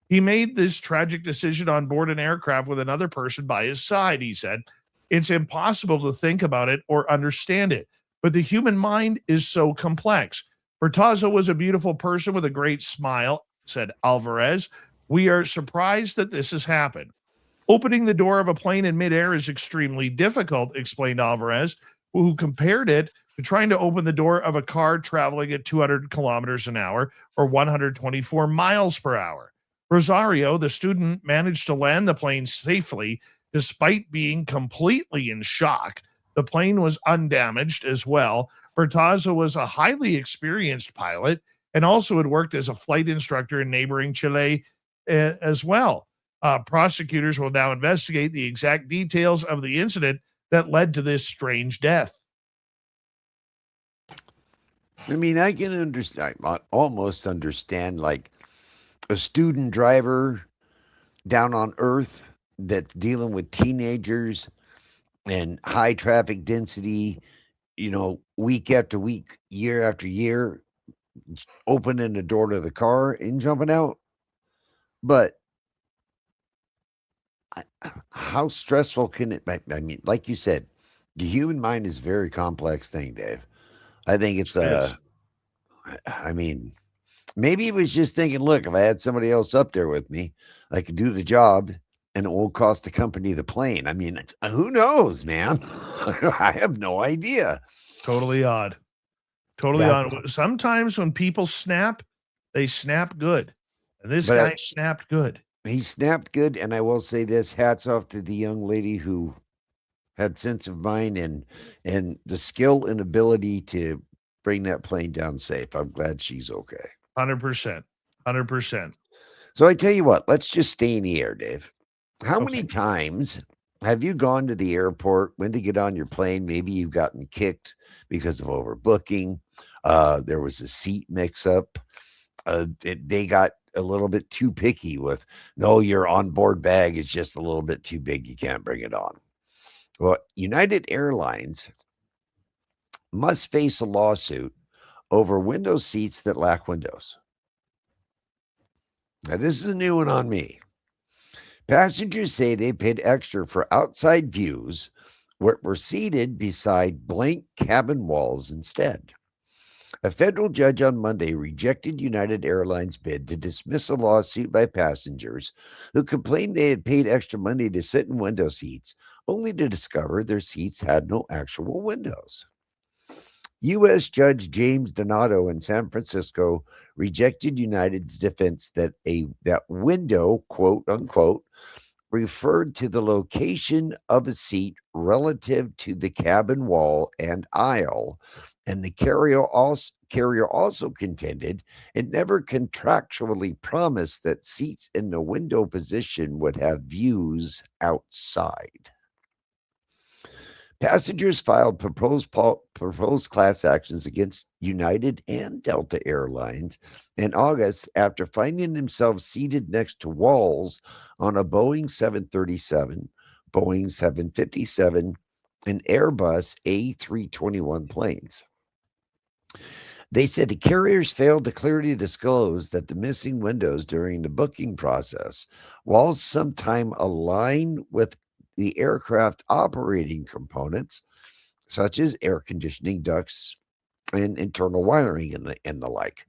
He made this tragic decision on board an aircraft with another person by his side, he said. It's impossible to think about it or understand it, but the human mind is so complex. Bertazzo was a beautiful person with a great smile, said Alvarez. We are surprised that this has happened. Opening the door of a plane in midair is extremely difficult, explained Alvarez, who compared it to trying to open the door of a car traveling at 200 kilometers an hour or 124 miles per hour. Rosario, the student, managed to land the plane safely despite being completely in shock. The plane was undamaged as well. Bertazzo was a highly experienced pilot and also had worked as a flight instructor in neighboring Chile as well. Prosecutors will now investigate the exact details of the incident that led to this strange death. I mean, I can understand, almost understand, like a student driver down on Earth that's dealing with teenagers and high traffic density, week after week, year after year, opening the door to the car and jumping out. But how stressful can it be? I mean, like you said, the human mind is a very complex thing, Dave. I think it's maybe he was just thinking, look, if I had somebody else up there with me, I could do the job and it won't cost the company the plane. I mean, who knows, man? I have no idea. Totally odd. Totally odd. Sometimes when people snap, they snap good. And this guy snapped good. He snapped good, and I will say this, hats off to the young lady who had sense of mind and the skill and ability to bring that plane down safe. I'm glad she's okay. 100%. 100%. So I tell you what, let's just stay in the air, Dave. How many times have you gone to the airport, went to get on your plane? Maybe you've gotten kicked because of overbooking. There was a seat mix-up. They got a little bit too picky with, no, your onboard bag is just a little bit too big. You can't bring it on. Well, United Airlines must face a lawsuit over window seats that lack windows. Now, this is a new one on me. Passengers say they paid extra for outside views where were seated beside blank cabin walls instead. A federal judge on Monday rejected United Airlines' bid to dismiss a lawsuit by passengers who complained they had paid extra money to sit in window seats, only to discover their seats had no actual windows. U.S. Judge James Donato in San Francisco rejected United's defense that that window, quote unquote, referred to the location of a seat relative to the cabin wall and aisle, and the carrier also contended it never contractually promised that seats in the window position would have views outside. Passengers filed proposed class actions against United and Delta Airlines in August after finding themselves seated next to walls on a Boeing 737, Boeing 757, and Airbus A321 planes. They said the carriers failed to clearly disclose that the missing windows during the booking process, while sometime aligned with the aircraft operating components, such as air conditioning ducts and internal wiring and the like.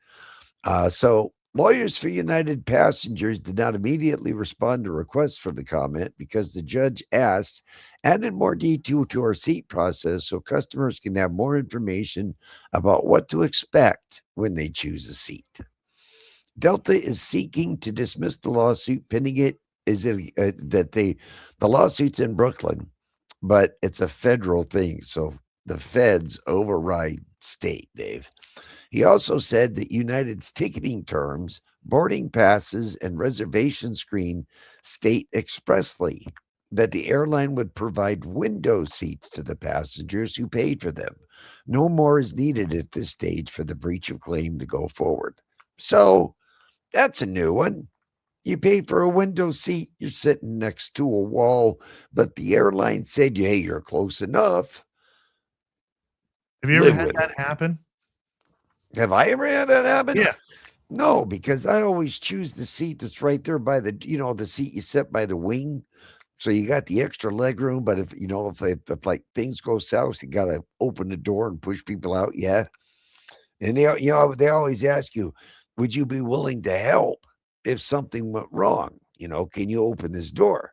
So lawyers for United passengers did not immediately respond to requests for the comment because the judge added more detail to our seat process so customers can have more information about what to expect when they choose a seat. Delta is seeking to dismiss the lawsuit pending it the lawsuit's in Brooklyn, but it's a federal thing, so the feds override state, Dave. He also said that United's ticketing terms, boarding passes, and reservation screen state expressly that the airline would provide window seats to the passengers who paid for them. No more is needed at this stage for the breach of claim to go forward. So that's a new one. You pay for a window seat, you're sitting next to a wall, but the airline said, hey, you're close enough. Have you ever had that happen? Have I ever had that happen? Yeah. No, because I always choose the seat that's right there by the, the seat you sit by the wing. So you got the extra leg room, but if like things go south, you got to open the door and push people out. Yeah. And they always ask you, would you be willing to help if something went wrong? Can you open this door?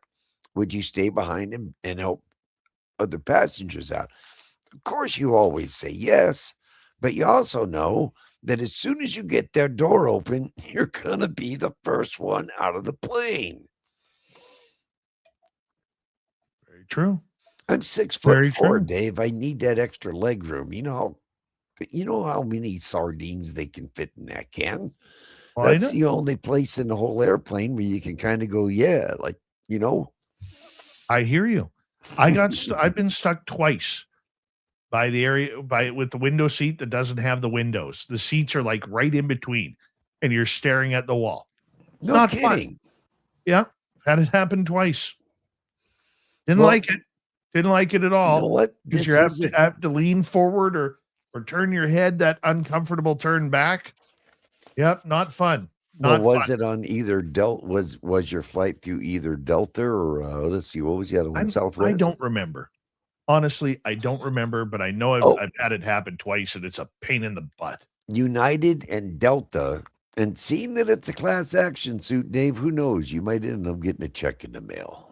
Would you stay behind him and help other passengers out? Of course, you always say yes, but you also know that as soon as you get their door open, you're going to be the first one out of the plane. Very true. I'm 6'4", Dave. I need that extra leg room. You know how many sardines they can fit in that can? Well, That's the only place in the whole airplane where you can kind of go, yeah, like, I hear you. I've been stuck twice by the area with the window seat that doesn't have the windows. The seats are like right in between and you're staring at the wall. It's not kidding. Fun. Yeah. Had it happen twice. Didn't like it. Didn't like it at all. You know what? Because you have to lean forward or turn your head, that uncomfortable turn back. Yep, not fun. Was it on either Delta? Was your flight through either Delta or let's see, what was the other one? Southwest? I don't remember. Honestly, I don't remember, but I know I've had it happen twice, and it's a pain in the butt. United and Delta, and seeing that it's a class action suit, Dave, who knows? You might end up getting a check in the mail.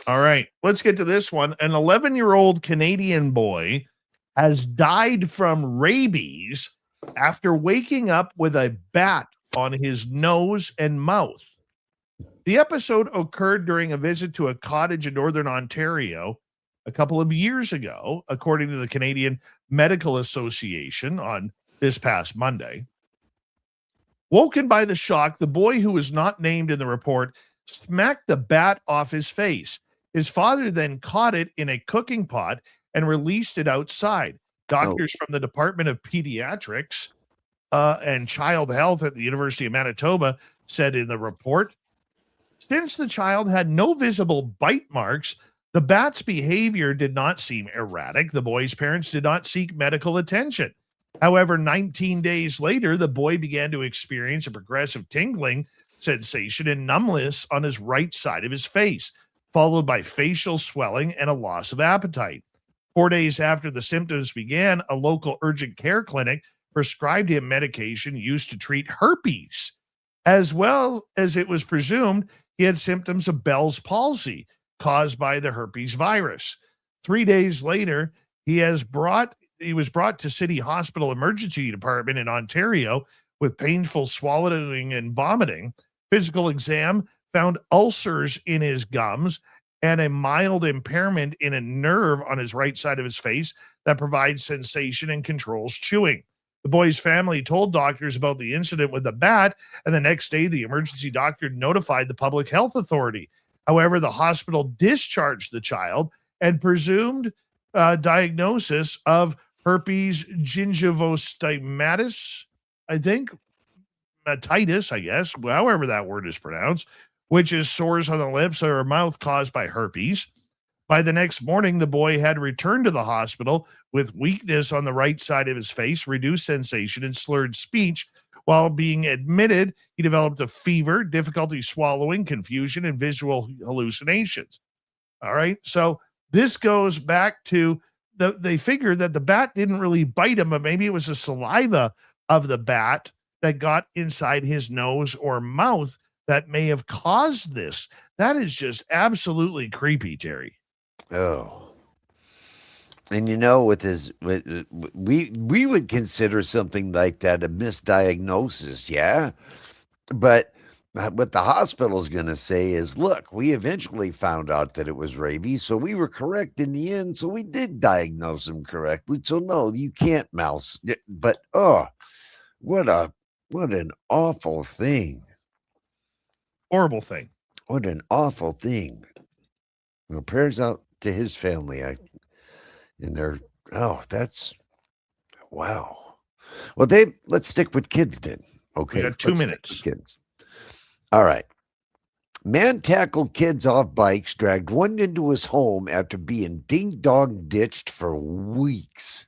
All right, let's get to this one. An 11-year-old Canadian boy has died from rabies after waking up with a bat on his nose and mouth. The episode occurred during a visit to a cottage in Northern Ontario a couple of years ago, according to the Canadian Medical Association on this past Monday. Woken by the shock, the boy, who was not named in the report, smacked the bat off his face. His father then caught it in a cooking pot and released it outside. Doctors from the Department of Pediatrics and Child Health at the University of Manitoba said in the report, since the child had no visible bite marks, the bat's behavior did not seem erratic. The boy's parents did not seek medical attention. However, 19 days later, the boy began to experience a progressive tingling sensation and numbness on his right side of his face, followed by facial swelling and a loss of appetite. 4 days after the symptoms began, a local urgent care clinic prescribed him medication used to treat herpes, as well as it was presumed he had symptoms of Bell's palsy caused by the herpes virus. 3 days later, he was brought to City Hospital Emergency Department in Ontario with painful swallowing and vomiting. Physical exam found ulcers in his gums and a mild impairment in a nerve on his right side of his face that provides sensation and controls chewing. The boy's family told doctors about the incident with the bat, and the next day, the emergency doctor notified the public health authority. However, the hospital discharged the child and presumed diagnosis of herpes gingivostomatis, I think, titus, I guess, however that word is pronounced, which is sores on the lips or mouth caused by herpes. By the next morning, the boy had returned to the hospital with weakness on the right side of his face, reduced sensation, and slurred speech. While being admitted, he developed a fever, difficulty swallowing, confusion, and visual hallucinations. All right, so this goes back to they figured that the bat didn't really bite him, but maybe it was the saliva of the bat that got inside his nose or mouth that may have caused this. That is just absolutely creepy, Terry. Oh. And we would consider something like that a misdiagnosis, yeah? But what the hospital's going to say is, look, we eventually found out that it was rabies, so we were correct in the end, so we did diagnose him correctly. So no, you can't mouse. But what an awful thing. Horrible thing. What an awful thing. Well, prayers out to his family. That's wow. Well, Dave, let's stick with kids then. Okay. We got 2 minutes. Kids. All right. Man tackled kids off bikes, dragged one into his home after being ding-dong ditched for weeks.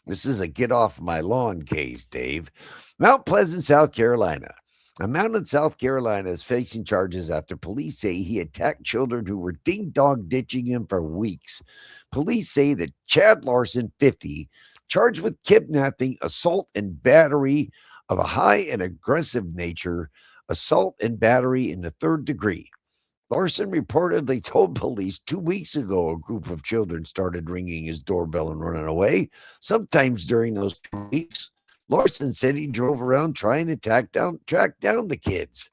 This is a get off my lawn case, Dave. Mount Pleasant, South Carolina. A man in South Carolina is facing charges after police say he attacked children who were ding-dong ditching him for weeks. Police say that Chad Larson, 50, charged with kidnapping, assault, and battery of a high and aggressive nature, assault and battery in the third degree. Larson reportedly told police 2 weeks ago a group of children started ringing his doorbell and running away. Sometimes during those 2 weeks, Larson said he drove around trying to track down the kids.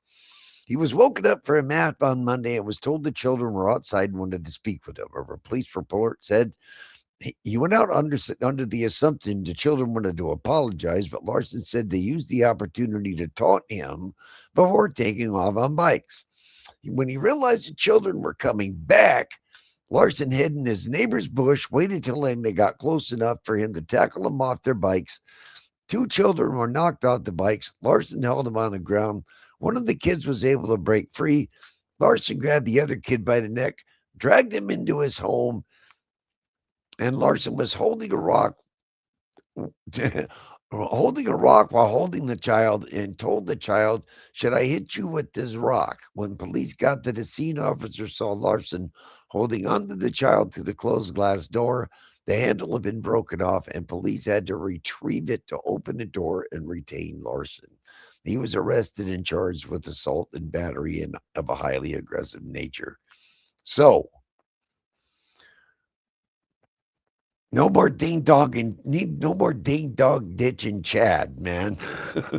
He was woken up for a nap on Monday and was told the children were outside and wanted to speak with him. A police report said he went out under the assumption the children wanted to apologize, but Larson said they used the opportunity to taunt him before taking off on bikes. When he realized the children were coming back, Larson hid in his neighbor's bush, waited till they got close enough for him to tackle them off their bikes. 2 children were knocked off the bikes. Larson held them on the ground. One of the kids was able to break free. Larson grabbed the other kid by the neck, dragged him into his home, and Larson was holding a rock while holding the child and told the child, "Should I hit you with this rock?" When police got to the scene, officers saw Larson holding onto the child through the closed glass door. The handle had been broken off, and police had to retrieve it to open the door and retain Larson. He was arrested and charged with assault and battery of a highly aggressive nature. So, no more ding-dong ditching Chad, man.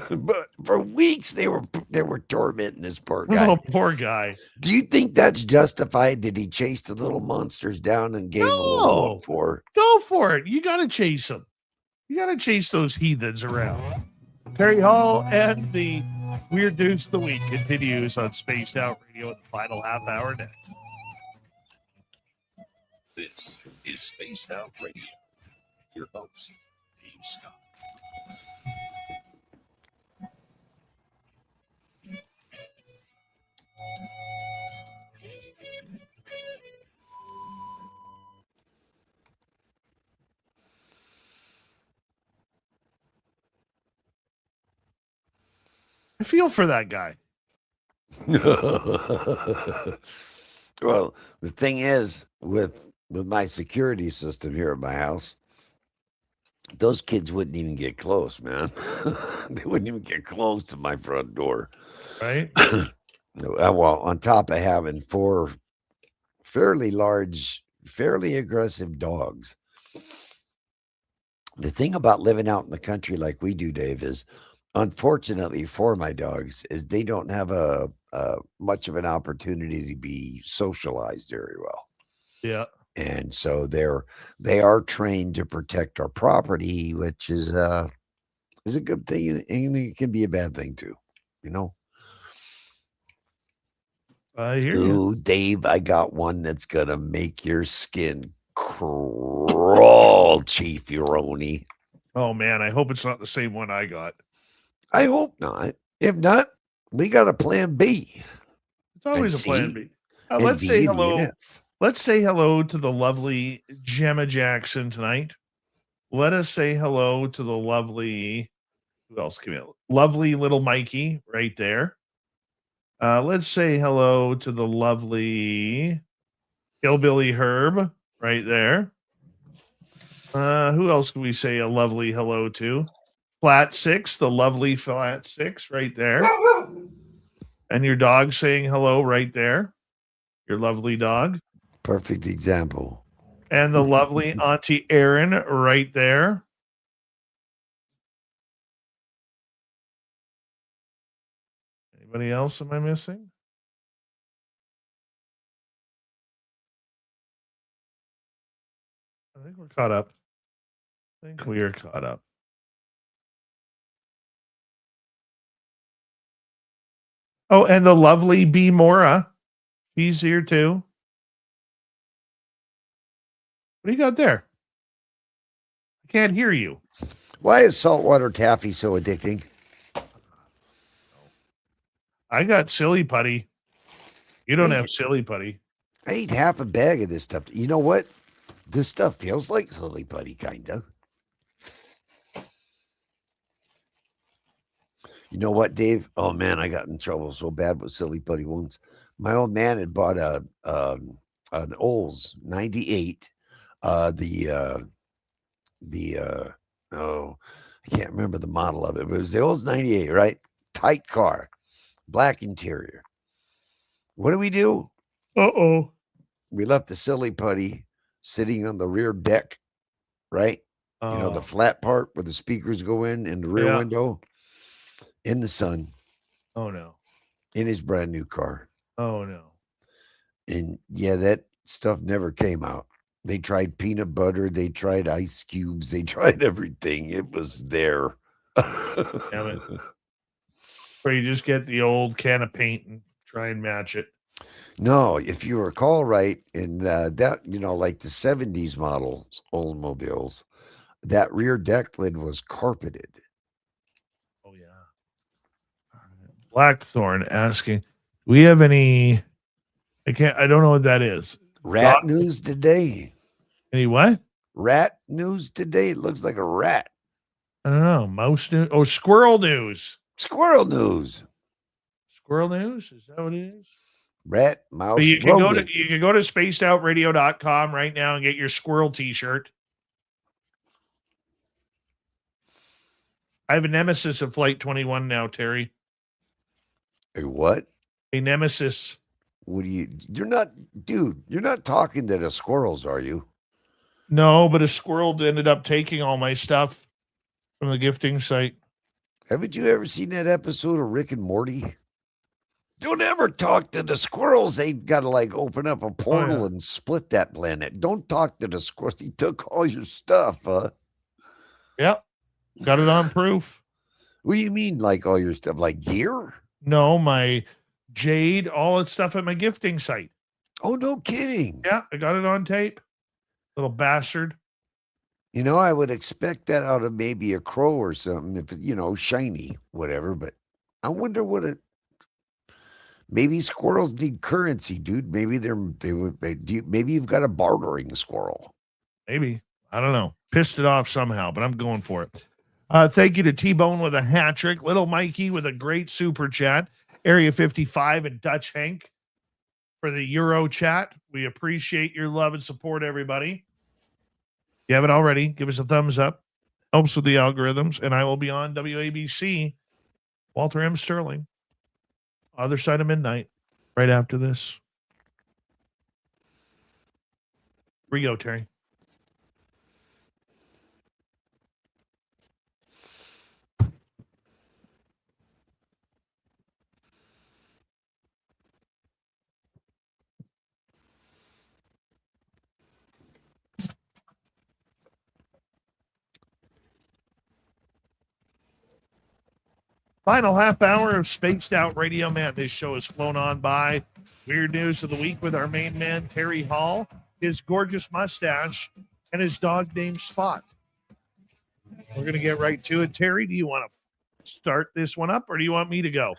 But for weeks they were tormenting this poor guy. Oh, poor guy. Do you think that's justified that he chased the little monsters down and gave them a little look for? Go for it. You got to chase them. You got to chase those heathens around. Terry Hall and the Weird News of the Week continues on Spaced Out Radio in the final half hour next. This is Spaced Out Radio. Your host, Dave Scott. I feel for that guy. Well, the thing is, with my security system here at my house, those kids wouldn't even get close, man. They wouldn't even get close to my front door. Right? Well, on top of having 4 fairly large, fairly aggressive dogs. The thing about living out in the country like we do, Dave, is unfortunately for my dogs, is they don't have a much of an opportunity to be socialized very well. Yeah. And so they are trained to protect our property, which is a good thing, and it can be a bad thing too, you know. I hear Ooh, Dave, I got one that's gonna make your skin crawl, Chief Uroni. Oh man, I hope it's not the same one I got. I hope not. If not, we got a plan B. It's always And a plan C, B. and Let's D, say and E, hello. and F. Let's say hello to the lovely Gemma Jackson tonight. Let us say hello to the lovely, who else came in? Lovely little Mikey right there. Let's say hello to the lovely Hillbilly Herb right there. Who else can we say a lovely hello to? Flat Six, the lovely Flat Six right there. And your dog saying hello right there. Your lovely dog. Perfect example. And the lovely Auntie Erin right there. Anybody else am I missing? I think we're caught up. I think we are caught up. Oh, and the lovely B. Mora. He's here too. What do you got there? I can't hear you. Why is saltwater taffy so addicting? I got silly putty. You don't have silly putty. I ate half a bag of this stuff. You know what? This stuff feels like silly putty, kind of. You know what, Dave? Oh man, I got in trouble so bad with silly putty once. My old man had bought an Olds 98. I can't remember the model of it, but it was the Olds 98, right? Tight car, black interior. What do? Uh-oh. We left the silly putty sitting on the rear deck, right? You know, the flat part where the speakers go in the rear window, in the sun. Oh no. In his brand new car. Oh no. And yeah, that stuff never came out. They tried peanut butter, they tried ice cubes, they tried everything. It was there. Damn it. Or you just get the old can of paint and try and match it. No, if you recall right, in that, you know, like the 70s models, Oldsmobiles, that rear deck lid was carpeted. Oh yeah. Blackthorn asking, do we have any? I don't know what that is. Rat news today. Any what? Rat news today. It looks like a rat. I don't know. Mouse news. Oh, squirrel news. Squirrel news. Squirrel news. Is that what it is? Rat, mouse. But you can go to spacedoutradio.com right now and get your squirrel t-shirt. I have a Nemesis of Flight 21 now, Terry. A what? A Nemesis. What do you're not, dude, you're not talking to the squirrels, are you? No, but a squirrel ended up taking all my stuff from the gifting site. Haven't you ever seen that episode of Rick and Morty? Don't ever talk to the squirrels. They got to like open up a portal and split that planet. Don't talk to the squirrels. He took all your stuff, huh? Yep. Got it on proof. What do you mean, like all your stuff, like gear? No, my jade, all that stuff at my gifting site. Oh, no kidding. Yeah, I got it on tape. Little bastard. You know, I would expect that out of maybe a crow or something, if it, shiny, whatever. But I wonder what it. Maybe squirrels need currency, dude. Maybe maybe you've got a bartering squirrel. Maybe. I don't know. Pissed it off somehow, but I'm going for it. Thank you to T-Bone with a hat trick. Little Mikey with a great super chat. Area 55 and Dutch Hank for the Euro chat. We appreciate your love and support, everybody. If you haven't already, give us a thumbs up. Helps with the algorithms. And I will be on WABC, Walter M. Sterling, other side of midnight, right after this. Here we go, Terry. Final half hour of Spaced Out Radio. Man, this show has flown on by. Weird news of the week with our main man, Terry Hall, his gorgeous mustache, and his dog named Spot. We're going to get right to it. Terry, do you want to start this one up, or do you want me to go?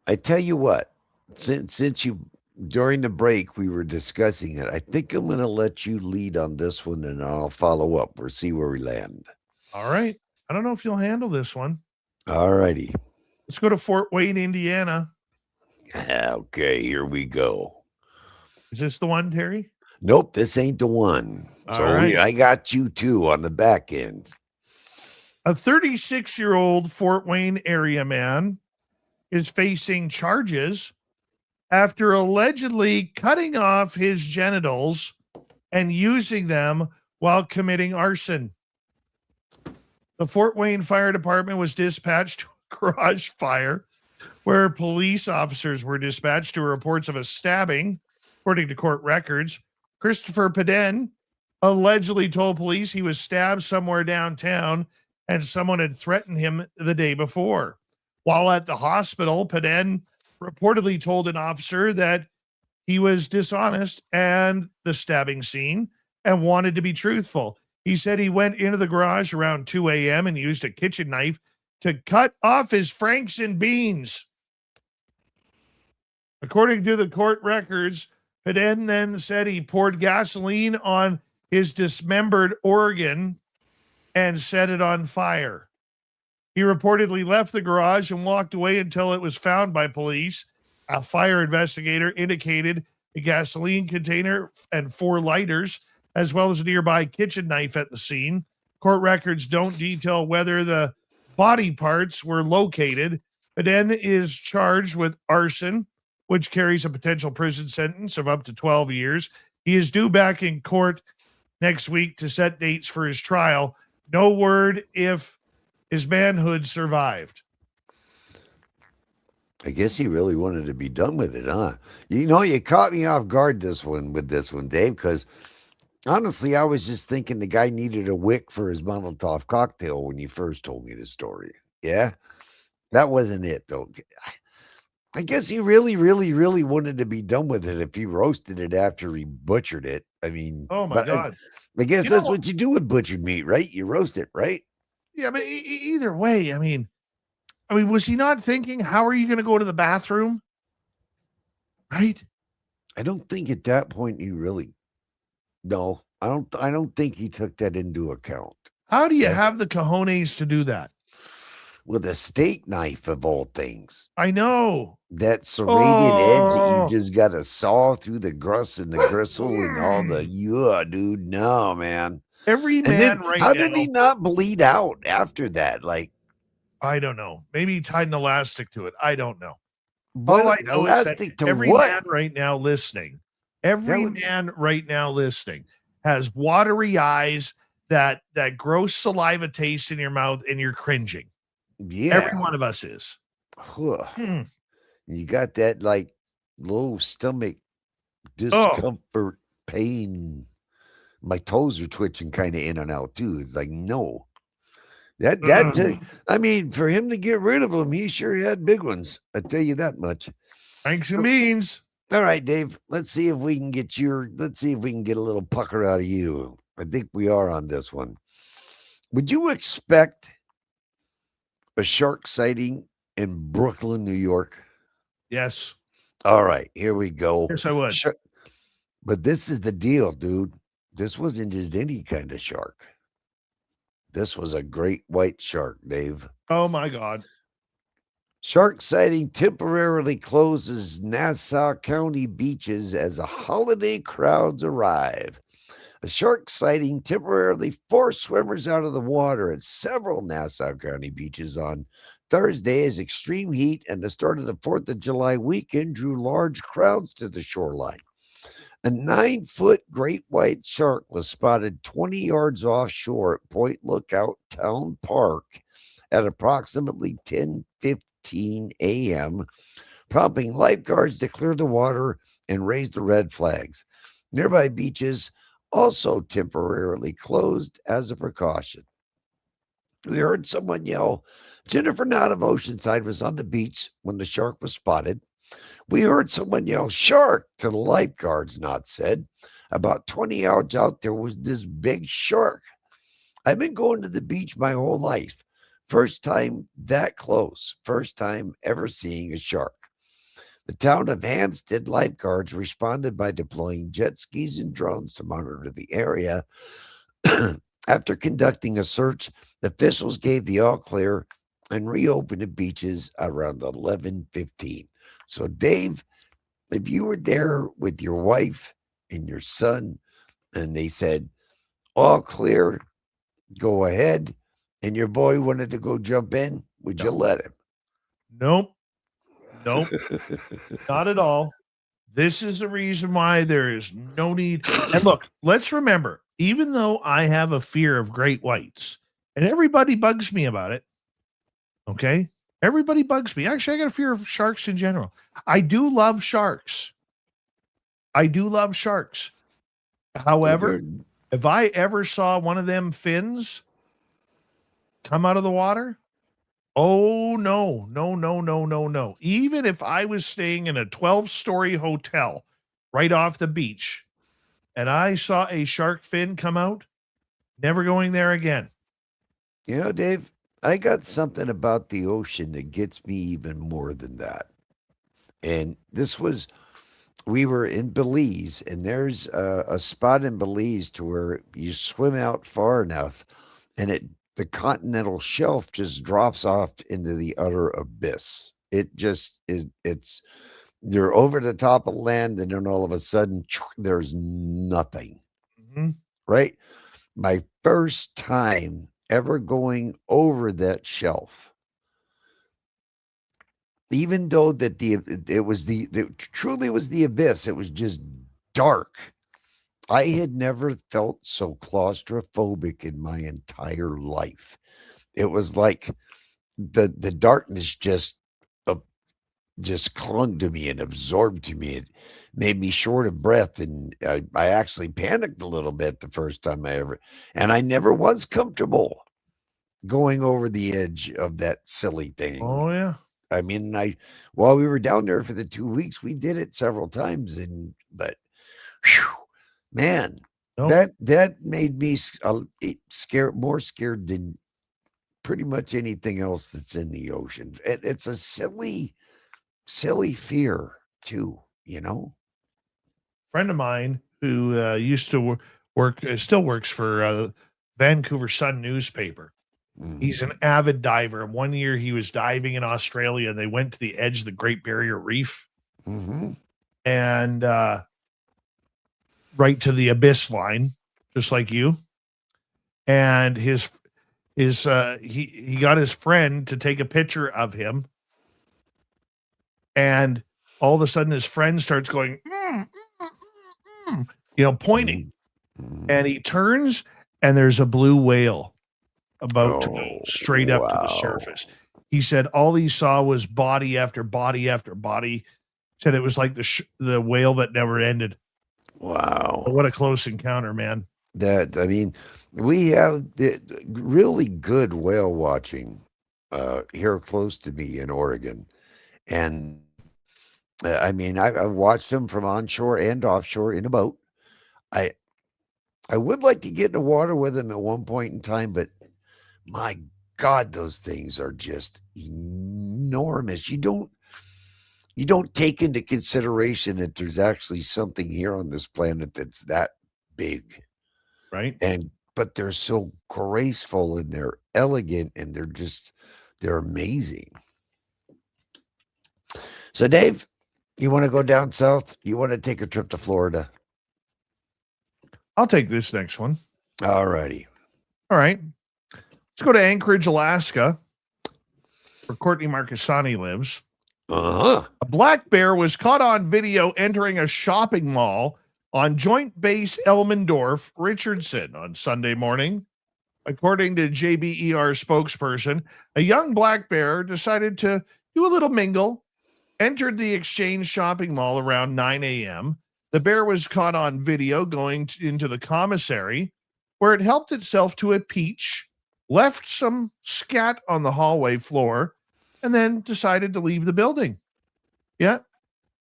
I tell you what, since you, during the break, we were discussing it, I think I'm going to let you lead on this one, and I'll follow up. We'll see where we land. All right. I don't know if you'll handle this one. All righty. Let's go to Fort Wayne, Indiana. Okay, here we go. Is this the one, Terry? Nope, this ain't the one. All right. I got you too on the back end. A 36-year-old Fort Wayne area man is facing charges after allegedly cutting off his genitals and using them while committing arson. The Fort Wayne Fire Department was dispatched to a garage fire where police officers were dispatched to reports of a stabbing. According to court records, Christopher Paden allegedly told police he was stabbed somewhere downtown and someone had threatened him the day before. While at the hospital, Paden reportedly told an officer that he was dishonest and the stabbing scene and wanted to be truthful. He said he went into the garage around 2 a.m. and used a kitchen knife to cut off his franks and beans. According to the court records, Paden then said he poured gasoline on his dismembered organ and set it on fire. He reportedly left the garage and walked away until it was found by police. A fire investigator indicated a gasoline container and 4 lighters, as well as a nearby kitchen knife at the scene. Court records don't detail whether the body parts were located. Paden is charged with arson, which carries a potential prison sentence of up to 12 years. He is due back in court next week to set dates for his trial. No word if his manhood survived. I guess he really wanted to be done with it, huh? You caught me off guard with this one, Dave, because honestly, I was just thinking the guy needed a wick for his Molotov cocktail when you first told me the story. Yeah? That wasn't it, though. I guess he really, really, really wanted to be done with it if he roasted it after he butchered it. I mean, oh my God. I guess that's what you do with butchered meat, right? You roast it, right? Yeah, but either way, I mean, was he not thinking, how are you going to go to the bathroom? Right? I don't think at that point he really. No, I don't think he took that into account. How do you have the cojones to do that? With a steak knife of all things. I know. That serrated edge that you just got to saw through the grust and the gristle and all the, dude, no, man. Every man then, right how now. did he not bleed out after that? Like, I don't know. Maybe he tied an elastic to it. I don't know. What, all I know elastic is that to every what? man right now listening, has watery eyes, that gross saliva taste in your mouth, and you're cringing. Yeah. Every one of us is. You got that like low stomach discomfort, pain. My toes are twitching kind of in and out too. It's like, no. I mean, for him to get rid of them, he sure had big ones. I tell you that much. Thanks and beans. All right, Dave. Let's see if we can get a little pucker out of you. I think we are on this one. Would you expect a shark sighting in Brooklyn, New York? Yes. All right, here we go. Yes, I would. But this is the deal, dude. This wasn't just any kind of shark. This was a great white shark, Dave. Oh, my God. Shark sighting temporarily closes Nassau County beaches as the holiday crowds arrive. A shark sighting temporarily forced swimmers out of the water at several Nassau County beaches on Thursday as extreme heat and the start of the 4th of July weekend drew large crowds to the shoreline. A 9-foot great white shark was spotted 20 yards offshore at Point Lookout Town Park at approximately 10:15 a.m., prompting lifeguards to clear the water and raise the red flags. Nearby beaches also temporarily closed as a precaution. We heard someone yell, "Jennifer Knott of Oceanside was on the beach when the shark was spotted." We heard someone yell, "Shark," to the lifeguards, Knott said. About 20 yards out, there was this big shark. I've been going to the beach my whole life. First time that close. First time ever seeing a shark. The town of Hampstead lifeguards responded by deploying jet skis and drones to monitor the area. After conducting a search, the officials gave the all clear and reopened the beaches around 11:15. So, Dave, if you were there with your wife and your son and they said, all clear, go ahead, and your boy wanted to go jump in, would you let him? Nope. Not at all. This is the reason why there is no need. And look, let's remember, even though I have a fear of great whites, and everybody bugs me about it, okay? Everybody bugs me. Actually, I got a fear of sharks in general. I do love sharks. However, if I ever saw one of them fins come out of the water, oh, no. Even if I was staying in a 12-story hotel right off the beach and I saw a shark fin come out, never going there again. You know, Dave, I got something about the ocean that gets me even more than that. And we were in Belize, and there's a spot in Belize to where you swim out far enough and the continental shelf just drops off into the utter abyss. It just is, you're over the top of land, and then all of a sudden there's nothing. Mm-hmm. Right? My first time ever going over that shelf, even though that it truly was the abyss, it was just dark. I had never felt so claustrophobic in my entire life. It was like the darkness just clung to me and absorbed to me. It made me short of breath, and I actually panicked a little bit the first time and I never was comfortable going over the edge of that silly thing. Oh, yeah. I mean, while we were down there for the 2 weeks, we did it several times, but whew, man, that made me more scared than pretty much anything else that's in the ocean. It's a silly fear too, you know. Friend of mine who used to work, still works for Vancouver Sun newspaper. He's an avid diver. And one year he was diving in Australia, and they went to the edge of the Great Barrier Reef, and right to the abyss line, just like you. And he got his friend to take a picture of him, and all of a sudden his friend starts going, pointing, and he turns, and there's a blue whale about to go straight up to the surface. He said all he saw was body after body after body. Said it was like the whale that never ended. Wow. What a close encounter, man. that, I mean, we have really good whale watching here close to me in Oregon. And I mean, I've watched them from onshore and offshore in a boat. I I would like to get in the water with them at one point in time, but my God, those things are just enormous. You don't take into consideration that there's actually something here on this planet that's that big. Right. But they're so graceful and they're elegant and they're amazing. So Dave, you want to go down south? You want to take a trip to Florida? I'll take this next one. All righty. All right. Let's go to Anchorage, Alaska, where Courtney Marcassani lives. Uh-huh. A black bear was caught on video entering a shopping mall on Joint Base Elmendorf, Richardson on Sunday morning. According to JBER spokesperson, a young black bear decided to do a little mingle, entered the Exchange shopping mall around 9 a.m. The bear was caught on video going into the commissary, where it helped itself to a peach, left some scat on the hallway floor, and then decided to leave the building. Yeah.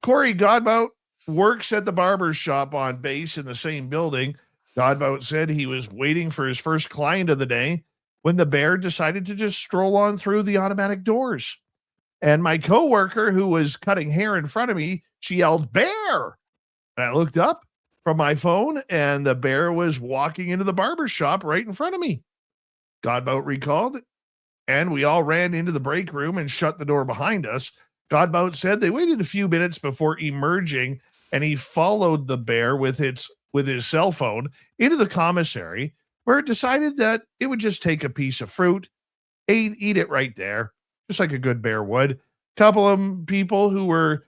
Corey Godbout works at the barber shop on base in the same building. Godbout said he was waiting for his first client of the day when the bear decided to just stroll on through the automatic doors. And my coworker, who was cutting hair in front of me, she yelled, "Bear!" And I looked up from my phone, and the bear was walking into the barber shop right in front of me. Godbout recalled, and we all ran into the break room and shut the door behind us. Godbout said they waited a few minutes before emerging, and he followed the bear with his cell phone into the commissary, where it decided that it would just take a piece of fruit, eat it right there, just like a good bear would. Couple of people who were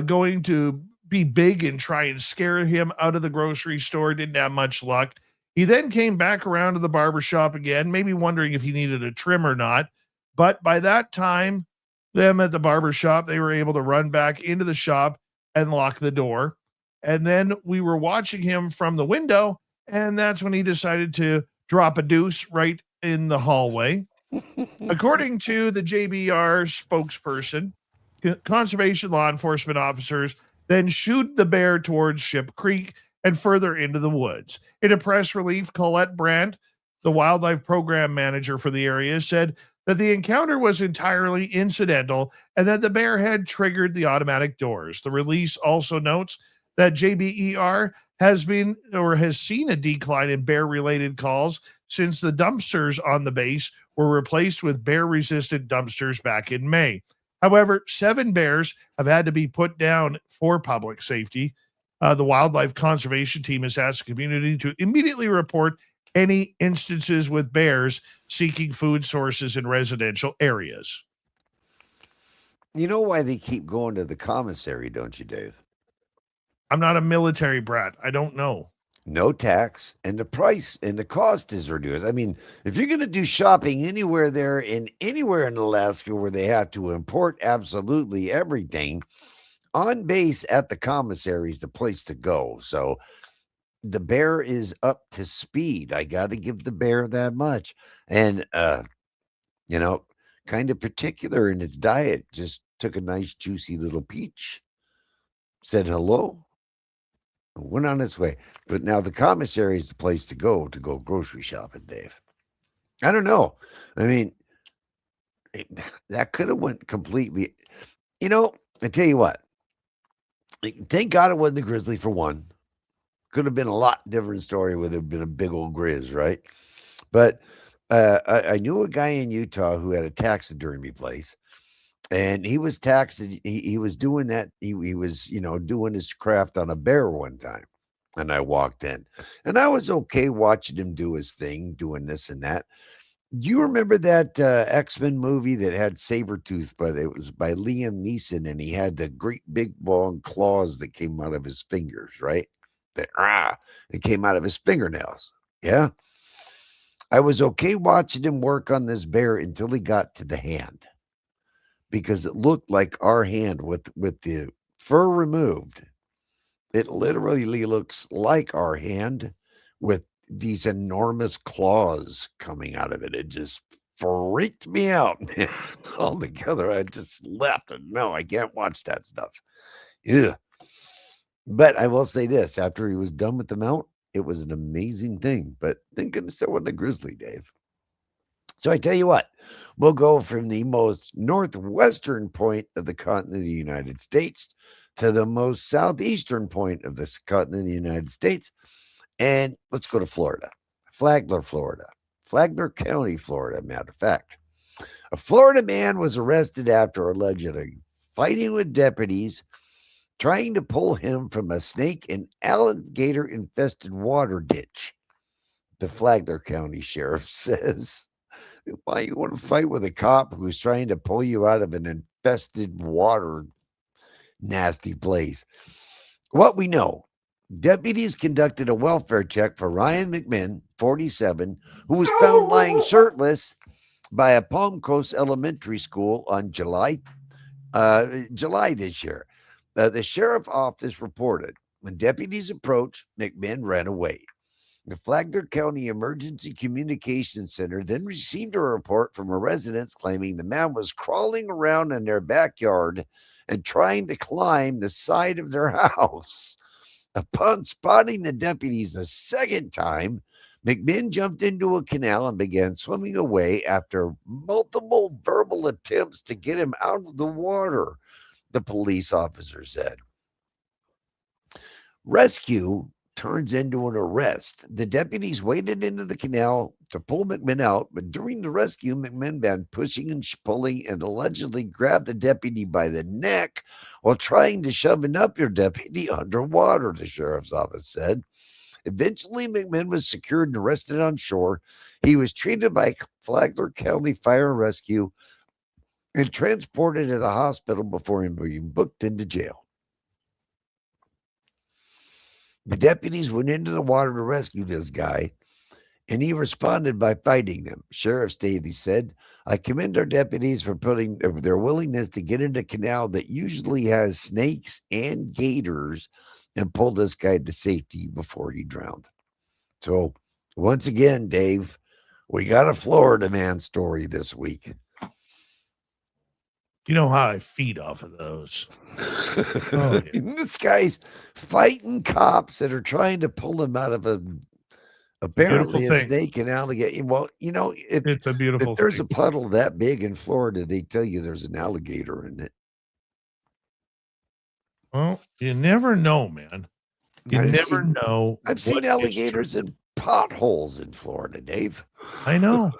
going to be big and try and scare him out of the grocery store didn't have much luck. He then came back around to the barber shop again, maybe wondering if he needed a trim or not. But by that time, them at the barber shop, they were able to run back into the shop and lock the door. And then we were watching him from the window, and that's when he decided to drop a deuce right in the hallway. According to the JBR spokesperson, conservation law enforcement officers then shooed the bear towards Ship Creek and further into the woods. In a press release, Colette Brandt, the wildlife program manager for the area, said that the encounter was entirely incidental and that the bear had triggered the automatic doors. The release also notes that JBER has seen a decline in bear-related calls since the dumpsters on the base were replaced with bear-resistant dumpsters back in May. However, 7 bears have had to be put down for public safety. The wildlife conservation team has asked the community to immediately report any instances with bears seeking food sources in residential areas. You know why they keep going to the commissary, don't you, Dave? I'm not a military brat. I don't know. No tax, and the price and the cost is reduced. I mean, if you're going to do shopping anywhere there and anywhere in Alaska where they have to import absolutely everything, on base at the commissary is the place to go. So the bear is up to speed. I got to give the bear that much. And, kind of particular in its diet, just took a nice juicy little peach, said hello, went on its way. But now the commissary is the place to go grocery shopping, Dave. I don't know. I mean, that could have went completely. I tell you what. Thank God it wasn't a grizzly for one. Could have been a lot different story would have been a big old grizz, right? But I knew a guy in Utah who had a taxidermy place, and he was taxing. He was doing that. He was doing his craft on a bear one time, and I walked in, and I was okay watching him do his thing, doing this and that. Do you remember that X-Men movie that had Sabretooth, but it was by Liam Neeson, and he had the great big long claws that came out of his fingers, right? It came out of his fingernails. Yeah. I was okay watching him work on this bear until he got to the hand, because it looked like our hand with the fur removed. It literally looks like our hand with these enormous claws coming out of it. It just freaked me out, man. Altogether, I just left and no, I can't watch that stuff. Yeah. But I will say this, after he was done with the mount, it was an amazing thing. But thank goodness there wasn't a grizzly, Dave. So I tell you what, we'll go from the most northwestern point of the continent of the United States to the most southeastern point of this continent of the United States. And let's go to Florida, Flagler, Florida, Flagler County, Florida, matter of fact. A Florida man was arrested after allegedly fighting with deputies trying to pull him from a snake and alligator infested water ditch. The Flagler County Sheriff says, why you want to fight with a cop who's trying to pull you out of an infested water nasty place? What we know, deputies conducted a welfare check for Ryan McMinn, 47, who was found lying shirtless by a Palm Coast Elementary School on July this year. The sheriff office reported when deputies approached, McMinn ran away. The Flagler County Emergency Communications Center then received a report from a resident claiming the man was crawling around in their backyard and trying to climb the side of their house. Upon spotting the deputies a second time, McMinn jumped into a canal and began swimming away after multiple verbal attempts to get him out of the water, the police officer said. Rescue turns into an arrest. The deputies waded into the canal to pull McMinn out, but during the rescue, McMinn began pushing and pulling and allegedly grabbed the deputy by the neck while trying to shove another deputy underwater, the sheriff's office said. Eventually, McMinn was secured and arrested on shore. He was treated by Flagler County Fire and Rescue and transported to the hospital before being booked into jail. The deputies went into the water to rescue this guy, and he responded by fighting them. Sheriff Staley said, I commend our deputies for putting their willingness to get into a canal that usually has snakes and gators and pull this guy to safety before he drowned. So, once again, Dave, we got a Florida man story this week. You know how I feed off of those. Oh, yeah. This guy's fighting cops that are trying to pull him out of apparently a snake and alligator. Well, you know, it's a beautiful if there's thing. a puddle that big in Florida, they tell you there's an alligator in it. Well, you never know, man. You never know. I've seen alligators in potholes in Florida, Dave. I know.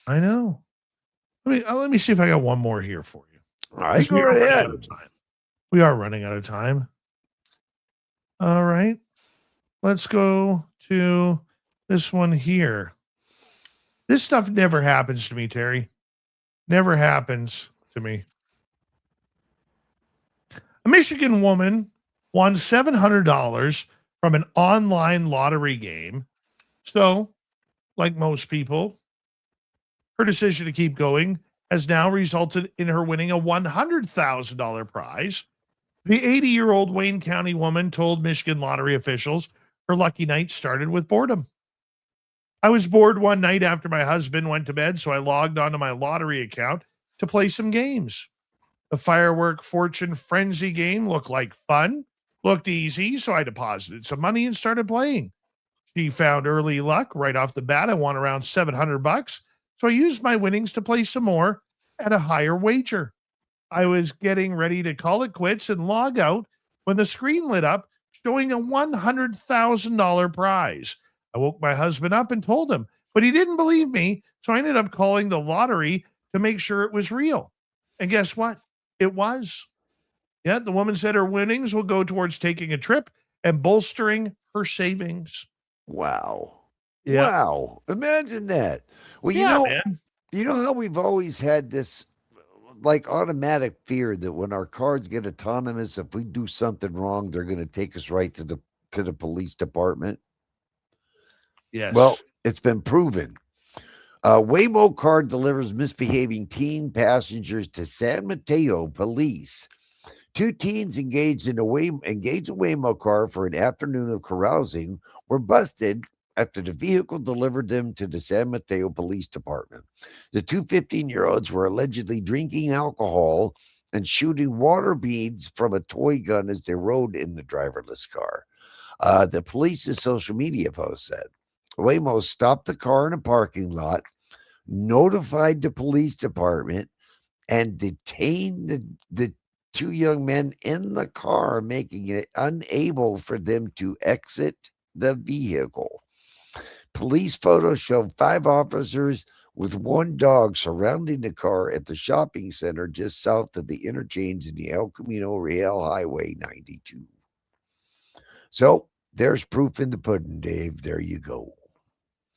I know. Let me see if I got one more here for you. All right, go right ahead. We are running out of time. All right. Let's go to this one here. This stuff never happens to me, Terry. Never happens to me. A Michigan woman won $700 from an online lottery game. So, like most people, her decision to keep going has now resulted in her winning a $100,000 prize. The 80-year-old Wayne County woman told Michigan lottery officials her lucky night started with boredom. I was bored one night after my husband went to bed, so I logged onto my lottery account to play some games. The Firework Fortune Frenzy game looked like fun, looked easy, so I deposited some money and started playing. She found early luck right off the bat. I won around $700. So I used my winnings to play some more at a higher wager. I was getting ready to call it quits and log out when the screen lit up showing a $100,000 prize. I woke my husband up and told him, but he didn't believe me. So I ended up calling the lottery to make sure it was real. And guess what? It was. Yeah, the woman said her winnings will go towards taking a trip and bolstering her savings. Wow. Yeah. Wow. Imagine that. Well, man. You know how we've always had this like automatic fear that when our cards get autonomous, if we do something wrong, they're going to take us right to the police department. Yes. Well, it's been proven. Waymo card delivers misbehaving teen passengers to San Mateo police. Two teens engaged a Waymo car for an afternoon of carousing were busted after the vehicle delivered them to the San Mateo Police Department. The two 15-year-olds were allegedly drinking alcohol and shooting water beads from a toy gun as they rode in the driverless car. The police's social media post said, Waymo stopped the car in a parking lot, notified the police department, and detained the two young men in the car, making it unable for them to exit the vehicle. Police photos show 5 officers with 1 dog surrounding the car at the shopping center just south of the interchange in the El Camino Real Highway 92. So there's proof in the pudding, Dave. There you go.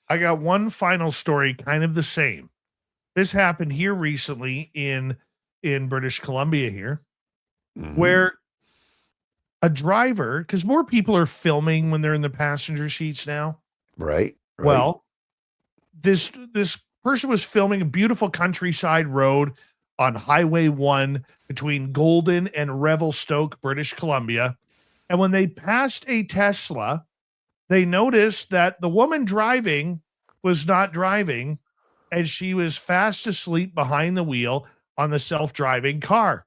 I got one final story, kind of the same. This happened here recently in British Columbia here, where a driver, because more people are filming when they're in the passenger seats now. Right. Well, this person was filming a beautiful countryside road on Highway 1 between Golden and Revelstoke, British Columbia. And when they passed a Tesla, they noticed that the woman driving was not driving, and she was fast asleep behind the wheel on the self-driving car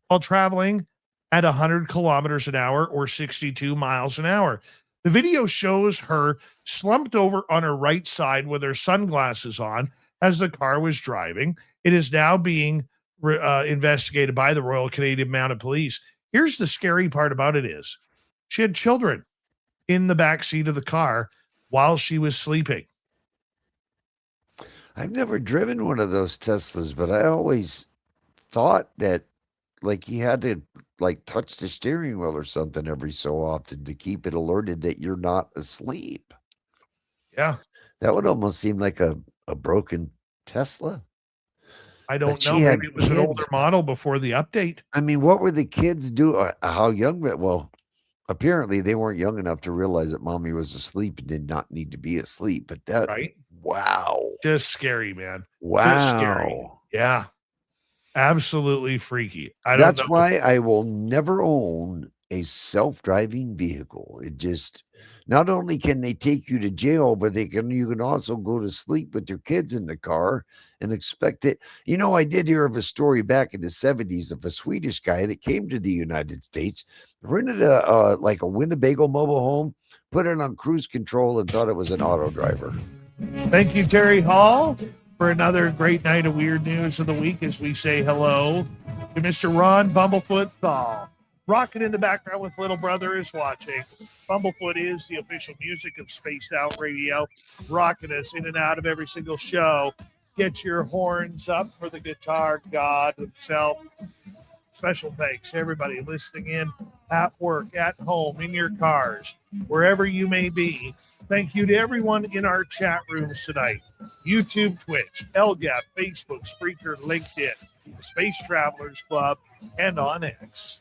while traveling at 100 kilometers an hour or 62 miles an hour. The video shows her slumped over on her right side with her sunglasses on as the car was driving. It is now being investigated by the Royal Canadian Mounted Police. Here's the scary part about it is she had children in the back seat of the car while she was sleeping. I've never driven one of those Teslas, but I always thought that like you had to like touch the steering wheel or something every so often to keep it alerted that you're not asleep. Yeah. That would almost seem like a broken Tesla. I don't know. Maybe it was an older model before the update. I mean, what were the kids doing? How young? Well, apparently they weren't young enough to realize that mommy was asleep and did not need to be asleep. But that, right? Wow. Just scary, man. Wow. Just scary. Yeah. Absolutely freaky. I don't That's know. why I will never own a self-driving vehicle. It just, not only can they take you to jail, but you can also go to sleep with your kids in the car and expect it. You know, I did hear of a story back in the 70s of a Swedish guy that came to the United States, rented a Winnebago mobile home, put it on cruise control, and thought it was an auto driver. Thank you, Terry Hall, for another great night of weird news of the week as we say hello to Mr. Ron Bumblefoot Thal. Rocking in the background with Little Brother is watching. Bumblefoot is the official music of Spaced Out Radio, rocking us in and out of every single show. Get your horns up for the guitar god himself. Special thanks to everybody listening in at work, at home, in your cars, wherever you may be. Thank you to everyone in our chat rooms tonight. YouTube, Twitch, LGAP, Facebook, Spreaker, LinkedIn, the Space Travelers Club, and on X.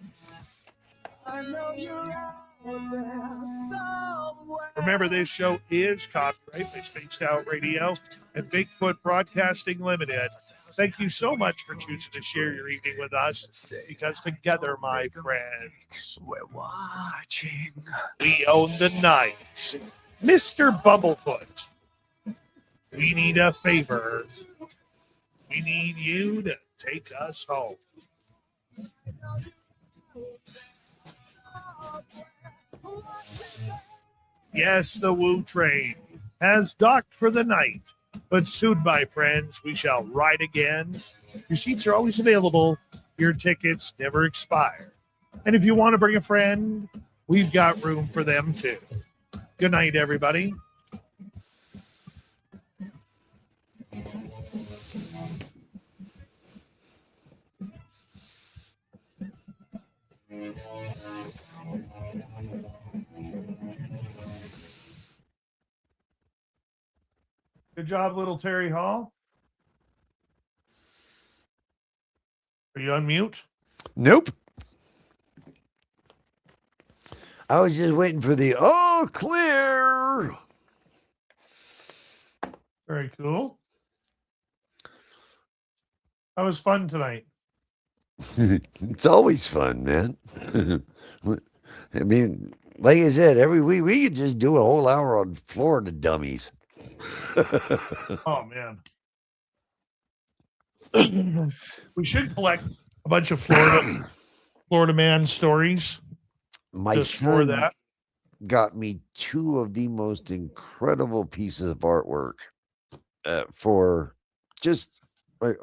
Remember, this show is copyright by Spaced Out Radio and Bigfoot Broadcasting Limited. Thank you so much for choosing to share your evening with us, because together, my friends, we're watching. We own the night. Mr. Bumblefoot, we need a favor. We need you to take us home. Yes, the Woo train has docked for the night, but soon, my friends, we shall ride again. Your seats are always available. Your tickets never expire. And if you want to bring a friend, we've got room for them too. Good night, everybody. Good job, little Terry Hall. Are you on mute? Nope. I was just waiting for the all clear. Very cool. That was fun tonight. It's always fun, man. I mean, like I said, every week we could just do a whole hour on Florida dummies. Oh man. We should collect a bunch of Florida man stories. My just for son that. got me two of the most incredible pieces of artwork for just, like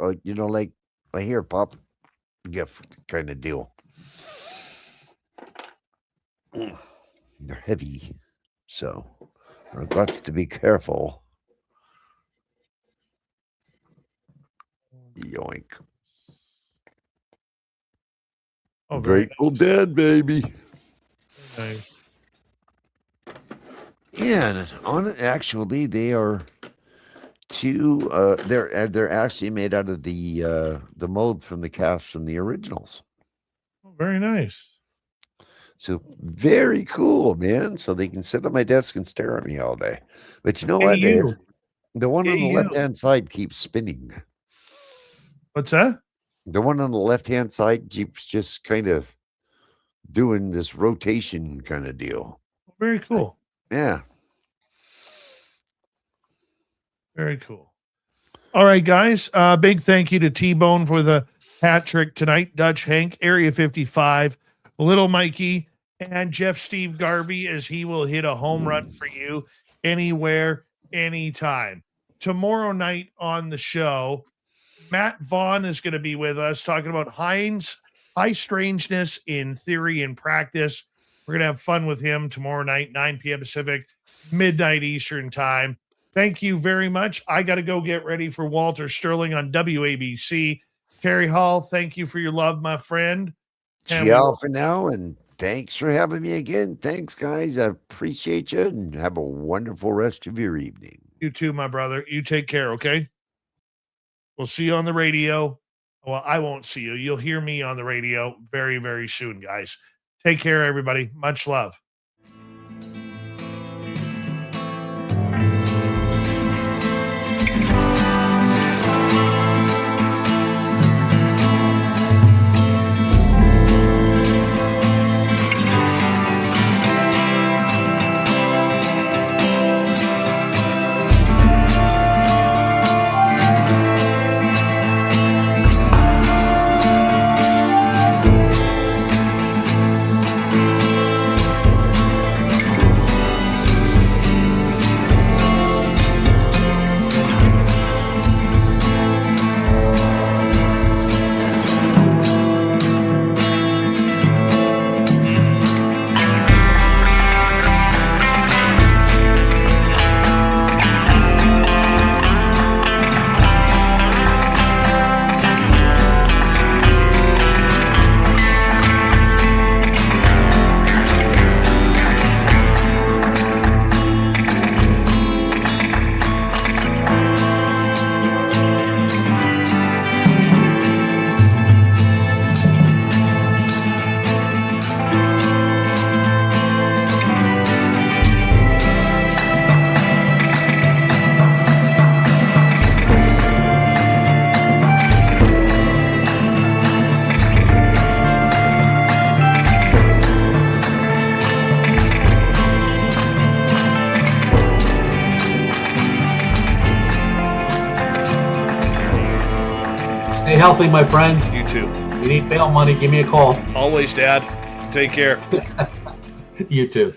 a here, Pop, gift kind of deal. They're heavy, so I've got to be careful. Yoink. Oh, very Grateful Dead, baby. Nice. Yeah, and actually, they are two. They're actually made out of the mold from the cast from the originals. Oh, very nice. So very cool, man. So they can sit on my desk and stare at me all day. But you know Hey, what, Dave? you. The one on the Hey, you. left-hand side keeps spinning. What's that? The one on the left-hand side keeps just kind of doing this rotation kind of deal. Very cool. Yeah. Very cool. All right, guys. Big thank you to T-Bone for the hat trick tonight. Dutch Hank, Area 55, Little Mikey, and Jeff Steve Garvey, as he will hit a home run for you anywhere, anytime. Tomorrow night on the show, Matt Vaughn is going to be with us talking about high strangeness in theory and practice. We're going to have fun with him tomorrow night, 9 p.m. Pacific, midnight Eastern time. Thank you very much. I got to go get ready for Walter Sterling on WABC. Terry Hall, thank you for your love, my friend. Ciao for now, and thanks for having me again. Thanks, guys. I appreciate you, and have a wonderful rest of your evening. You too, my brother. You take care, okay? We'll see you on the radio. Well, I won't see you. You'll hear me on the radio very, very soon, guys. Take care, everybody. Much love. Stay healthy, my friend. You too. If you need bail money, give me a call. Always, Dad. Take care. You too.